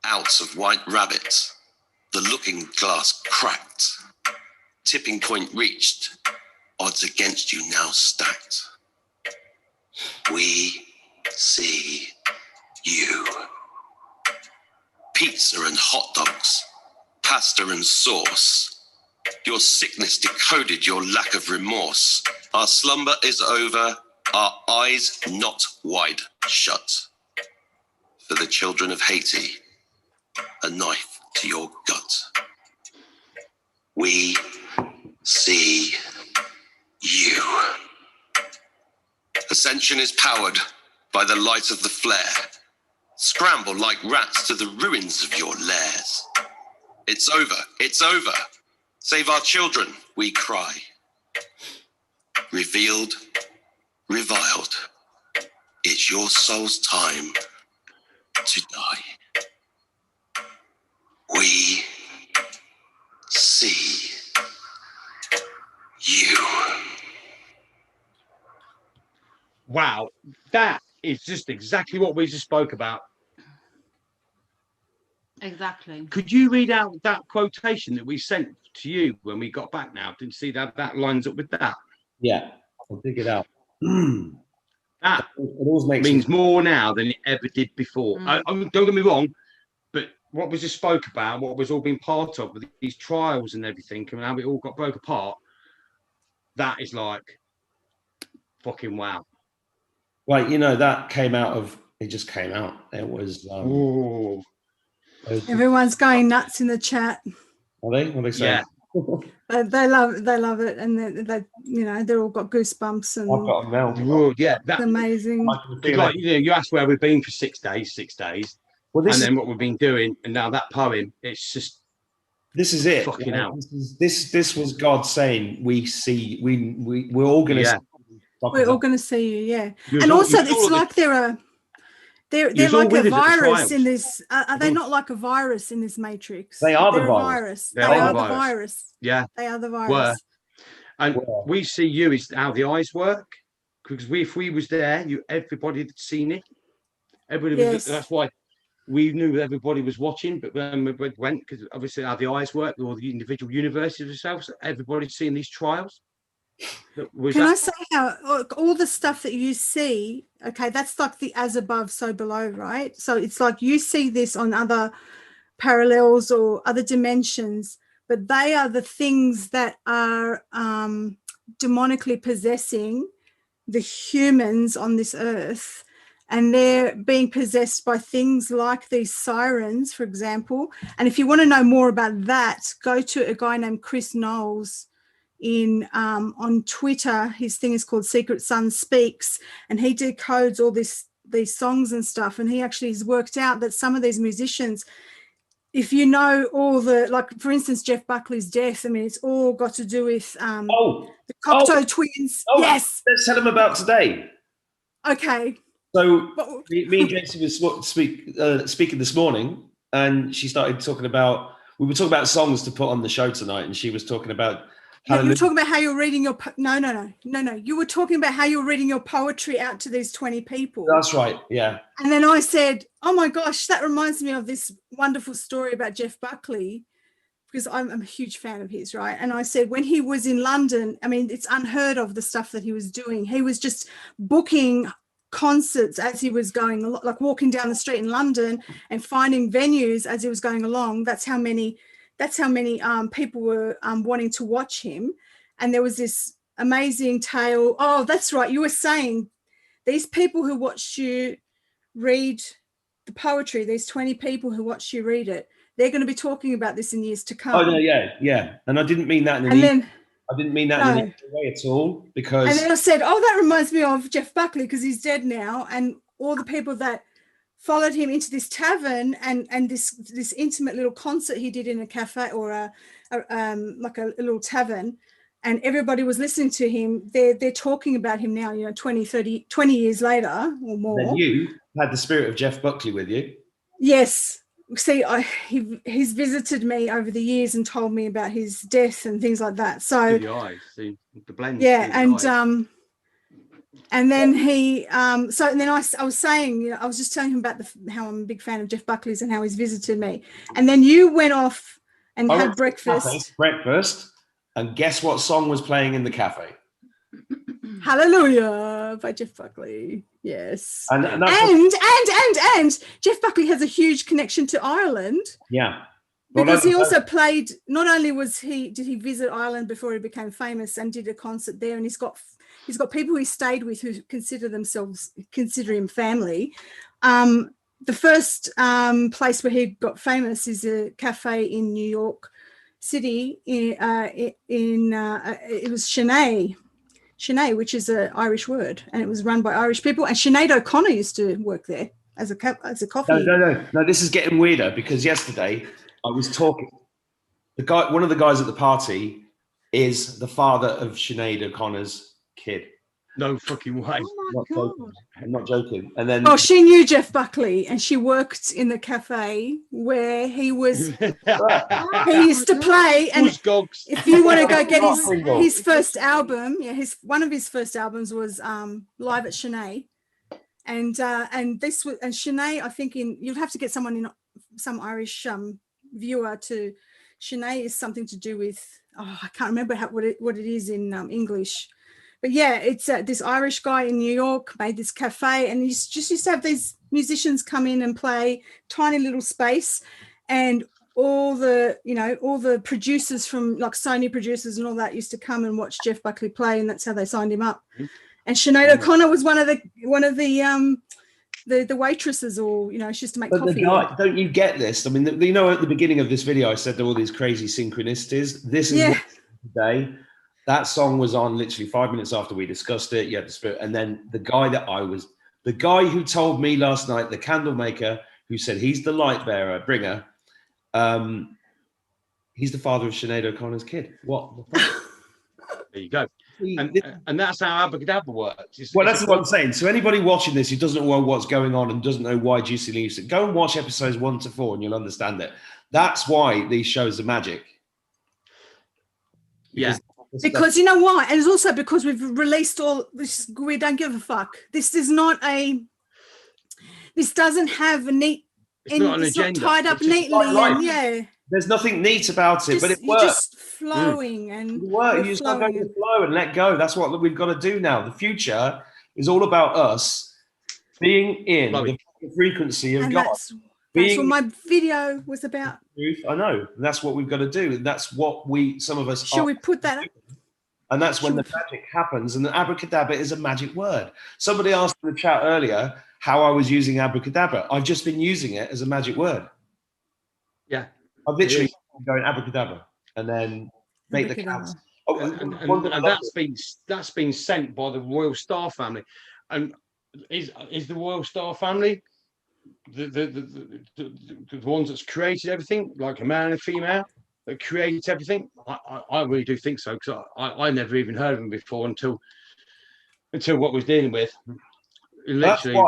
Out of White Rabbit, the looking glass cracked. Tipping point reached, odds against you now stacked. We see you. Pizza and hot dogs, pasta and sauce. Your sickness decoded your lack of remorse. Our slumber is over, our eyes not wide shut. For the children of Haiti, a knife to your gut. We see you. Ascension is powered by the light of the flare. Scramble like rats to the ruins of your lairs. It's over, it's over. Save our children, we cry. Revealed, reviled. It's your soul's time to die. We see you. Wow, that is just exactly what we just spoke about. Exactly. Could you read out that quotation that we sent to you when we got back now? Didn't see that lines up with that. Yeah, I'll dig it out. That It always makes means more now than it ever did before. Don't get me wrong, but what was just spoke about, what was all being part of with these trials and everything, and how it all got broke apart, that is like fucking wow. Right, you know, that came out of, it just came out. It was, Ooh. Everyone's going nuts in the chat. Are they? What are they saying? Yeah. They love it, and they you know, they're all got goosebumps, and I've got them now. Ooh, yeah, it's that amazing. like, you know, you asked where we've been for 6 days, Well, and then what we've been doing, and now that poem, it's just this is it. Fucking hell. This was God saying, we see, we're all gonna Yeah. We're all going to see you, yeah. You was And all- also, you was it's all like they're was all like a with us at the virus trials. in this. Are they not like a virus in this matrix? They are the They're a virus. They They are are the the virus. virus. Yeah. They are the virus. Were. And Well. we see you is how the eyes work, because if we was there, everybody had seen it. Everybody was, Yes. that's why we knew everybody was watching. But when we went, because obviously how the eyes work, or the individual universes themselves, everybody's seeing these trials. Can I say how all the stuff that you see, okay, that's like the as above, so below, right? So it's like you see this on other parallels or other dimensions, but they are the things that are demonically possessing the humans on this earth. And they're being possessed by things like these sirens, for example. And if you want to know more about that, go to a guy named Chris Knowles on Twitter. His thing is called Secret Sun Speaks, and he decodes all these songs and stuff. And he actually has worked out that some of these musicians, if you know all the, like for instance, Jeff Buckley's death, I mean, it's all got to do with the Cocteau Twins. Yes. Let's tell them about today. Okay. So me and Jason was speaking this morning, and she started talking about, we were talking about songs to put on the show tonight, and she was talking about you were talking about how you're reading your no. You were talking about how you're reading your poetry out to these 20 people. That's right. Yeah. And then I said, "Oh my gosh, that reminds me of this wonderful story about Jeff Buckley, because I'm a huge fan of his, right?" And I said, when he was in London, I mean, it's unheard of the stuff that he was doing. He was just booking concerts as he was going, like walking down the street in London and finding venues as he was going along. That's how many people were wanting to watch him. And there was this amazing tale. Oh, that's right. You were saying these people who watched you read the poetry, these 20 people who watched you read it, they're going to be talking about this in years to come. Oh no, yeah. And I didn't mean that in any way at all, because. And then I said, "Oh, that reminds me of Jeff Buckley, because he's dead now, and all the people that followed him into this tavern and this intimate little concert he did in a cafe or like a little tavern, and everybody was listening to him. They're talking about him now, 20 years later or more. Then you had the spirit of Jeff Buckley with you. Yes. See, he's visited me over the years and told me about his death and things like that. So the eyes, the blend. yeah, and then he and then I was saying, I was just telling him about how I'm a big fan of Jeff Buckley's and how he's visited me. And then you went off and had breakfast. And guess what song was playing in the cafe? Hallelujah by Jeff Buckley. Yes. And Jeff Buckley has a huge connection to Ireland. Yeah. Because he also played, not only did he visit Ireland before he became famous and did a concert there, and he's got people he stayed with who consider him family. The first place where he got famous is a cafe in New York City. It was Sinead, which is an Irish word, and it was run by Irish people. And Sinead O'Connor used to work there as a coffee. No. This is getting weirder because yesterday I was talking. One of the guys at the party is the father of Sinead O'Connor's kid. No fucking way. Oh my God. I'm not joking. And then she knew Jeff Buckley, and she worked in the cafe where he was. He used to play, and if you want to go get his first album, one of his first albums was Live at Sinead, and Sinead, I think you'll have to get some Irish viewer to. Sinead is something to do with I can't remember what it is in English. But yeah, it's this Irish guy in New York made this cafe, and he just used to have these musicians come in and play, tiny little space, and all the producers from like Sony producers and all that used to come and watch Jeff Buckley play, and that's how they signed him up. And Sinead O'Connor was one of the waitresses, or she used to make coffee. Don't you get this? I mean, at the beginning of this video, I said there were all these crazy synchronicities. This is today. That song was on literally 5 minutes after we discussed it. You had the spirit. And then the guy who told me last night, the candle maker, who said he's the light bearer, bringer, he's the father of Sinead O'Connor's kid. What? There you go. And that's how Abracadabra works. That's what I'm saying. So anybody watching this who doesn't know what's going on and doesn't know why Juicy leaves it, go and watch episodes 1 to 4 and you'll understand it. That's why these shows are magic. Because you know why? And it's also because we've released all this. We don't give a fuck. This doesn't have a neat. It's not tied up neatly. There's nothing neat about it, but it works. Just flowing and you just got to go with the flow and let go. That's what we've got to do now. The future is all about us being in the frequency of God. That's what my video was about. I know. And that's what we've got to do. And that's what some of us Shall we put that up? And that's when the magic happens. And the abracadabra is a magic word. Somebody asked in the chat earlier how I was using abracadabra. I've just been using it as a magic word. Yeah. I've literally been going abracadabra and then make the cats. And that's been sent by the Royal Star family. And is the Royal Star family the ones that's created everything, like a man and a female that creates everything? I really do think so, because I never even heard of them before until what we're dealing with. Literally.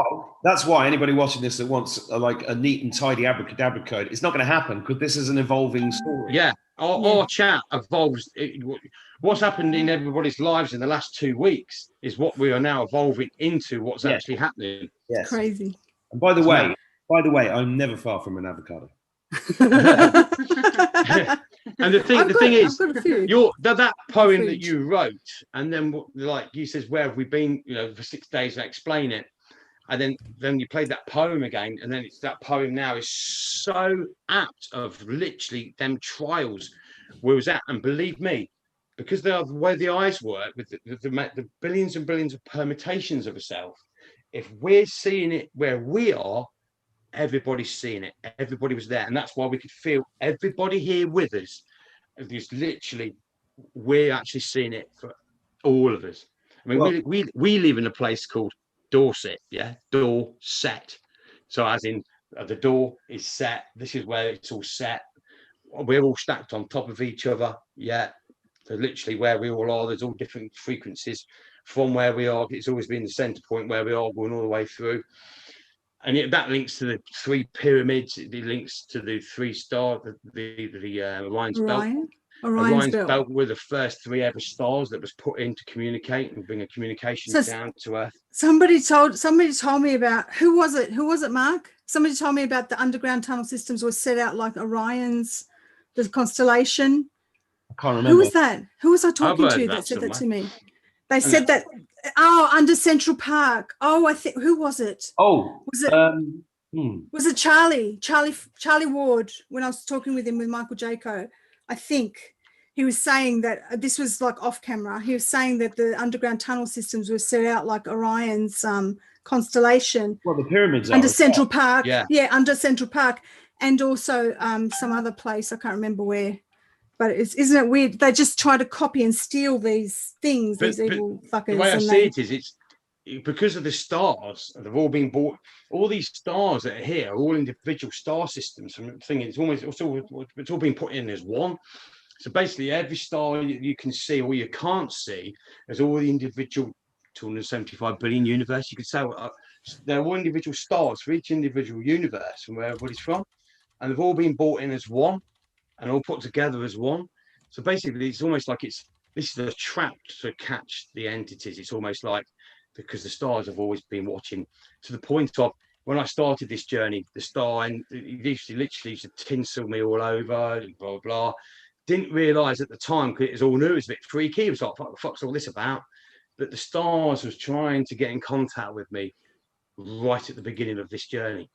That's why anybody watching this that wants a neat and tidy abracadabra code, it's not going to happen, because this is an evolving story. Yeah, our chat evolves. What's happened in everybody's lives in the last 2 weeks is what we are now evolving into. What's actually happening? Yes, crazy. And by the way, I'm never far from an avocado. And the thing is, that poem that you wrote, and then like you says, where have we been? For 6 days, and explain it, and then you played that poem again, and then it's that poem now is so apt of literally them trials we was at, and believe me, because the way the eyes work with the billions and billions of permutations of a self, if we're seeing it where we are, everybody's seeing it. Everybody was there, and that's why we could feel everybody here with us. Because literally, we're actually seeing it for all of us. I mean, we live in a place called Dorset, Dorset, So as in the door is set. This is where it's all set. We're all stacked on top of each other. Yeah. So literally where we all are, there's all different frequencies from where we are. It's always been the center point where we are going all the way through. And that links to the 3 pyramids. It links to the 3 stars, the Orion's belt. Orion's belt were the first 3 ever stars that was put in to communicate and bring a communication down to Earth. Somebody told me about, who was it, Mark? Somebody told me about the underground tunnel systems were set out like Orion's, the constellation. I can't remember. Who was that? Who was I talking to that said that to me? They said that, under Central Park. Oh, I think, who was it? Oh, was it was it Charlie Ward, when I was talking with him with Michael Jaco? I think he was saying that this was like off camera. He was saying that the underground tunnel systems were set out like Orion's constellation. Well, the pyramids under Central Park. Yeah, under Central Park, and also some other place. I can't remember where. But isn't it weird? They just try to copy and steal these things, these evil fuckers. The way I see it is, it's because of the stars, they've all been bought. All these stars that are here are all individual star systems. I'm thinking it's all been put in as one. So basically, every star you can see or you can't see is all the individual 275 billion universe. You could say they're all individual stars for each individual universe from where everybody's from, and they've all been brought in as one. And all put together as one. So basically, it's almost like this is a trap to catch the entities. It's almost like, because the stars have always been watching, to the point of when I started this journey, the star, and he literally used to tinsel me all over, and blah, blah. Didn't realise at the time, because it was all new, it was a bit freaky. It was like, what the fuck's all this about? But the stars was trying to get in contact with me right at the beginning of this journey.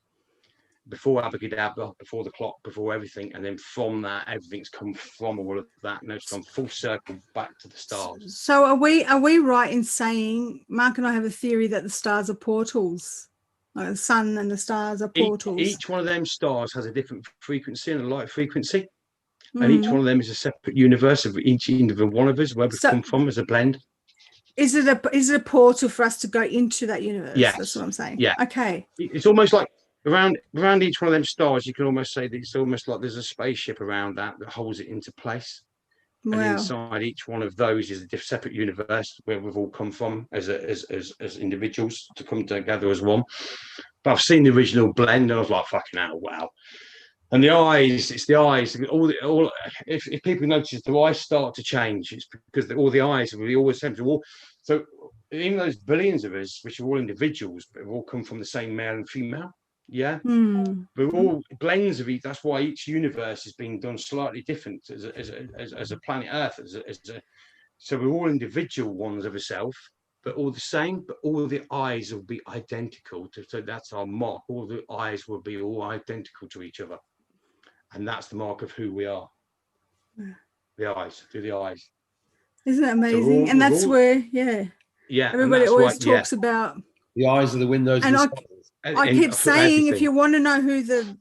Before Abracadabra, before the clock, before everything, and then from that, everything's come from all of that, and it's gone full circle back to the stars. So are we right in saying, Mark and I have a theory that the stars are portals, like the sun and the stars are portals? Each one of them stars has a different frequency and a light frequency, and each one of them is a separate universe of each individual one of us, where we come from as a blend. Is it a portal for us to go into that universe? Yes. That's what I'm saying. Yeah. Okay. It's almost like around each one of them stars, you can almost say that it's almost like there's a spaceship around that holds it into place. Wow. And inside each one of those is a separate universe where we've all come from as individuals to come together as one. But I've seen the original blend and I was like, fucking hell, wow. And the eyes, it's the eyes. If people notice the eyes start to change, it's because all the eyes are always same. So even those billions of us, which are all individuals, but have all come from the same male and female. Yeah, we're all blends of each. That's why each universe is being done slightly different as a planet Earth. So we're all individual ones of ourselves, but all the same. But all the eyes will be identical. So that's our mark. All the eyes will be all identical to each other, and that's the mark of who we are. The eyes, through the eyes. Isn't it amazing? And that's where, everybody always talks about the eyes are the windows. And I keep saying, if you want to know who the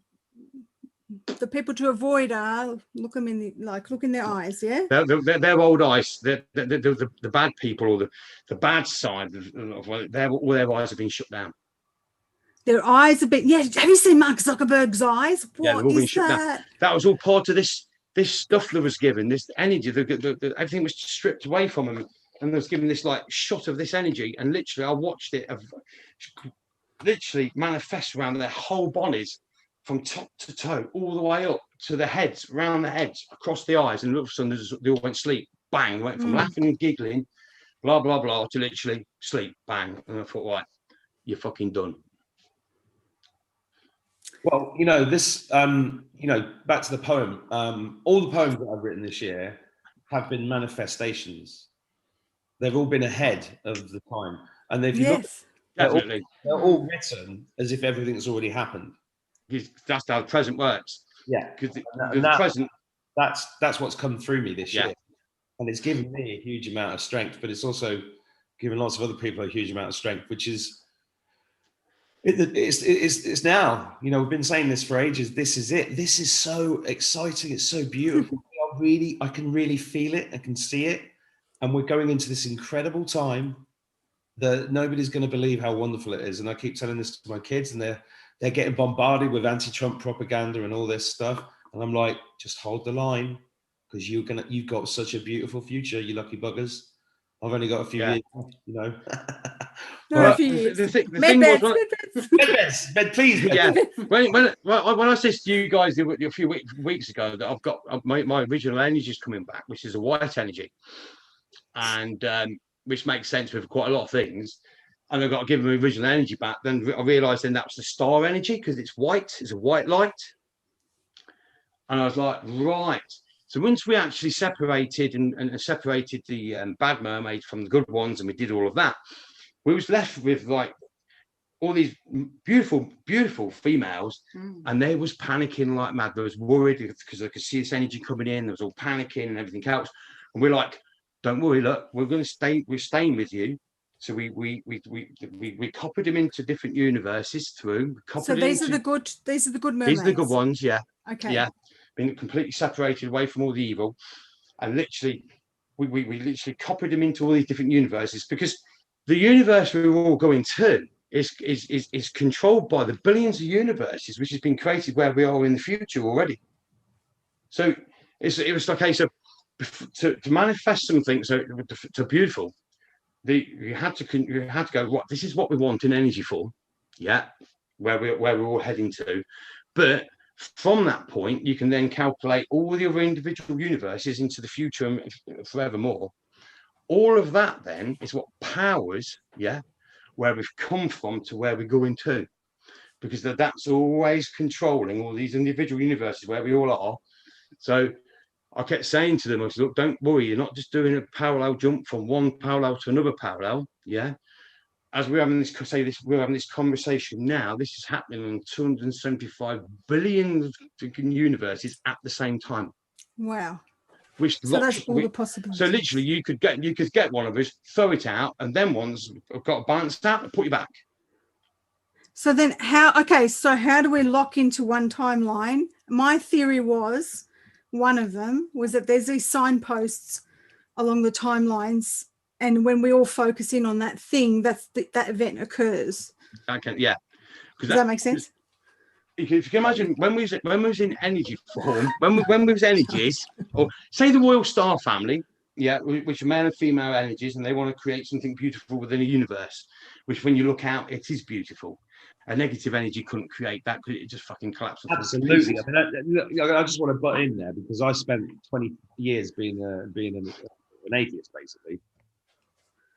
people to avoid are, look them in look in their eyes. Yeah, they're old eyes. The bad people, or the bad side of all their eyes have been shut down. Their eyes have been. Yeah, have you seen Mark Zuckerberg's eyes? What is that? That was all part of this stuff that was given. This energy, everything was stripped away from them, and was given this like shot of this energy. And literally, I watched it. Literally manifest around their whole bodies from top to toe, all the way up to the heads, around the heads, across the eyes, and all of a sudden they all went sleep, bang, went from laughing and giggling, blah, blah, blah, to literally sleep, bang. And I thought, right, you're fucking done. Well, this, back to the poem, all the poems that I've written this year have been manifestations. They've all been ahead of the time. And if you look, definitely. They're all written as if everything's already happened. That's how the present works. Yeah. Because the present. That's what's come through me this year. And it's given me a huge amount of strength, but it's also given lots of other people a huge amount of strength, which is, it's now, we've been saying this for ages. This is it. This is so exciting. It's so beautiful. I can really feel it. I can see it. And we're going into this incredible time that nobody's going to believe how wonderful it is. And I keep telling this to my kids, and they're they're getting bombarded with anti-Trump propaganda and all this stuff. And I'm like, just hold the line, because you've got such a beautiful future, you lucky buggers. I've only got a few years, you know. No, a few years. The thing was, Bed, please. Yeah. when I said to you guys a few weeks ago that I've got my original energy is coming back, which is a white energy, and which makes sense with quite a lot of things. And I've got to give them original energy back. Then I realised then that's the star energy, because it's white. It's a white light. And I was like, right. So once we actually separated and separated the bad mermaids from the good ones, and we did all of that, we was left with like all these beautiful, beautiful females, and they was panicking like mad. They was worried because they could see this energy coming in. There was all panicking and everything else. And we're like, don't worry, look, we're going to stay. We're staying with you. So we copied them into different universes through. So these are the good mermaids. These are the good ones, yeah. Okay. Yeah, been completely separated away from all the evil, and literally, we literally copied them into all these different universes, because the universe we were all going to is controlled by the billions of universes which has been created where we are in the future already. So it was like a case of to manifest something so beautiful. You had to go, what, this is what we want in energy form, yeah, where we're all heading to. But from that point, you can then calculate all the other individual universes into the future and forevermore. All of that then is what powers, yeah, where we've come from to where we're going to, because that's always controlling all these individual universes where we all are. So I kept saying to them, I said, look, don't worry, you're not just doing a parallel jump from one parallel to another parallel, yeah. As we're having this conversation now, this is happening in 275 billion universes at the same time. Wow. So that's all the possibilities. So literally, you could get one of us, throw it out, and then one's got bounced out and put you back. So then how do we lock into one timeline? My theory was, one of them was that there's these signposts along the timelines, and when we all focus in on that thing, that event occurs. Yeah. Does that make sense? If you can imagine when we was in energy form, when we was energies, or say the Royal Star family, yeah, which are male and female energies, and they want to create something beautiful within a universe, which when you look out, it is beautiful. A negative energy couldn't create that, because it just fucking collapses. Absolutely. I just want to butt in there, because I spent 20 years being an atheist, basically.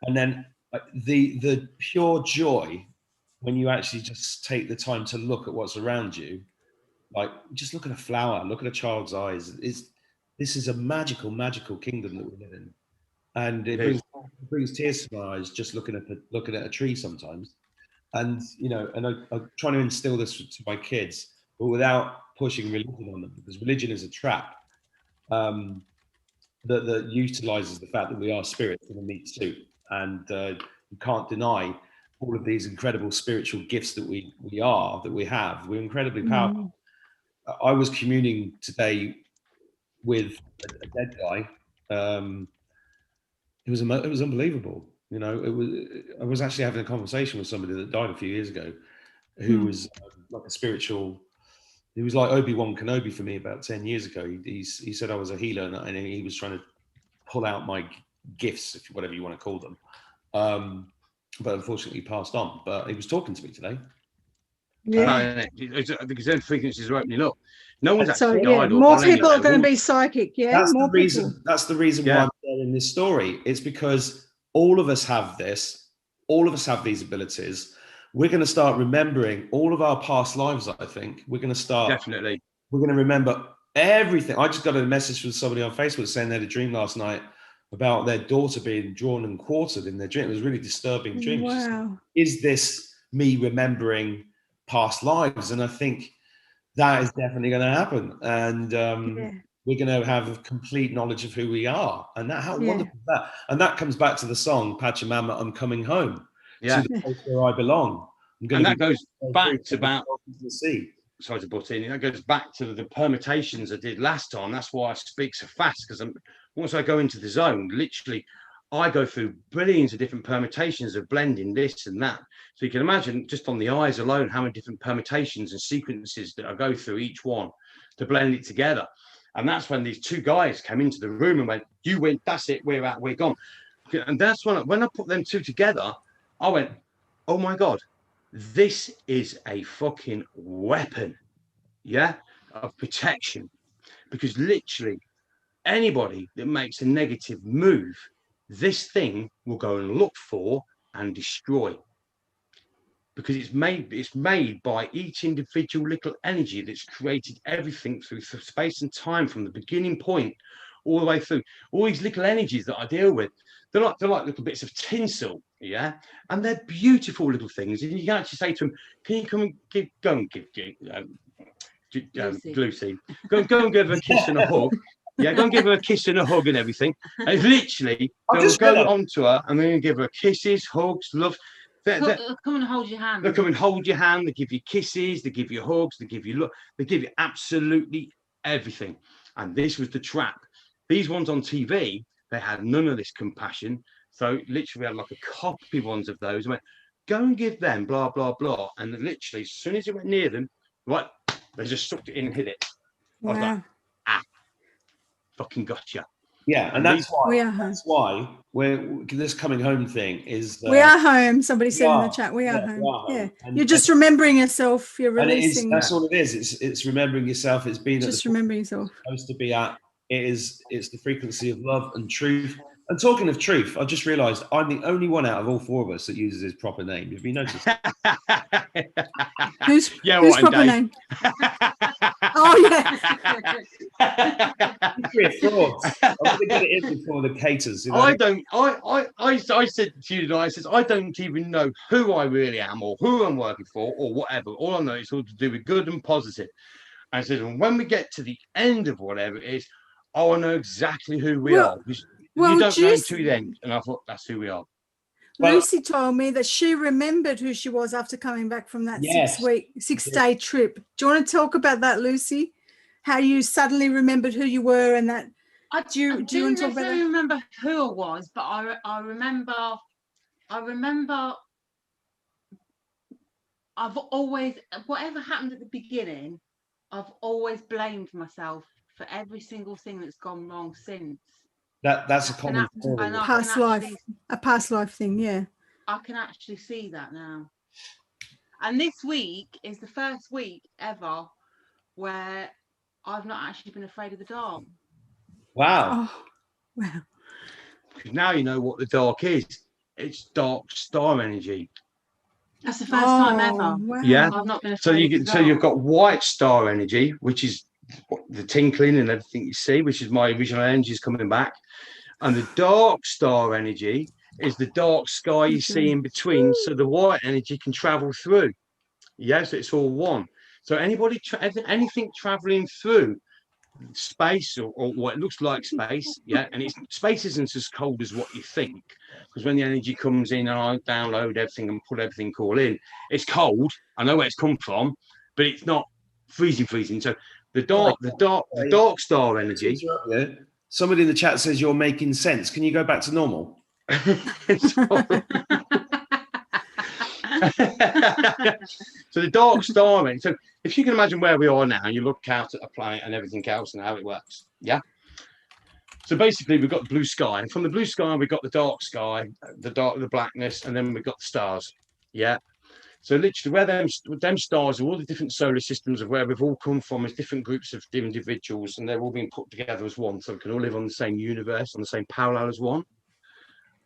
And then the pure joy when you actually just take the time to look at what's around you, like just look at a flower, look at a child's eyes. This is a magical, magical kingdom that we live in, and it brings tears to my eyes just looking at a tree sometimes. And I'm trying to instill this to my kids, but without pushing religion on them, because religion is a trap that utilizes the fact that we are spirits in a meat suit, and you can't deny all of these incredible spiritual gifts that we have. We're incredibly powerful. I was communing today with a dead guy. It was unbelievable. I was actually having a conversation with somebody that died a few years ago, who was like a spiritual. He was like Obi-Wan Kenobi for me about 10 years ago. He said I was a healer, and he was trying to pull out my gifts, whatever you want to call them. But unfortunately he passed on. But he was talking to me today. Yeah. Because then frequencies are opening up. No one's actually died. More people are going to be psychic. Yeah. That's the reason why I'm sharing this story. It's because all of us have this. All of us have these abilities. We're going to start remembering all of our past lives. I think we're going to start. Definitely. We're going to remember everything. I just got a message from somebody on Facebook saying they had a dream last night about their daughter being drawn and quartered in their dream. It was a really disturbing dream. Wow. Is this me remembering past lives? And I think that is definitely going to happen. And we're going to have complete knowledge of who we are. And how wonderful is that? And that comes back to the song, Pachamama, I'm Coming Home. To the place where I belong. And that goes back to the sea. Sorry to butt in. That goes back to the permutations I did last time. That's why I speak so fast, because once I go into the zone, literally, I go through billions of different permutations of blending this and that. So you can imagine just on the eyes alone, how many different permutations and sequences that I go through each one to blend it together. And that's when these two guys came into the room and went, you win, that's it, we're out, we're gone. And that's when I put them two together, I went, oh my God, this is a fucking weapon, yeah, of protection. Because literally anybody that makes a negative move, this thing will go and look for and destroy. Because it's made by each individual little energy that's created everything through space and time from the beginning point all the way through. All these little energies that I deal with, they're like little bits of tinsel, yeah, and they're beautiful little things. And you can actually say to them, "Can you come and go and give Lucy, go and give her a kiss and a hug." Yeah, go and give her a kiss and a hug and everything. And literally, they'll go onto her and they're going to give her kisses, hugs, love. They'll come and hold your hand. They'll come and hold your hand. They give you kisses. They give you hugs. They give you look. They give you absolutely everything. And this was the trap. These ones on TV, they had none of this compassion. So literally, we had like a copy ones of those. I went, go and give them blah blah blah. And literally, as soon as it went near them, right, they just sucked it in and hit it. Wow. I was like, fucking gotcha. Yeah, and that's why we're this coming home thing is we are home. Somebody said in the chat, we are home. Yeah, you're just remembering yourself. You're releasing. That's all it is. It's remembering yourself. It's been just remembering yourself. Supposed to be at. It's the frequency of love and truth. And talking of truth, I just realised I'm the only one out of all four of us that uses his proper name. Have you noticed? Whose proper name? Oh yeah. I'm going to get it in before the caters. You know? I said to you tonight, I says, I don't even know who I really am or who I'm working for or whatever. All I know is all to do with good and positive. I said, and when we get to the end of whatever it is, I want to know exactly who we are. You don't know to the end. And I thought, that's who we are. Lucy told me that she remembered who she was after coming back from that 6-day trip. Do you want to talk about that, Lucy? How you suddenly remembered who you were and that? Do you want to talk about that? I don't remember who I was, but I remember I've always, whatever happened at the beginning, I've always blamed myself for every single thing that's gone wrong since. That's a common past life thing, yeah. I can actually see that now. And this week is the first week ever where I've not actually been afraid of the dark. Wow. Oh, wow. Now you know what the dark is. It's dark star energy. That's the first time ever. Wow. Yeah. I've not been afraid So you've got white star energy, which is the tinkling and everything you see, which is my original energies coming back. And the dark star energy is the dark sky you see in between, so the white energy can travel through. Yes, it's all one. So anything traveling through space or what looks like space, yeah, and space isn't as cold as what you think, because when the energy comes in and I download everything and put everything all in, it's cold. I know where it's come from, but it's not freezing. So the dark star energy. Somebody in the chat says you're making sense. Can you go back to normal? So the dark star energy. So if you can imagine where we are now, and you look out at a planet and everything else and how it works, yeah. So basically, we've got the blue sky, and from the blue sky, we've got the dark sky, the blackness, and then we've got the stars, yeah. So literally, where them stars are all the different solar systems of where we've all come from as different groups of individuals, and they're all being put together as one, so we can all live on the same universe, on the same parallel as one.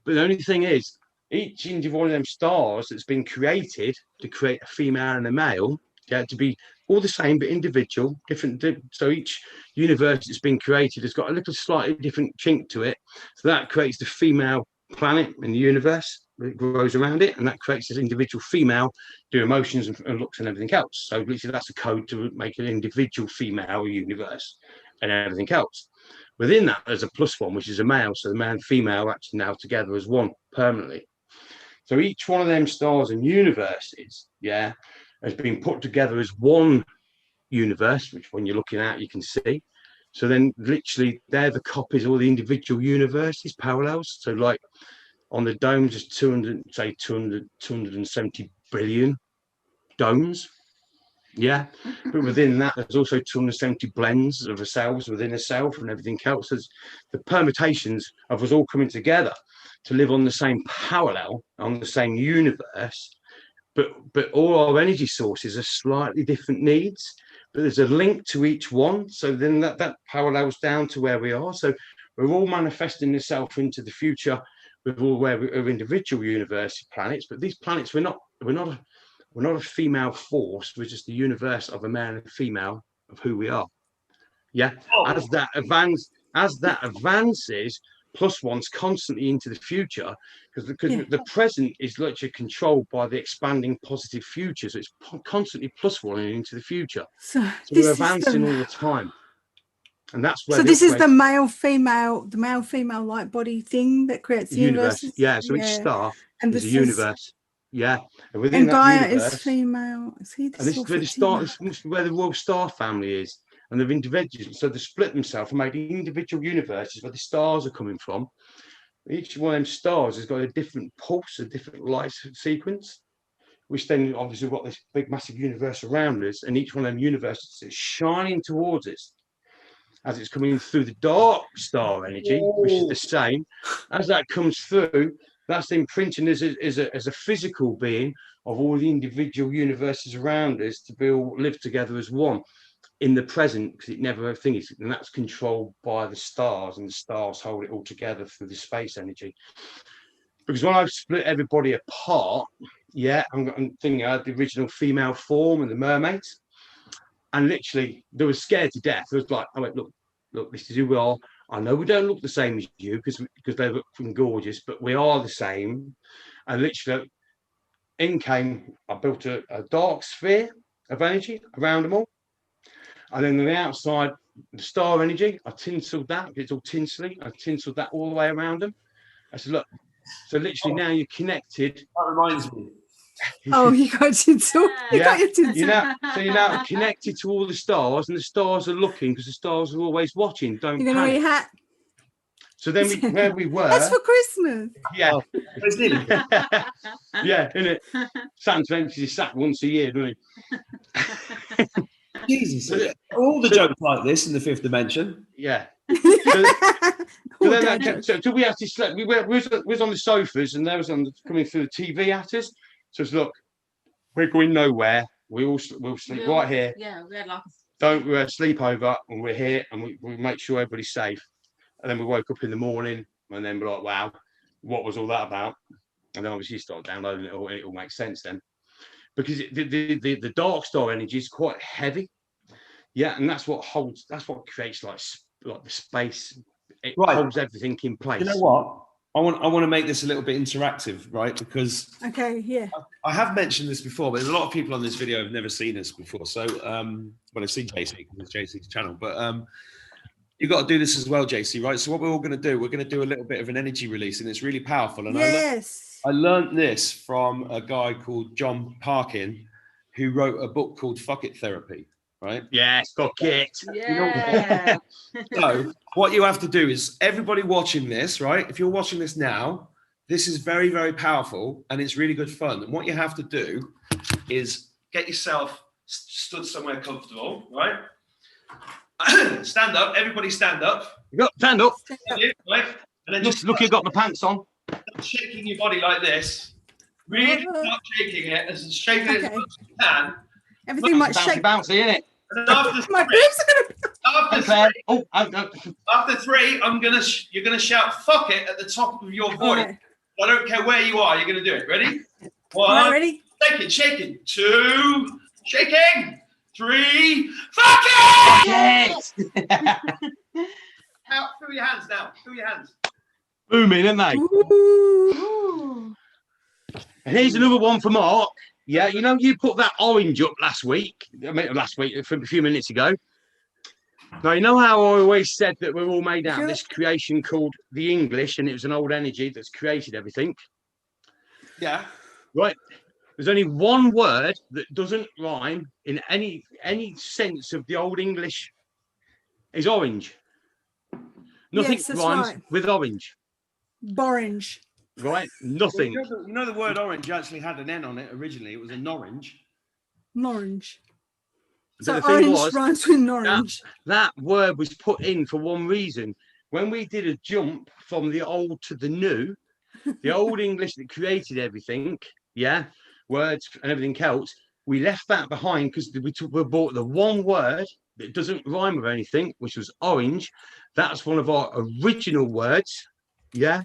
But the only thing is, each individual one of them stars that's been created to create a female and a male, yeah, to be all the same but individual, different. So each universe that's been created has got a little slightly different chink to it. So that creates the female planet in the universe. It grows around it, and that creates this individual female do emotions and looks and everything else. So literally that's a code to make an individual female universe and everything else. Within that, there's a plus one, which is a male. So the male and female actually now together as one permanently. So each one of them stars and universes, yeah, has been put together as one universe, which when you're looking at, you can see. So then literally they're the copies of all the individual universes, parallels. So like on the domes is 270 billion domes. Yeah. But within that, there's also 270 blends of ourselves within a self and everything else. There's the permutations of us all coming together to live on the same parallel, on the same universe. But all our energy sources are slightly different needs, but there's a link to each one. So then that parallels down to where we are. So we're all manifesting ourselves into the future with all where we're individual universe planets. But these planets, we're not a female force. We're just the universe of a male and female of who we are. Yeah. As that advances, plus one's constantly into the future, because the present is literally controlled by the expanding positive future. So it's constantly plus one into the future. So we're advancing all the time. And that's where this is the male female light body thing that creates the universe. Yeah. So each star is a universe. Yeah. And within that Gaia universe, is female. Is he the and this is where this must be where the Royal Star family is. And they've individuals, so they split themselves and made individual universes where the stars are coming from. Each one of them stars has got a different pulse, a different light sequence, which then obviously got this big, massive universe around us, and each one of them universes is shining towards us as it's coming through the dark star energy, which is the same. As that comes through, that's imprinting as a physical being of all the individual universes around us to be all live together as one in the present, because it never thinks, and that's controlled by the stars, and the stars hold it all together through the space energy. Because when I've split everybody apart, I'm thinking I had the original female form and the mermaids, and literally they were scared to death. It was like, I went, look, this is who we are. I know we don't look the same as you because they look gorgeous, but we are the same. And literally, in Caine, I built a dark sphere of energy around them all. And then on the outside, the star energy, I tinseled that. It's all tinsely. I tinseled that all the way around them. I said, look, so literally now you're connected. That reminds me. Oh, you got tinsel. You got your tinsel. You're now connected to all the stars, and the stars are looking because the stars are always watching. Don't You're going to wear your hat. So then where we were. That's for Christmas. Yeah. Oh, it's nearly. Yeah, isn't it? Santa's empties his sack once a year, doesn't he? Jesus. All the jokes like this in the fifth dimension. Yeah. So So we actually slept. We was on the sofas, and there was coming through the TV at us. So it's, look, we're going nowhere. We'll sleep right here. Yeah, we had like Don't sleep over, and we're here, and we make sure everybody's safe. And then we woke up in the morning, and then we're like, wow, what was all that about? And then obviously you start downloading it all, and it all makes sense then, because the dark star energy is quite heavy. Yeah, and that's what creates like the space. It holds everything in place. You know what? I want to make this a little bit interactive, right? Because I have mentioned this before, but there's a lot of people on this video who've never seen this before. So I've seen JC because it's JC's channel, but you've got to do this as well, JC, right? So what we're all going to do, we're going to do a little bit of an energy release, and it's really powerful. And I learned this from a guy called John Parkin, who wrote a book called Fuck It Therapy. Right? Yes, fuck it. Yeah. So what you have to do is, everybody watching this, right? If you're watching this now, this is very, very powerful, and it's really good fun. And what you have to do is get yourself stood somewhere comfortable, right? Stand up. Everybody stand up. You got stand up. Right? And then just look, you got the pants on. Shaking your body like this. Really start shaking it, as shaking it as much as you can. Everything might shake. Bouncy, isn't it? And after three, you're gonna shout "fuck it" at the top of your voice. Right. I don't care where you are. You're gonna do it. Ready? One. Ready? Shaking. Two. Shaking. Three. Fuck it! Out through your hands now. Through your hands. Booming, isn't they? Ooh. And here's another one for Mark. Yeah, you know, you put that orange up last week, a few minutes ago. Now, you know how I always said that we're all made out of this creation called the English, and it was an old energy that's created everything? Yeah. Right. There's only one word that doesn't rhyme in any sense of the old English is orange. Nothing Yes, that's rhymes right. with orange, Borange. right? Well, Nothing. you know the word orange actually had an N on it originally. It was an orange. Orange. But So the thing orange was, rhymes with orange. that word was put in for one reason. When we did a jump from the old to the new, the old English that created everything, yeah, words and everything else, we left that behind because we bought the one word that doesn't rhyme with anything, which was orange. That's one of our original words, yeah,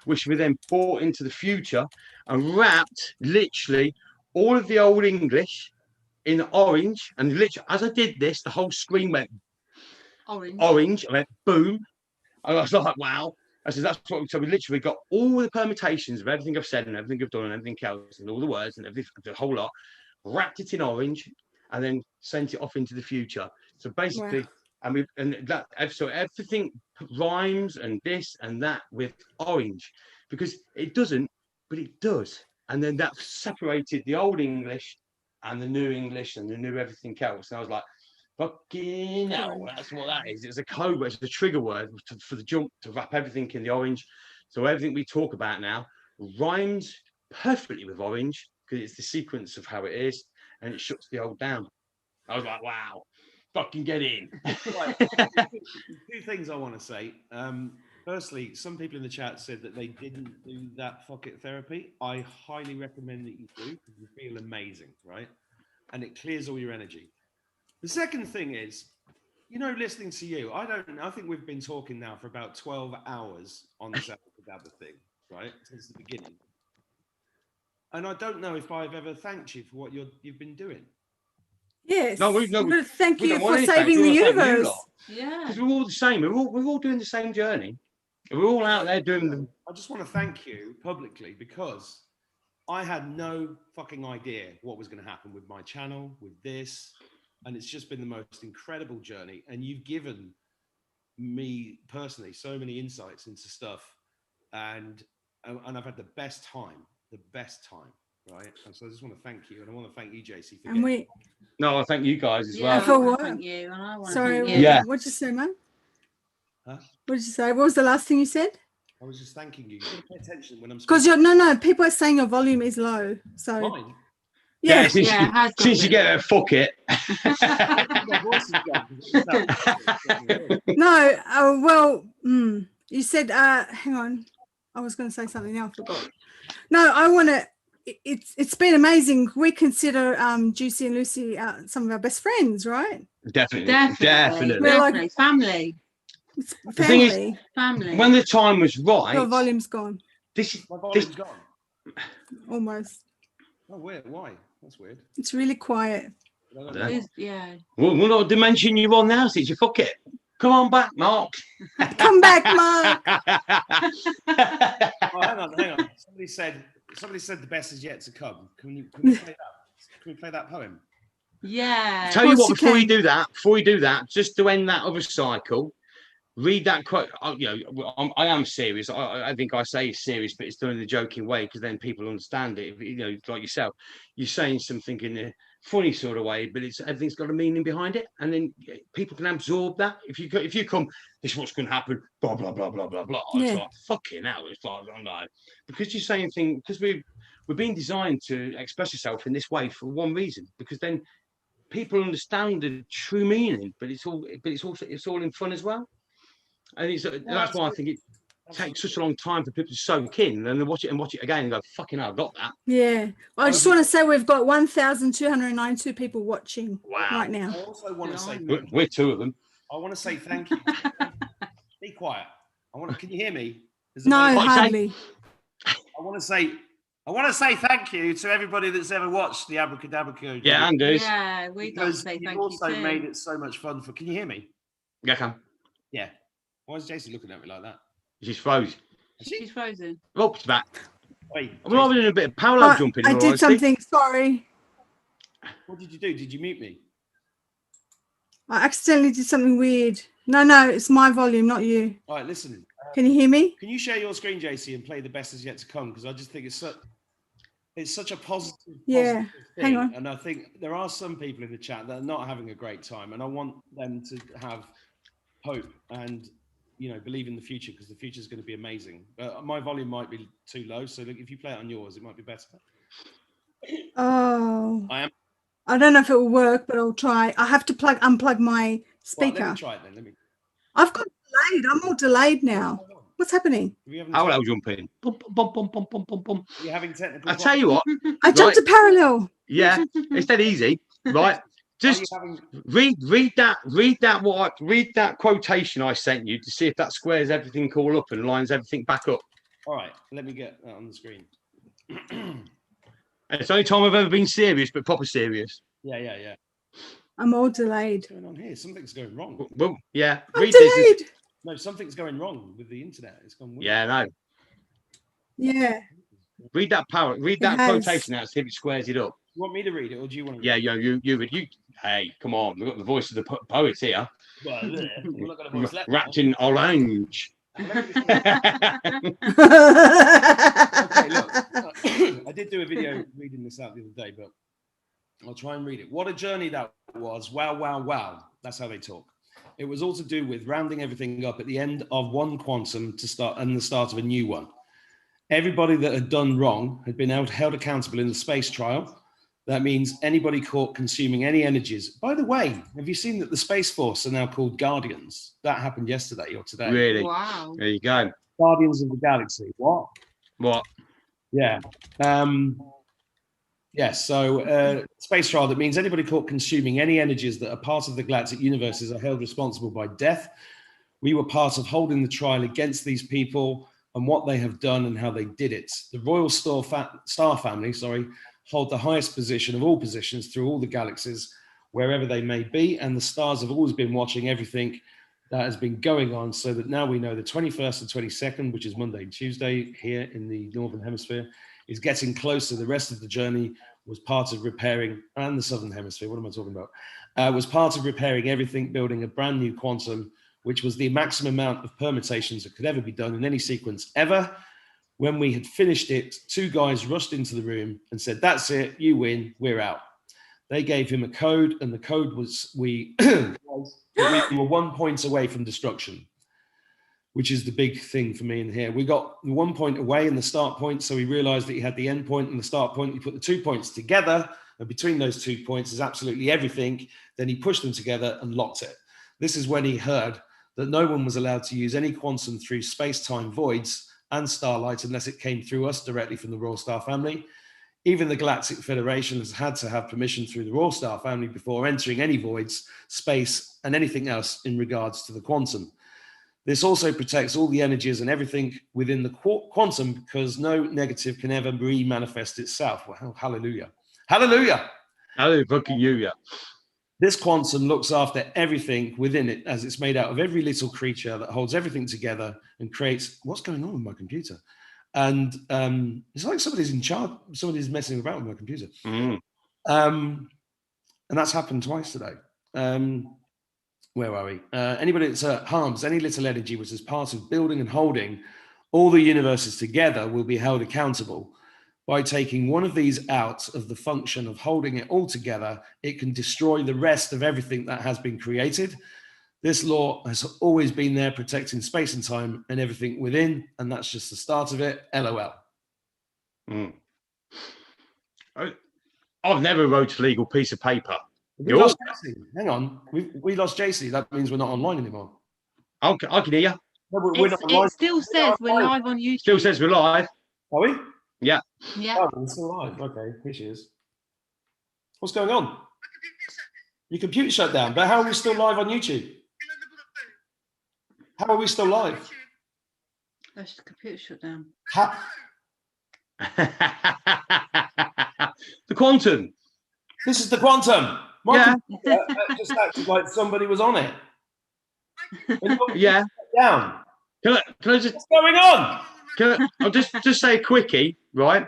which we then brought into the future and wrapped literally all of the old English in orange. And literally, as I did this, the whole screen went orange. I went boom. I was like, wow. I said, that's what. So we literally got all the permutations of everything I've said and everything I've done and everything else and all the words and everything, the whole lot, wrapped it in orange, and then sent it off into the future. So basically, Wow. so everything rhymes and this and that with orange, because it doesn't, but it does. And then that separated the old English and the new English and the new everything else. And I was like, fucking hell, that's what that is. It's a code word, it's a trigger word for the jump to wrap everything in the orange. So everything we talk about now rhymes perfectly with orange because it's the sequence of how it is, and it shuts the old down. I was like, wow, fucking get in. Right. Two things I want to say. Firstly, some people in the chat said that they didn't do that fuck it therapy. I highly recommend that you do because you feel amazing, right? And it clears all your energy. The second thing is, listening to you, I think we've been talking now for about 12 hours on this Abracadabra thing, right? Since the beginning. And I don't know if I've ever thanked you for what you've been doing. Yes. No, thank we you don't want for any saving the thanks. We want to thank you universe. lot. Yeah. Because we're all the same. We're all doing the same journey. We're all out there doing them. I just want to thank you publicly because I had no fucking idea what was going to happen with my channel, with this. And it's just been the most incredible journey. And you've given me personally so many insights into stuff. And I've had the best time, right? And so I just want to thank you. And I want to thank you, JC, for getting No, I thank you guys as Yeah, well. For I wanna what? thank you, and I want to Sorry, thank you. Yeah. what'd you say, man? Huh? What did you say? What was the last thing you said? I was just thanking you. You gotta pay attention when I'm Because speaking. no, people are saying your volume is low. So Mine. yeah. Since Yeah, it has got a you bit get low. it, fuck it. My voice is gone. No, well, you said, hang on. I was going to say something now, I forgot. No, I want to, it's been amazing. We consider Juicy and Lucy some of our best friends, right? Definitely. We're like- Definitely. Family. It's The thing is, family. Family. When the time was right, Your volume's gone, My volume's gone. almost. Oh, weird. Why? That's weird. It's really quiet. I don't know. Yeah. we're not dimension you on now, since you fuck it. Come on back, Mark. Come back, Mark. Oh, hang on. Somebody said the best is yet to come. Can we play that? Can we play that poem? Yeah. Tell you course what, you before you can. do that, just to end that other cycle, read that quote. I am serious. I think I say serious, but it's done in a joking way because then people understand it. Like yourself, you're saying something in a funny sort of way, but everything's got a meaning behind it, and then people can absorb that. If you come, this is what's going to happen, blah blah blah blah blah blah. It's like fucking hell. It's like, I'm like, because you're saying things, because we're being designed to express yourself in this way for one reason, because then people understand the true meaning, but it's all in fun as well. And that's why I think it takes such a long time for people to soak in, and then watch it again and go, fucking hell, I got that. Yeah. Well, I just want to say we've got 1,292 people watching right now. I also want to say We're two of them. I want to say thank you. Be quiet. Can you hear me? No, hardly. I want to say thank you to everybody that's ever watched the Abracadabra Code. Yeah, Anders. Yeah, we'd like to Because say you've thank you also too. made it so much fun for. Can you hear me? Yeah, I can. Yeah. Why is Jason looking at me like that? She's froze. She's frozen. Oh, she's back. Wait, I'm not doing a bit of parallel jumping. I did something. Sorry. what did you do? Did you mute me? I accidentally did something weird. No, it's my volume, not you. All right, listen. Can you hear me? Can you share your screen, JC, and play the best is yet to come? Because I just think it's such a positive. Yeah. Thing. Hang on. And I think there are some people in the chat that are not having a great time, and I want them to have hope and, you know, believe in the future, because the future is going to be amazing. My volume might be too low, so look, if you play it on yours, it might be better. Oh, I don't know if it will work, but I'll try. I have to unplug my Well, speaker. let me try it then. I've got delayed. I'm all delayed now. What's happening? How will I jump in? Bum, bum, bum, bum, bum, bum, bum. You're having technical I tell you what, I jumped to parallel. yeah, it's that easy, right? Just read that quotation I sent you to see if that squares everything all up and lines everything back up. All right, let me get that on the screen. And it's the only time I've ever been serious, but proper serious. Yeah. I'm all delayed. What's going on here? Something's going wrong. Well, yeah. I'm Read delayed. this. No, something's going wrong with the internet. It's gone weird. Yeah, no. Yeah. Read that quotation out, see if it squares it up. You want me to read it, or do you want to? Yeah, you. Hey, come on, we've got the voice of the poet here. Well, we're not going to voice left. Wrapped in orange. Okay, look, I did do a video reading this out the other day, but I'll try and read it. What a journey that was. Wow, wow, wow. That's how they talk. It was all to do with rounding everything up at the end of one quantum to start and the start of a new one. Everybody that had done wrong had been held accountable in the space trial. That means anybody caught consuming any energies. By the way, have you seen that the Space Force are now called Guardians? That happened yesterday or today. Really? Wow. There you go. Guardians of the Galaxy. What? What? Yeah. Yes. So space trial, that means anybody caught consuming any energies that are part of the galactic universes are held responsible by death. We were part of holding the trial against these people and what they have done and how they did it. The Royal Star family, hold the highest position of all positions through all the galaxies, wherever they may be. And the stars have always been watching everything that has been going on, so that now we know the 21st and 22nd, which is Monday and Tuesday here in the Northern Hemisphere, is getting closer. The rest of the journey was part of repairing, and the Southern Hemisphere, what am I talking about? Was part of repairing everything, building a brand new quantum, which was the maximum amount of permutations that could ever be done in any sequence ever. When we had finished it, two guys rushed into the room and said, "That's it, you win, we're out." They gave him a code, and the code was we were 1 point away from destruction, which is the big thing for me in here. We got 1 point away in the start point, so we realized that you had the end point and the start point. You put the 2 points together, and between those 2 points is absolutely everything. Then he pushed them together and locked it. This is when he heard that no one was allowed to use any quantum through space-time voids and starlight unless it came through us directly from the Royal Star family. Even the Galactic Federation has had to have permission through the Royal Star family before entering any voids, space, and anything else in regards to the quantum. This also protects all the energies and everything within the quantum, because no negative can ever re-manifest itself. Well, hallelujah. Hallelujah. Hallelujah. This quantum looks after everything within it, as it's made out of every little creature that holds everything together and creates. What's going on with my computer? And it's like somebody's in charge, somebody's messing about with my computer. And that's happened twice today. Where are we? Anybody that harms any little energy which is part of building and holding all the universes together will be held accountable. By taking one of these out of the function of holding it all together, it can destroy the rest of everything that has been created. This law has always been there, protecting space and time and everything within, and that's just the start of it. LOL. I've never wrote a legal piece of paper. We lost JC. Hang on. We lost JC. That means we're not online anymore. I can hear you. No, we're not online. It still says we're live on YouTube. Still says we're live. Are we? Yeah. Yeah. Oh, we're still live. Okay, here she is. What's going on? Your computer shut down, but how are we still live on YouTube? How are we still live? That's the computer shut down. How? The quantum. This is the quantum. Yeah. Just acted like somebody was on it. Yeah. Down. Can I just? What's going on? I'll just say a quickie, right?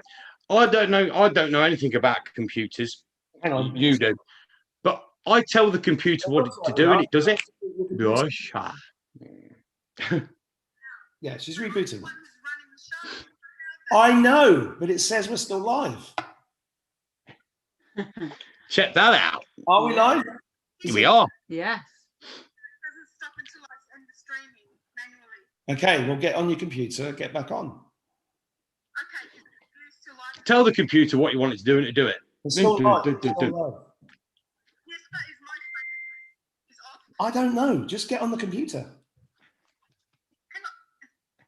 I don't know anything about computers. Hang on. You do. But I tell the computer what to do and it does it. Yeah, she's rebooting. I know, but it says we're still live. Check that out. Are we live? Here we are. Yes. Okay, well, get on your computer, get back on. Okay, is it still live? Tell the computer what you want it to do and to do it. It's still live. Do. It's still live. Yes, but is my phone is off? I don't know. Just get on the computer.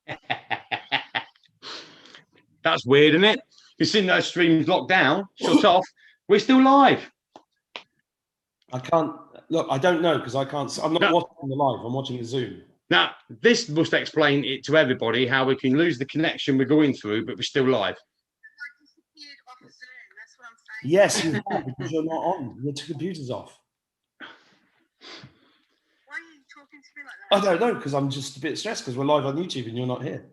Hang on. That's weird, isn't it? You're seeing those streams locked down, shut off. We're still live. I can't look. I don't know because I can't. I'm not No. watching the live. I'm watching the Zoom. Now, this must explain it to everybody how we can lose the connection we're going through, but we're still live. I disappeared off of Zoom. That's what I'm saying. Yes, you have, because you're not on. Your computer's off. Why are you talking to me like I that? don't know because I'm just a bit stressed because we're live on YouTube and you're not here.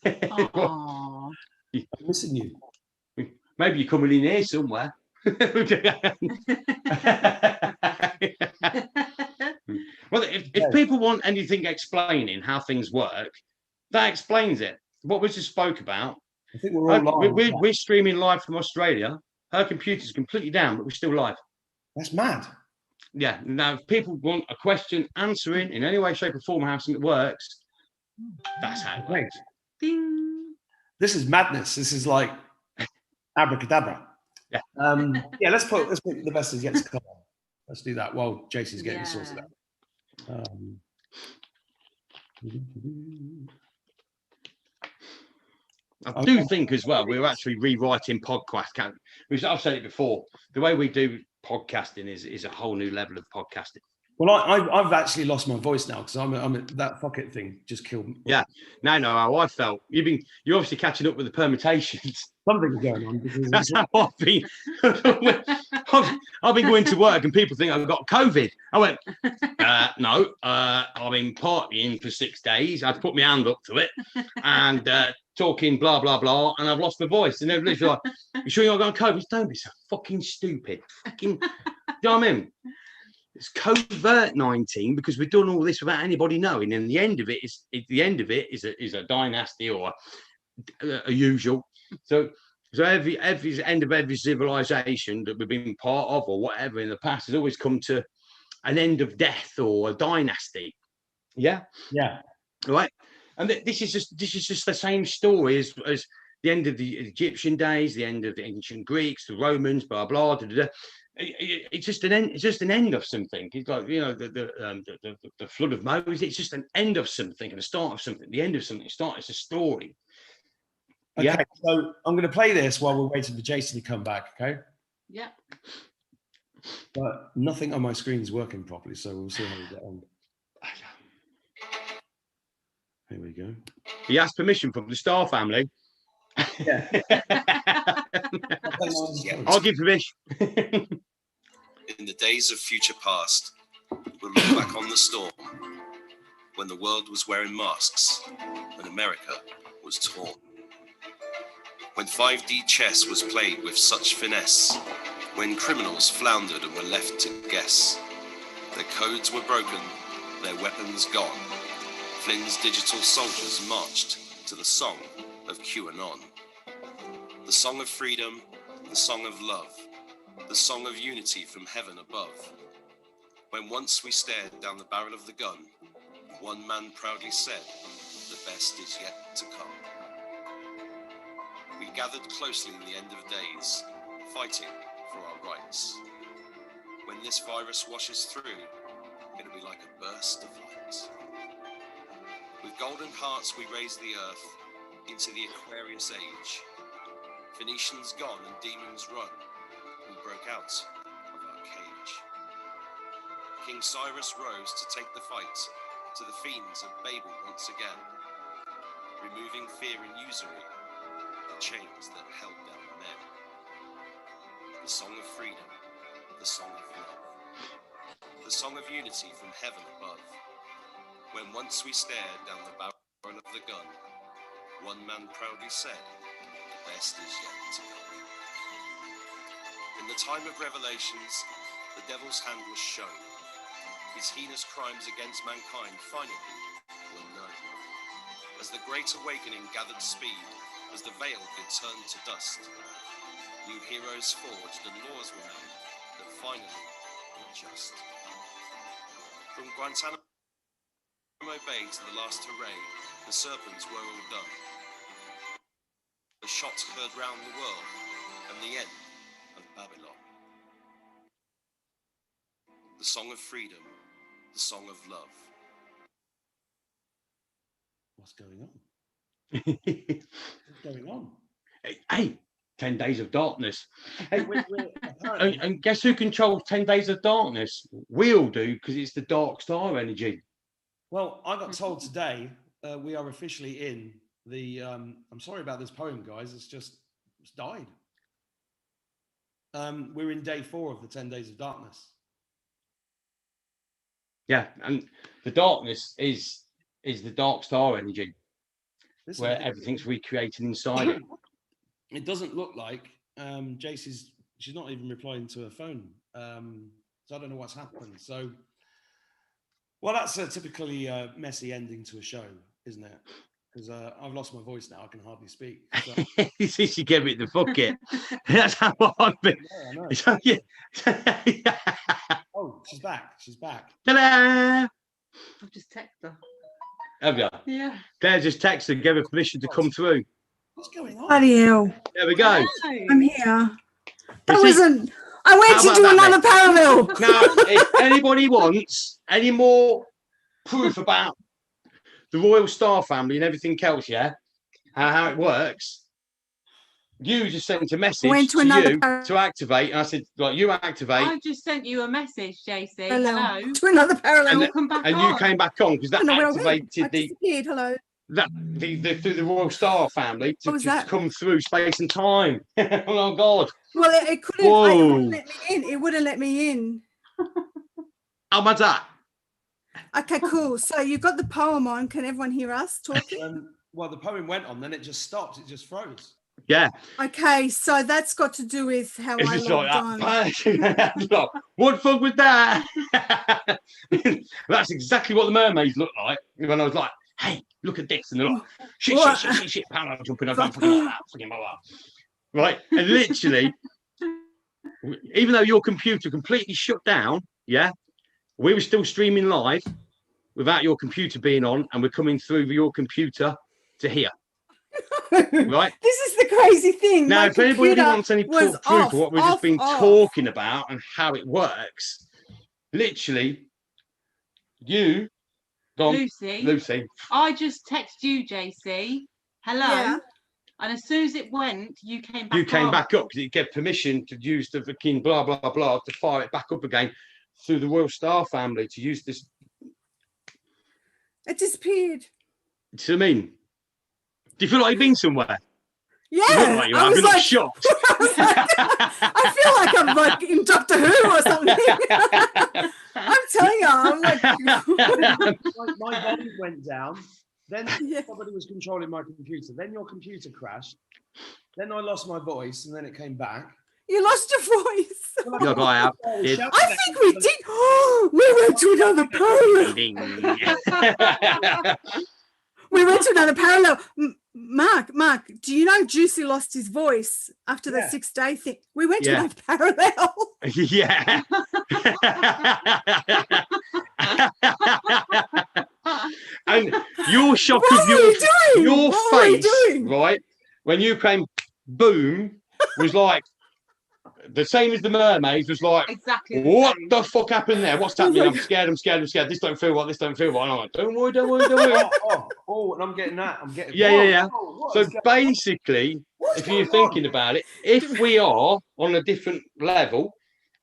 Aw. I'm missing you. Maybe you're coming in here somewhere. Well, if people want anything explaining how things work, that explains it. What we just spoke about. I think we're all live. We're streaming live from Australia. Her computer's completely down, but we're still live. That's mad. Yeah. Now, if people want a question answering in any way, shape, or form, how something works, that's how it works. Ding. This is madness. This is like abracadabra. Yeah. Yeah. Let's put the best is yet to come. Let's do that while Jason's getting sorted out. I do think as well we're actually rewriting podcast. I've said it before. The way we do podcasting is a whole new level of podcasting. Well, I've actually lost my voice now because I'm that pocket thing just killed me. Yeah. Now I know how I felt. You're obviously catching up with the permutations. Something's going on. Because That's how I've been. I've been going to work and people think I've got COVID. I went, no, I've been partying for 6 days. I'd put my hand up to it and talking blah, blah, blah. And I've lost my voice. And they're literally like, you sure you're not got COVID? Don't be so fucking stupid. Fucking, do you know what I mean? It's covert-19 because we've done all this without anybody knowing. And the end of it is a dynasty or a usual. So every end of every civilization that we've been part of or whatever in the past has always come to an end of death or a dynasty. Yeah. Yeah. Right. And this is just the same story as the end of the Egyptian days, the end of the ancient Greeks, the Romans, blah blah. It's just an end. It's just an end of something. It's like the flood of Moses. It's just an end of something and the start of something. The end of something. It's a story. Okay, Yeah. so I'm going to play this while we're waiting for Jason to come back, okay? Yeah. But nothing on my screen is working properly, so we'll see how we get on. Here we go. He asked permission from the Star family. Yeah. I'll give permission. In the days of future past, we'll look back on the storm when the world was wearing masks and America was torn. When 5D chess was played with such finesse, when criminals floundered and were left to guess. Their codes were broken, their weapons gone. Flynn's digital soldiers marched to the song of QAnon. The song of freedom, the song of love, the song of unity from heaven above. When once we stared down the barrel of the gun, one man proudly said, the best is yet to come. We gathered closely in the end of days, fighting for our rights. When this virus washes through, it'll be like a burst of light. With golden hearts we raise the earth into the Aquarius age. Phoenicians gone and demons run, we broke out of our cage. King Cyrus rose to take the fight to the fiends of Babel once again, removing fear and usury, the chains that held down men. The song of freedom, the song of love, the song of unity from heaven above. When once we stared down the barrel of the gun, one man proudly said, the best is yet to come. In the time of revelations, the devil's hand was shown. His heinous crimes against mankind finally were known. As the great awakening gathered speed, as the veil did turn to dust, new heroes forged and laws were made that finally were just. From Guantanamo Bay to the last hooray, the serpents were all done. The shots heard round the world, and the end of Babylon. The song of freedom, the song of love. What's going on? What's going on? Hey, 10 Days of Darkness. Hey, Apparently, and guess who controls 10 Days of Darkness? We all do, because it's the Dark Star energy. well, I got told today we are officially in the. I'm sorry about this poem, guys. It's died. We're in day 4 of the 10 Days of Darkness. Yeah, and the darkness is the Dark Star energy, Listen, where everything's recreated inside it. It doesn't look like she's not even replying to her phone. So I don't know what's happened. So, well, that's a typically messy ending to a show, isn't it? Because I've lost my voice now. I can hardly speak. So. You see, she gave it the bucket. That's how I've been. I know. So, yeah. Oh, she's back. She's back. Ta-da! I've just texted her. Have you? Yeah. Claire just texted and gave her permission to come through. What's going on? Bloody hell. There we go. I'm here. That see- wasn't. I went How to about do that, another parallel. Now, if anybody wants any more proof about the Royal Star family and everything else, yeah, how it works, you just sent a message Went to to another you to activate, and I said, right, you activate, I just sent you a message, JC. Parallel. Hello. To another parallel. And Welcome back and on. you came back on because I that don't know where I went. activated I disappeared. Hello. through the Royal Star family What to was just that? come through space and time. Oh God! Well, it couldn't. It Whoa. wouldn't let me in. It wouldn't let me in. How about that? Okay, cool. So you've got the poem on. Can everyone hear us talking? Well, the poem went on, then it just stopped. It just froze. Yeah, Okay, so that's got to do with how it's I just logged like that. on. What fun was that? That's exactly what the mermaids look like. When I was like, "Hey, look at this," and they're like, "Shit, pound jumping around, fucking like that, fucking like that." Right, and literally, even though your computer completely shut down, yeah, we were still streaming live without your computer being on, and we're coming through your computer to here. Right. This is the crazy thing. Now, My if anybody computer wants any was proof off, of what we've off, just been off. talking about and how it works, literally, you, gone, Lucy, I just texted you, JC. Hello. Yeah. And as soon as it went, you came back you came on. back up because it gave permission to use the fucking blah blah blah to fire it back up again through the Royal Star family to use this. It disappeared. Do you know what I mean? Do you feel like you've been somewhere? Yeah. You look like you I have. was You look like, shocked. I feel like I'm like in Doctor Who or something. I'm telling you, I'm like, My volume went down. Then Yeah. somebody was controlling my computer. Then your computer crashed. Then I lost my voice, and then it came back. you lost your voice. Look, I have. I think we did. We went to another parallel. We went to another parallel. Mark, do you know Juicy lost his voice after the 6-day thing? We went to Yeah. another parallel. Yeah. And your shock What of were we doing? your What were we face, doing? right? When you came boom, was like the same as the mermaids, was like, Exactly. what same. the fuck happened there? What's happening? I'm scared. This don't feel right. This don't feel right. And I'm like, don't worry. Oh, and I'm getting that. Yeah. What So is going on? basically, What's if you're going on? thinking about it, if we are on a different level,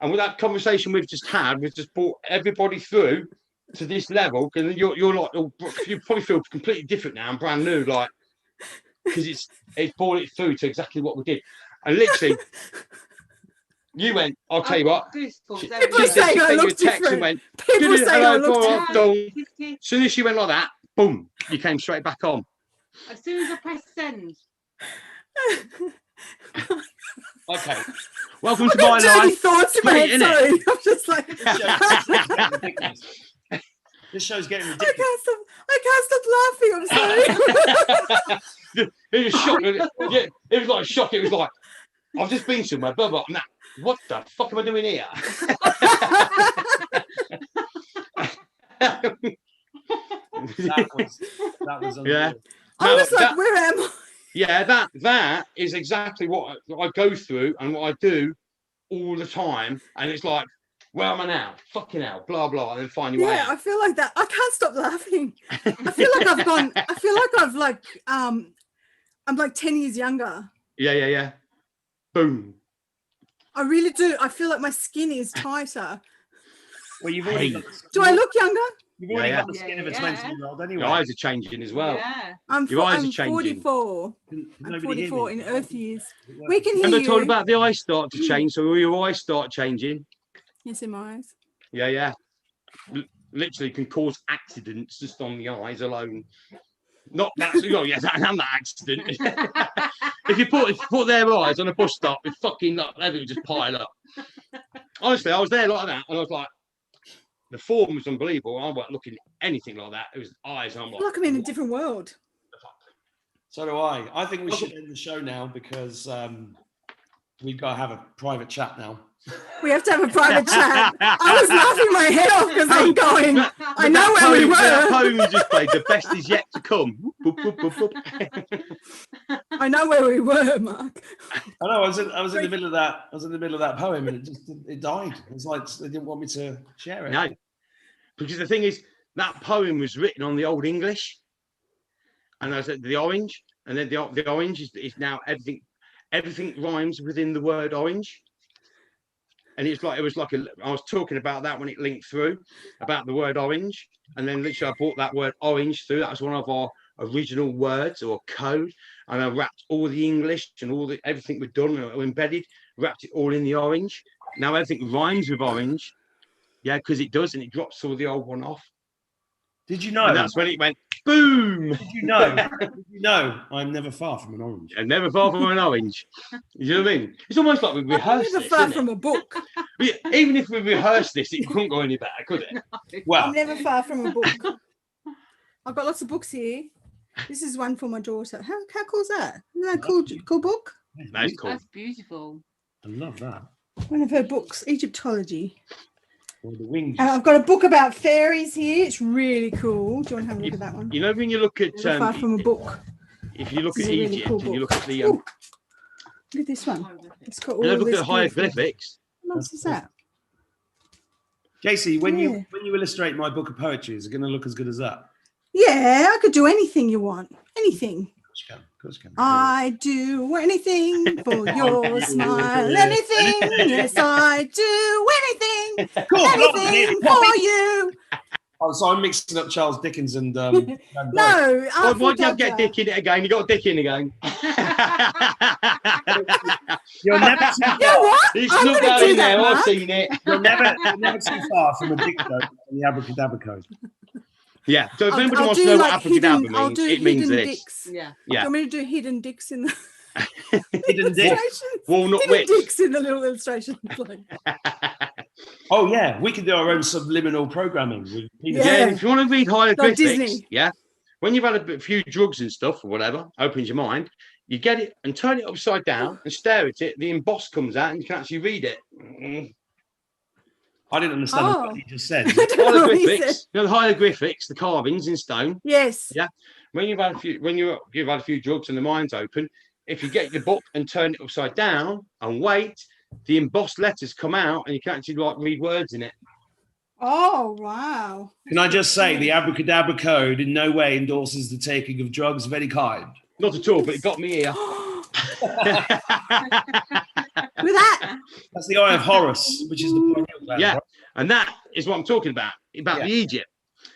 and with that conversation we've just had, we've just brought everybody through to this level, because you're like, you probably feel completely different now and brand new, like, because it's brought it through to exactly what we did. And literally, you went, I'll tell you what. Goosebumps She everywhere. saying sent I you a look text and different. went, People "Good, say I hello, look Paul, different. done." Kiss, kiss. As soon as she went like that, boom, you came straight back on. As soon as I press send. Okay. Welcome to I've my got dirty life. thoughts in my Great, head. innit? Sorry, I'm just like, This show's getting I ridiculous. can't stop laughing. I'm sorry. It was shock. Yeah, it was like a shock. It was like, I've just been somewhere, blah, blah. Now, what the fuck am I doing here? That was unreal. Yeah. I was like, where am I? Yeah, that is exactly what I go through and what I do all the time. And it's like, where am I now? Fucking hell, blah blah, and then find your way Yeah, out. I feel like that. I can't stop laughing. I feel like I've gone. I feel like I'm like 10 years younger. Yeah. Boom. I really do. I feel like my skin is tighter. Well, you've already got, Do I look younger? you've already Yeah, got the skin of a yeah. 20-year-old anyway. Your eyes are changing as well. Yeah. Your eyes are I'm changing. 44. Can I'm nobody hear 44 me? in Earth years. We can hear Remember I told you. about the eyes start to change, so your eyes start changing. Yes, in my eyes. Yeah. Literally can cause accidents just on the eyes alone. Not that, yes, and that accident. if you put their eyes on a bus stop, it fucking everything would just pile up. Honestly, I was there like that, and I was like, the form was unbelievable. I wasn't looking at anything like that. It was eyes, and I'm I like, feel like I'm in a what different world. the fuck? So do I. I think we should end the show now because we've got to have a private chat now. We have to have a private chat. I was laughing my head off because I'm going. I know That where we poem- that were. poem you just played, the best is yet to come. Whoop, whoop, whoop, whoop. I know where we were, Mark. I know. I was in the middle of that. I was in the middle of that poem, and it died. It's like they didn't want me to share it. No, because the thing is, that poem was written on the Old English, and I said the orange, and then the orange is now everything rhymes within the word orange. And it was like I was talking about that when it linked through about the word orange, and then literally I brought that word orange through. That was one of our original words or code, and I wrapped all the English and everything we'd done embedded, wrapped it all in the orange. Now everything rhymes with orange, yeah, because it does, and it drops all the old one off. Did you know? And that's when it went boom. Did you know? Did you know? I'm never far from an orange. And never far from an orange. You know what I mean? It's almost like we I'm rehearsed never this. far Isn't from it? a book. Even if we rehearsed this, it couldn't go any better, could it? Well, I'm never far from a book. I've got lots of books here. This is one for my daughter. How cool is that? Isn't that a cool book? That's cool. That's beautiful. I love that. One of her books, Egyptology. Well, the wings. And I've got a book about fairies here. It's really cool. Do you want to have a look at that one? You know when you look at Never far from a book. if you look This at is a really Egypt cool and you book. look at the Ooh, look at this one. It's got all you know, look this at beautiful- hieroglyphics. What else is that? JC, when Yeah. you illustrate my book of poetry, is it going to look as good as that? Yeah, I could do anything you want. Anything. Of course you can. I do anything for your smile. Anything. Yes, I do anything. Cool. Anything for you. Oh, so I'm mixing up Charles Dickens and No, Why'd you get Dick in it again? You got Dick in again. You're never too You know what? He's I'm snuck gonna that do in that, there. I've Mark. seen it. you're never too far from a dictator and the Abracadabra code. Yeah. So if I'll anybody wants do to know what like abracadabra hidden- I'll means, do it means hidden this. dicks. Yeah. Do Yeah. you want me to do hidden dicks in the Hidden dick. illustrations? Walnut Hidden witch. dicks in the little illustrations. Like, Oh yeah, we can do our own subliminal programming. With penis. Yeah. Yeah, if you want to read hieroglyphics, Disney. yeah, when you've had a few drugs and stuff or whatever, opens your mind, you get it and turn it upside down and stare at it. The emboss comes out and you can actually read it. I didn't understand Oh. what you just said. I don't know what he said. Hieroglyphics, you know, the hieroglyphics, the carvings in stone. Yes. Yeah. When you've had a few drugs and the mind's open, if you get your book and turn it upside down and wait, the embossed letters come out and you can actually like read words in it. Oh, wow. Can I just say the Abracadabra code in no way endorses the taking of drugs of any kind? Not at all, but it got me here. With that. That's the Eye of Horus, which is the pineal gland. Yeah. right? And that is what I'm talking about Yeah. the Egypt.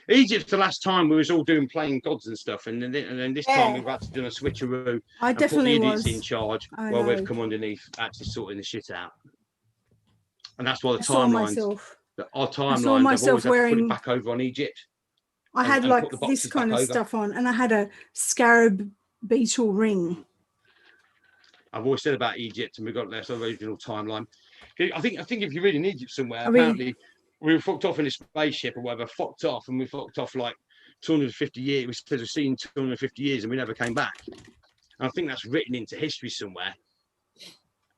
Egypt's the last time we was all playing gods and stuff, and then this time we've had to do a switcheroo. I And definitely put the was. idiots in charge I while we've know. come underneath actually sorting the shit out. And that's why the I saw timelines, myself. our timelines, I've myself always had to put wearing- it back over on Egypt. I and- had and like put the this boxes kind back of over. stuff on, and I had a scarab beetle ring. I've always said about Egypt, and we've got this original timeline. I think if you're reading Egypt somewhere, I mean- apparently we were fucked off in a spaceship or whatever, fucked off, and we fucked off like 250 years. We said we've seen 250 years, and we never came back. And I think that's written into history somewhere,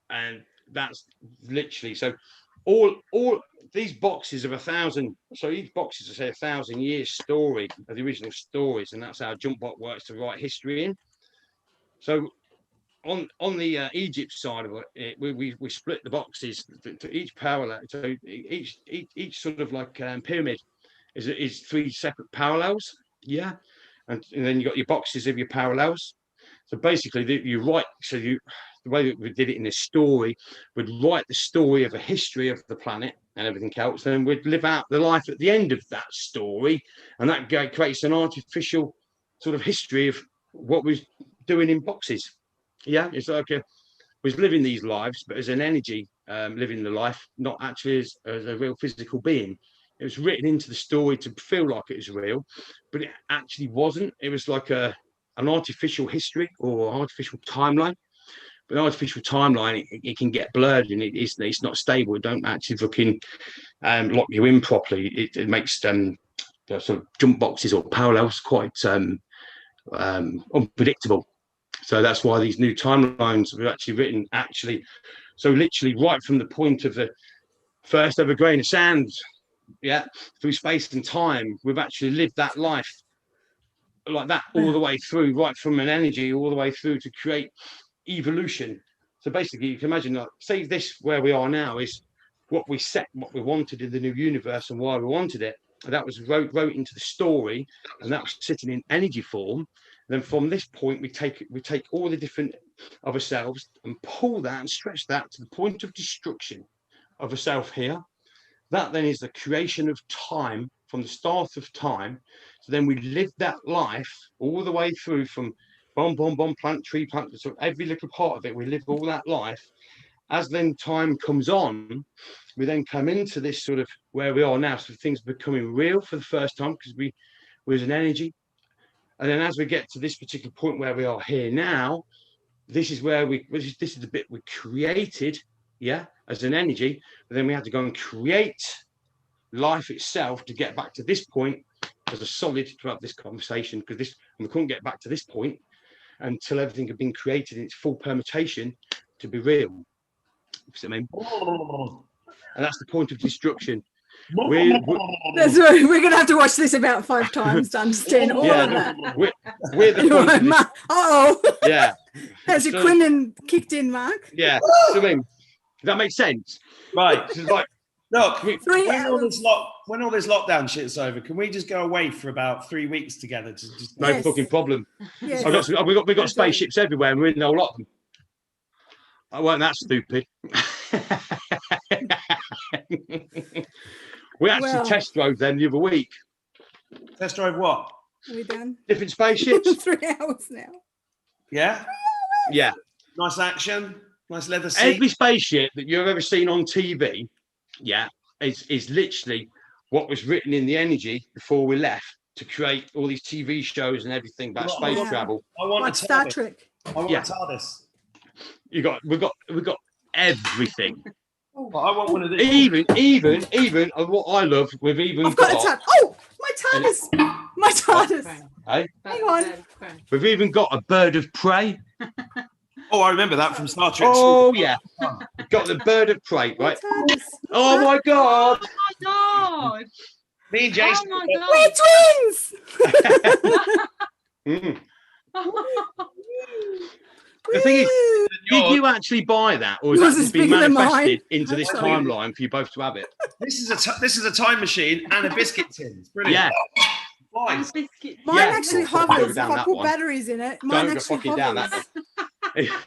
and that's literally so. All these boxes of 1,000. So each box is, say, 1,000 years story of the original stories, and that's how jump bot works to write history in. So on the Egypt side of it, we split the boxes to each parallel. So each sort of like pyramid is 3 separate parallels. Yeah, and then you got your boxes of your parallels. So basically, you write. So the way that we did it in this story, we'd write the story of a history of the planet and everything else, then we'd live out the life at the end of that story, and that creates an artificial sort of history of what we're doing in boxes. Yeah, it's like was living these lives, but as an energy, living the life, not actually as a real physical being. It was written into the story to feel like it was real, but it actually wasn't. It was like an artificial history or artificial timeline. But an artificial timeline, it can get blurred and it's not stable. It don't actually fucking lock you in properly. It makes the sort of jump boxes or parallels quite unpredictable. So that's why these new timelines were actually written so literally right from the point of the first ever grain of sand, yeah, through space and time, we've actually lived that life like that all the way through, right from an energy all the way through to create evolution. So basically, you can imagine, like, say this where we are now is what we wanted in the new universe and why we wanted it. And that was wrote into the story, and that was sitting in energy form. And then from this point, we take all the different of ourselves and pull that and stretch that to the point of destruction of a self here. That then is the creation of time from the start of time. So then we live that life all the way through from bomb, plant, tree, plant. So every little part of it, we live all that life. As then time comes on, we then come into this sort of where we are now. So things are becoming real for the first time because we was an energy. And then as we get to this particular point where we are here now, this is where this is the bit we created, yeah, as an energy. But then we had to go and create life itself to get back to this point as a solid to have this conversation, because we couldn't get back to this point until everything had been created in its full permutation to be real. You see what I mean? And that's the point of destruction. We're going to have to watch this about 5 times to understand all of that. We're the point of this. Oh, yeah. Has your quinine kicked in, Mark? Yeah. So, I mean, that makes sense, Right. It's like, look, when all this lockdown shit's over, can we just go away for about 3 weeks together? Just no fucking problem. Yes. We've got spaceships everywhere, and we're in a lot of them. I wasn't that stupid. We actually test drove them the other week. Test drive what? Are we done? Different spaceships. 3 hours now. Yeah? Yeah. Nice action. Nice leather seat. Every spaceship that you've ever seen on TV, yeah, is literally what was written in the energy before we left to create all these TV shows and everything about space travel. I want like Star Trek. I want a TARDIS. We've got everything. I want one of these. Even what I love, we've even I've got a TARDIS. Oh, my TARDIS. My TARDIS. Hey? Hang on. We've even got a bird of prey. Oh, I remember that from Star Trek. Oh, yeah. Got the bird of prey, right? Oh, my God. Oh my God. Me and Jason. Oh my God. We're twins. The thing is, did you actually buy that, or has that been manifested into this timeline for you both to have it? This is a time machine and a biscuit tin. It's brilliant. Yeah. Nice. Mine actually hovers. If I put batteries in it, mine actually hovers. Down that one.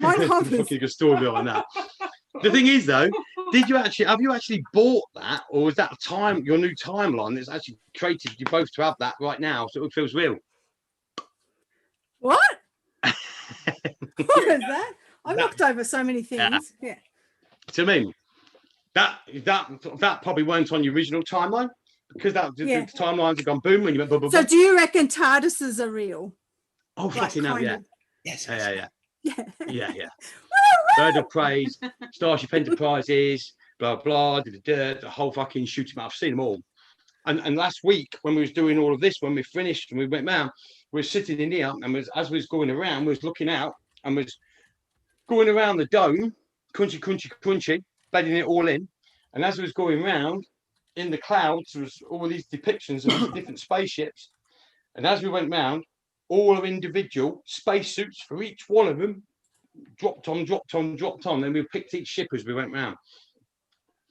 Mine hovers. Fucking good story behind that. The thing is, though, have you actually bought that, or is that your new timeline that's actually created you both to have that right now, so it feels real? What? What is that? I've knocked over so many things. Yeah. To me, that probably weren't on your original timeline, because the timelines have gone boom when you went boom, boom, So boom. do you reckon TARDISes are real? Oh, fucking hell, yeah. Yes. Yeah. Bird of Prey, Starship Enterprises, blah blah, the whole fucking shoot 'em out. I've seen them all. And last week when we was doing all of this, when we finished and we went round, we were sitting in here, and as we was going around, we was looking out and was going around the dome, crunchy, bedding it all in. And as we was going round, in the clouds there was all these depictions of these different spaceships, and as we went round, all are individual spacesuits for each one of them dropped on. Then we picked each ship as we went round.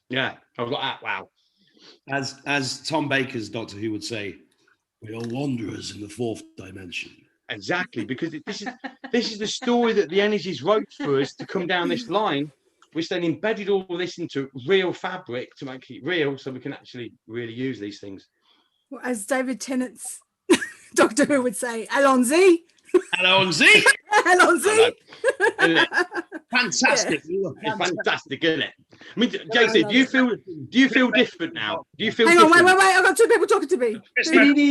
Yeah, I was like, ah, wow. As Tom Baker's Doctor Who would say, we are wanderers in the fourth dimension. Exactly, because this is the story that the energies wrote for us to come down this line, which then embedded all this into real fabric to make it real, so we can actually really use these things. Well, as David Tennant's Doctor Who would say, Alonzi. Alonzi! Alonzi. Fantastic. Yeah. It's fantastic, isn't it? I mean, JC, do you feel different now? Do you feel Hang on, different? wait. I've got two people talking to me.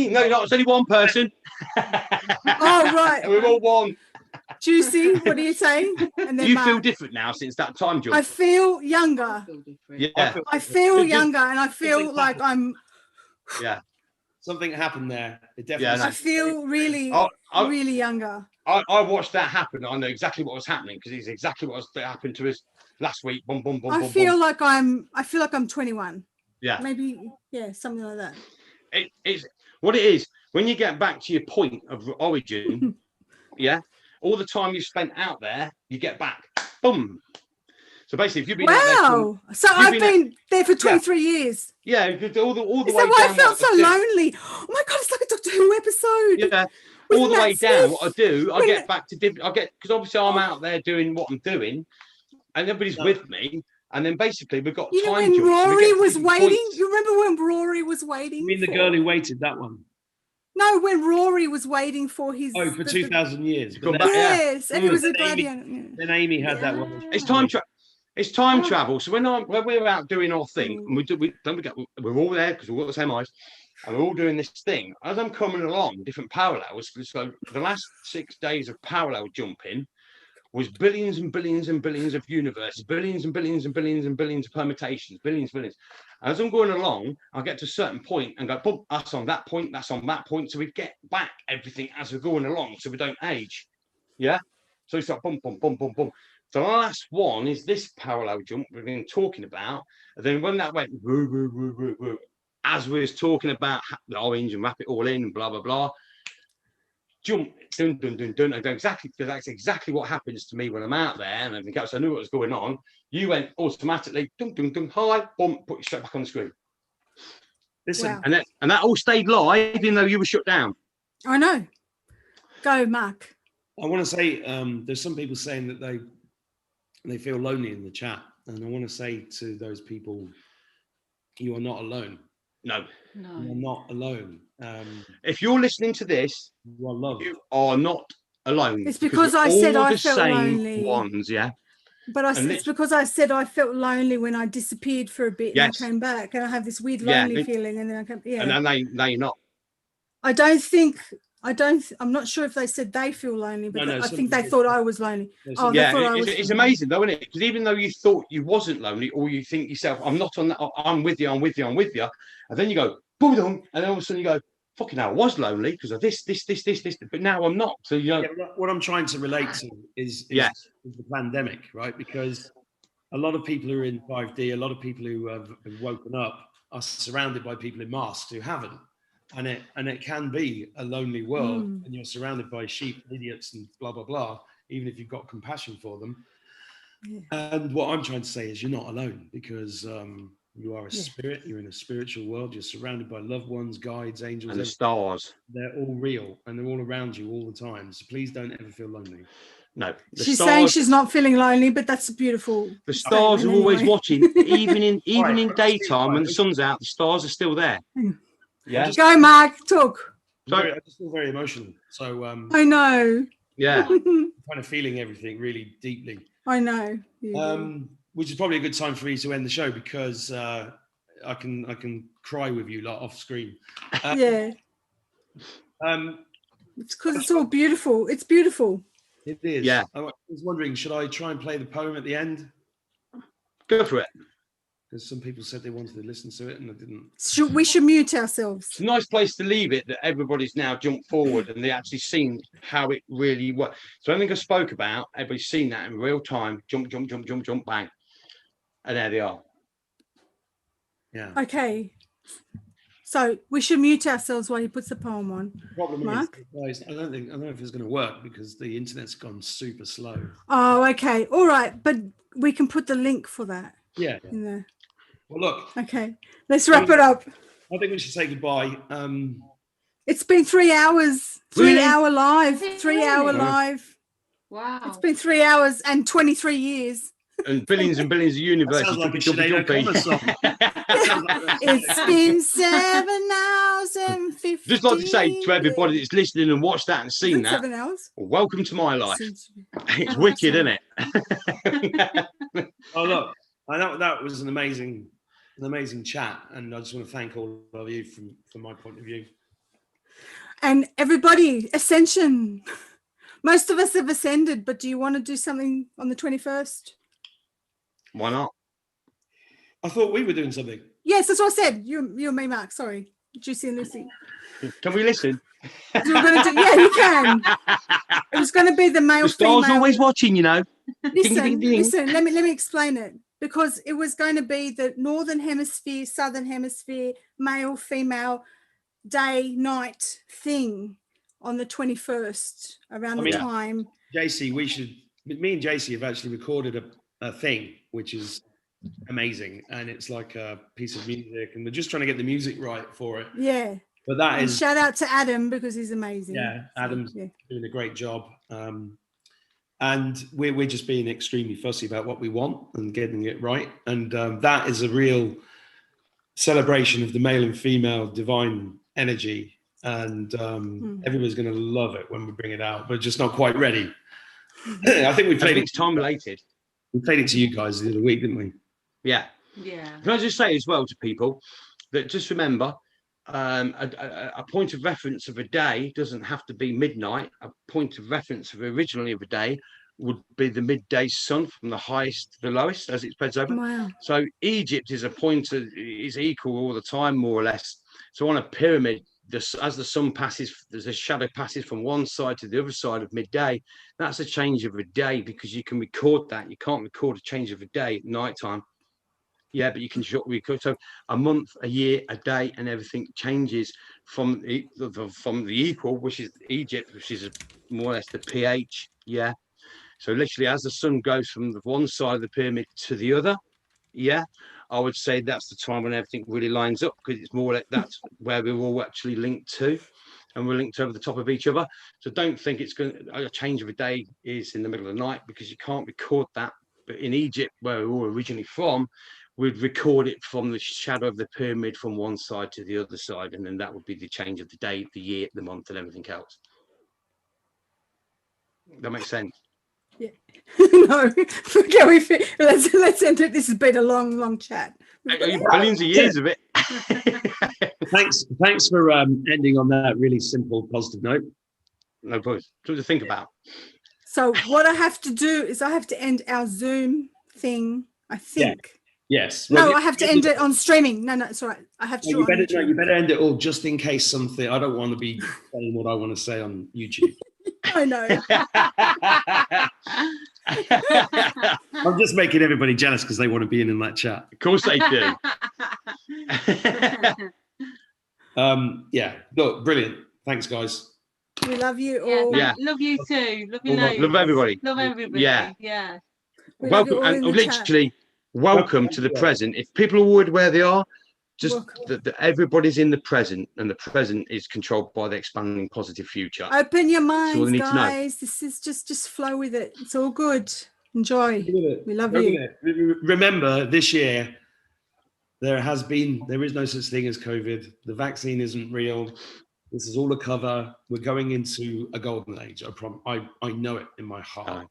No, not. It's only one person. Oh, right. And we're all one. Juicy, what are you saying? And then Do you Mark. feel different now since that time, George? I feel younger. Yeah. I feel Just- younger, and I feel like I'm. Yeah. Something happened there. It definitely. Yeah, no. I feel really, I- really younger. I watched that happen. I know exactly what was happening because it's exactly what happened to us last week. Boom, boom, boom, I boom, feel boom. like I'm 21. Yeah. Maybe, yeah, something like that. It's what it is when you get back to your point of origin. Yeah, all the time you spent out there, you get back. Boom. So basically, if you've been out there, Wow. So I've been there for 23 years. yeah, all the Is way that why down. I felt so what I do- lonely? Oh my God, it's like a Doctor Who episode. Yeah, With all the Matt way down. Smith. What I do, I When- get back to different. I get because obviously I'm out there doing what I'm doing, and everybody's with me. And then basically we've got You know time when jumps, so we Rory get to was different waiting? points. You remember when Rory was waiting? You mean the for- girl who waited, that one? No, when Rory was waiting for his. Oh, for 2,000 years. Come But back, then, yeah. Yes, and he was a Then Amy- gladiator. then Amy had that one. It's time travel. So when we're out doing our thing, and we're all there because we've got the same eyes, and we're all doing this thing. As I'm coming along, different parallels. So the last 6 days of parallel jumping was billions and billions and billions of universes, billions and billions and billions and billions of permutations, billions. As I'm going along, I get to a certain point and go, boom, that's on that point, that's on that point. So we get back everything as we're going along, so we don't age. Yeah. So it's like boom, boom, boom, boom, boom. The last one is this parallel jump we've been talking about. And then when that went woo, woo, woo, woo, woo, as we was talking about the orange and wrap it all in and blah blah blah, jump, dun dun dun dun. I go exactly because that's exactly what happens to me when I'm out there and everything else. I knew what was going on. You went automatically, dun dun dun, hi, boom, put you straight back on the screen. Listen, Wow. And that all stayed live, even though you were shut down. I know. Go, Mark. I want to say there's some people saying that they feel lonely in the chat, and I want to say to those people, you are not alone. No. You are not alone. If you're listening to this, You are loved. you are not alone. It's because we're I said all I the felt same lonely. ones, yeah. But And it's because I said I felt lonely when I disappeared for a bit Yes. and I came back, and I have this weird Yeah, lonely it- feeling, and then I came. Yeah. And now you're not. I'm not sure if they said they feel lonely, but No, I some think they people- thought I was lonely. There's Oh, some- they Yeah, thought I was it's lonely. amazing though, isn't it? Because even though you thought you wasn't lonely, or you think yourself, I'm not on that, I'm with you, and then you go, boom, boom, and then all of a sudden you go, fucking hell, I was lonely because of this, but now I'm not. So you know, Yeah, but what I'm trying to relate to is Yes. the pandemic, right? Because a lot of people who are in 5D, a lot of people who have woken up are surrounded by people in masks who haven't. And it can be a lonely world, and you're surrounded by sheep, idiots, and blah, blah, blah, even if you've got compassion for them. Yeah. And what I'm trying to say is you're not alone, because you are a Yeah. spirit, you're in a spiritual world, you're surrounded by loved ones, guides, angels, and the everything. stars. They're all real and they're all around you all the time. So please don't ever feel lonely. No, the She's stars, saying she's not feeling lonely, but that's a beautiful. the stars are statement always anyway. watching, even in Right, daytime when right. the sun's out. The stars are still there. Yeah, Go, Mark, talk. I just feel very emotional. So I know. yeah. kind of feeling everything really deeply. I know. Yeah. Which is probably a good time for me to end the show, because I can cry with you lot off screen. Yeah. It's because it's all beautiful. It's beautiful. It is. Yeah. I was wondering, should I try and play the poem at the end? Go for it. Because some people said they wanted to listen to it and I didn't. We should mute ourselves. It's a nice place to leave it, that everybody's now jumped forward and they actually seen how it really works. So everything I spoke about, everybody's seen that in real time. Jump, jump, jump, jump, jump, bang. And there they are. Yeah. Okay. So we should mute ourselves while he puts the poem on. Problem Mark? is, guys, I don't know if it's going to work because the internet's gone super slow. Oh, okay. All right. But we can put the link for that Yeah. in there. Well, look, Okay. Let's wrap it up. I think we should say goodbye. It's been 3 hours. Really? 3 hour live. Is it 3 hour really? live. Wow. It's been 3 hours and 23 years. And billions of universes. Sounds like a jumpy, Sinead jumpy, O'Connor jumpy. song. It's been 7 hours and 15. Just like to say to everybody that's listening and watched that and Is seen it that, 7 hours? welcome to my life. Seems to be. It's Oh, wicked, that's isn't it? Oh, look, I know that was an amazing chat, and I just want to thank all of you from my point of view. And everybody, ascension. Most of us have ascended, but do you want to do something on the 21st? Why not? I thought we were doing something. Yes, that's what I said. You and me, Mark. Sorry. Juicy and Lucy. Can we listen? You were gonna do, yeah, you can. It was going to be the male The star's female. always watching, you know. Listen, ding, ding. listen. Let me explain it, because it was going to be the northern hemisphere, southern hemisphere, male, female, day, night thing on the 21st around the time. JC, me and JC have actually recorded a thing which is amazing, and it's like a piece of music, and we're just trying to get the music right for it. Yeah. But that And is, shout out to Adam, because he's amazing. yeah, So, Adam's yeah. doing a great job. And we're just being extremely fussy about what we want and getting it right. And that is a real celebration of the male and female divine energy. And everybody's going to love it when we bring it out, but just not quite ready. I think we played it. It's time related. We played it to you guys the other week, didn't we? Yeah. Yeah. Can I just say as well to people that just remember, a point of reference of a day doesn't have to be midnight. A point of reference of originally of a day would be the midday sun from the highest to the lowest as it spreads over. Wow. So Egypt is a point is equal all the time, more or less. So on a pyramid, as the sun passes, there's a shadow passes from one side to the other side of midday. That's a change of a day, because you can record that. You can't record a change of a day at night time. Yeah, but you can record. So a month, a year, a day, and everything changes from the equal, which is Egypt, which is more or less the pH. Yeah. So literally, as the sun goes from the one side of the pyramid to the other, yeah, I would say that's the time when everything really lines up, because it's more like that's where we're all actually linked to, and we're linked over the top of each other. So don't think it's going to, a change of a day is in the middle of the night, because you can't record that. But in Egypt, where we're all originally from, we'd record it from the shadow of the pyramid from one side to the other side, and then that would be the change of the day, the year, the month, and everything else. That makes sense. Yeah. No, forget let's end it. This has been a long chat. Billions of years of it. Thanks for ending on that really simple, positive note. No problem. Something to think about. So what I have to do is I have to end our Zoom thing, I think. Yes. No, Well, I have to end it on streaming. No, it's all right. I have to do you it on better, YouTube. you better end it all, just in case something. I don't want to be saying what I want to say on YouTube. I know. I'm just making everybody jealous because they want to be in that chat. Of course they do. Yeah. Look, brilliant. Thanks, guys. We love you Yeah, all. Yeah. love you too. Love you loads. Love everybody. Love everybody. Yeah. Yeah. We love you Welcome, all and in the chat. literally welcome to the present. If people are worried where they are, just Welcome. that everybody's in the present, and the present is controlled by the expanding positive future. Open your all minds, they need to know. guys. This is just flow with it. It's all good. Enjoy. We love Go with you. it. Remember, this year there is no such thing as COVID. The vaccine isn't real. This is all a cover. We're going into a golden age. I know it in my heart.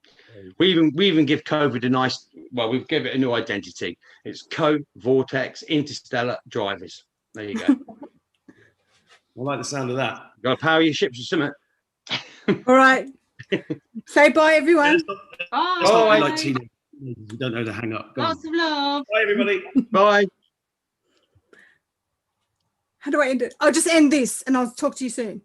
We even give COVID a nice, well, we've given it a new identity. It's co-vortex interstellar drivers. There you go. I like the sound of that. Got to power your ships or something. All right. Say bye, everyone. Bye. Let's not be like teenagers who don't know to hang up. Go on. Lots of love. Bye, everybody. Bye. How do I end it? I'll just end this and I'll talk to you soon.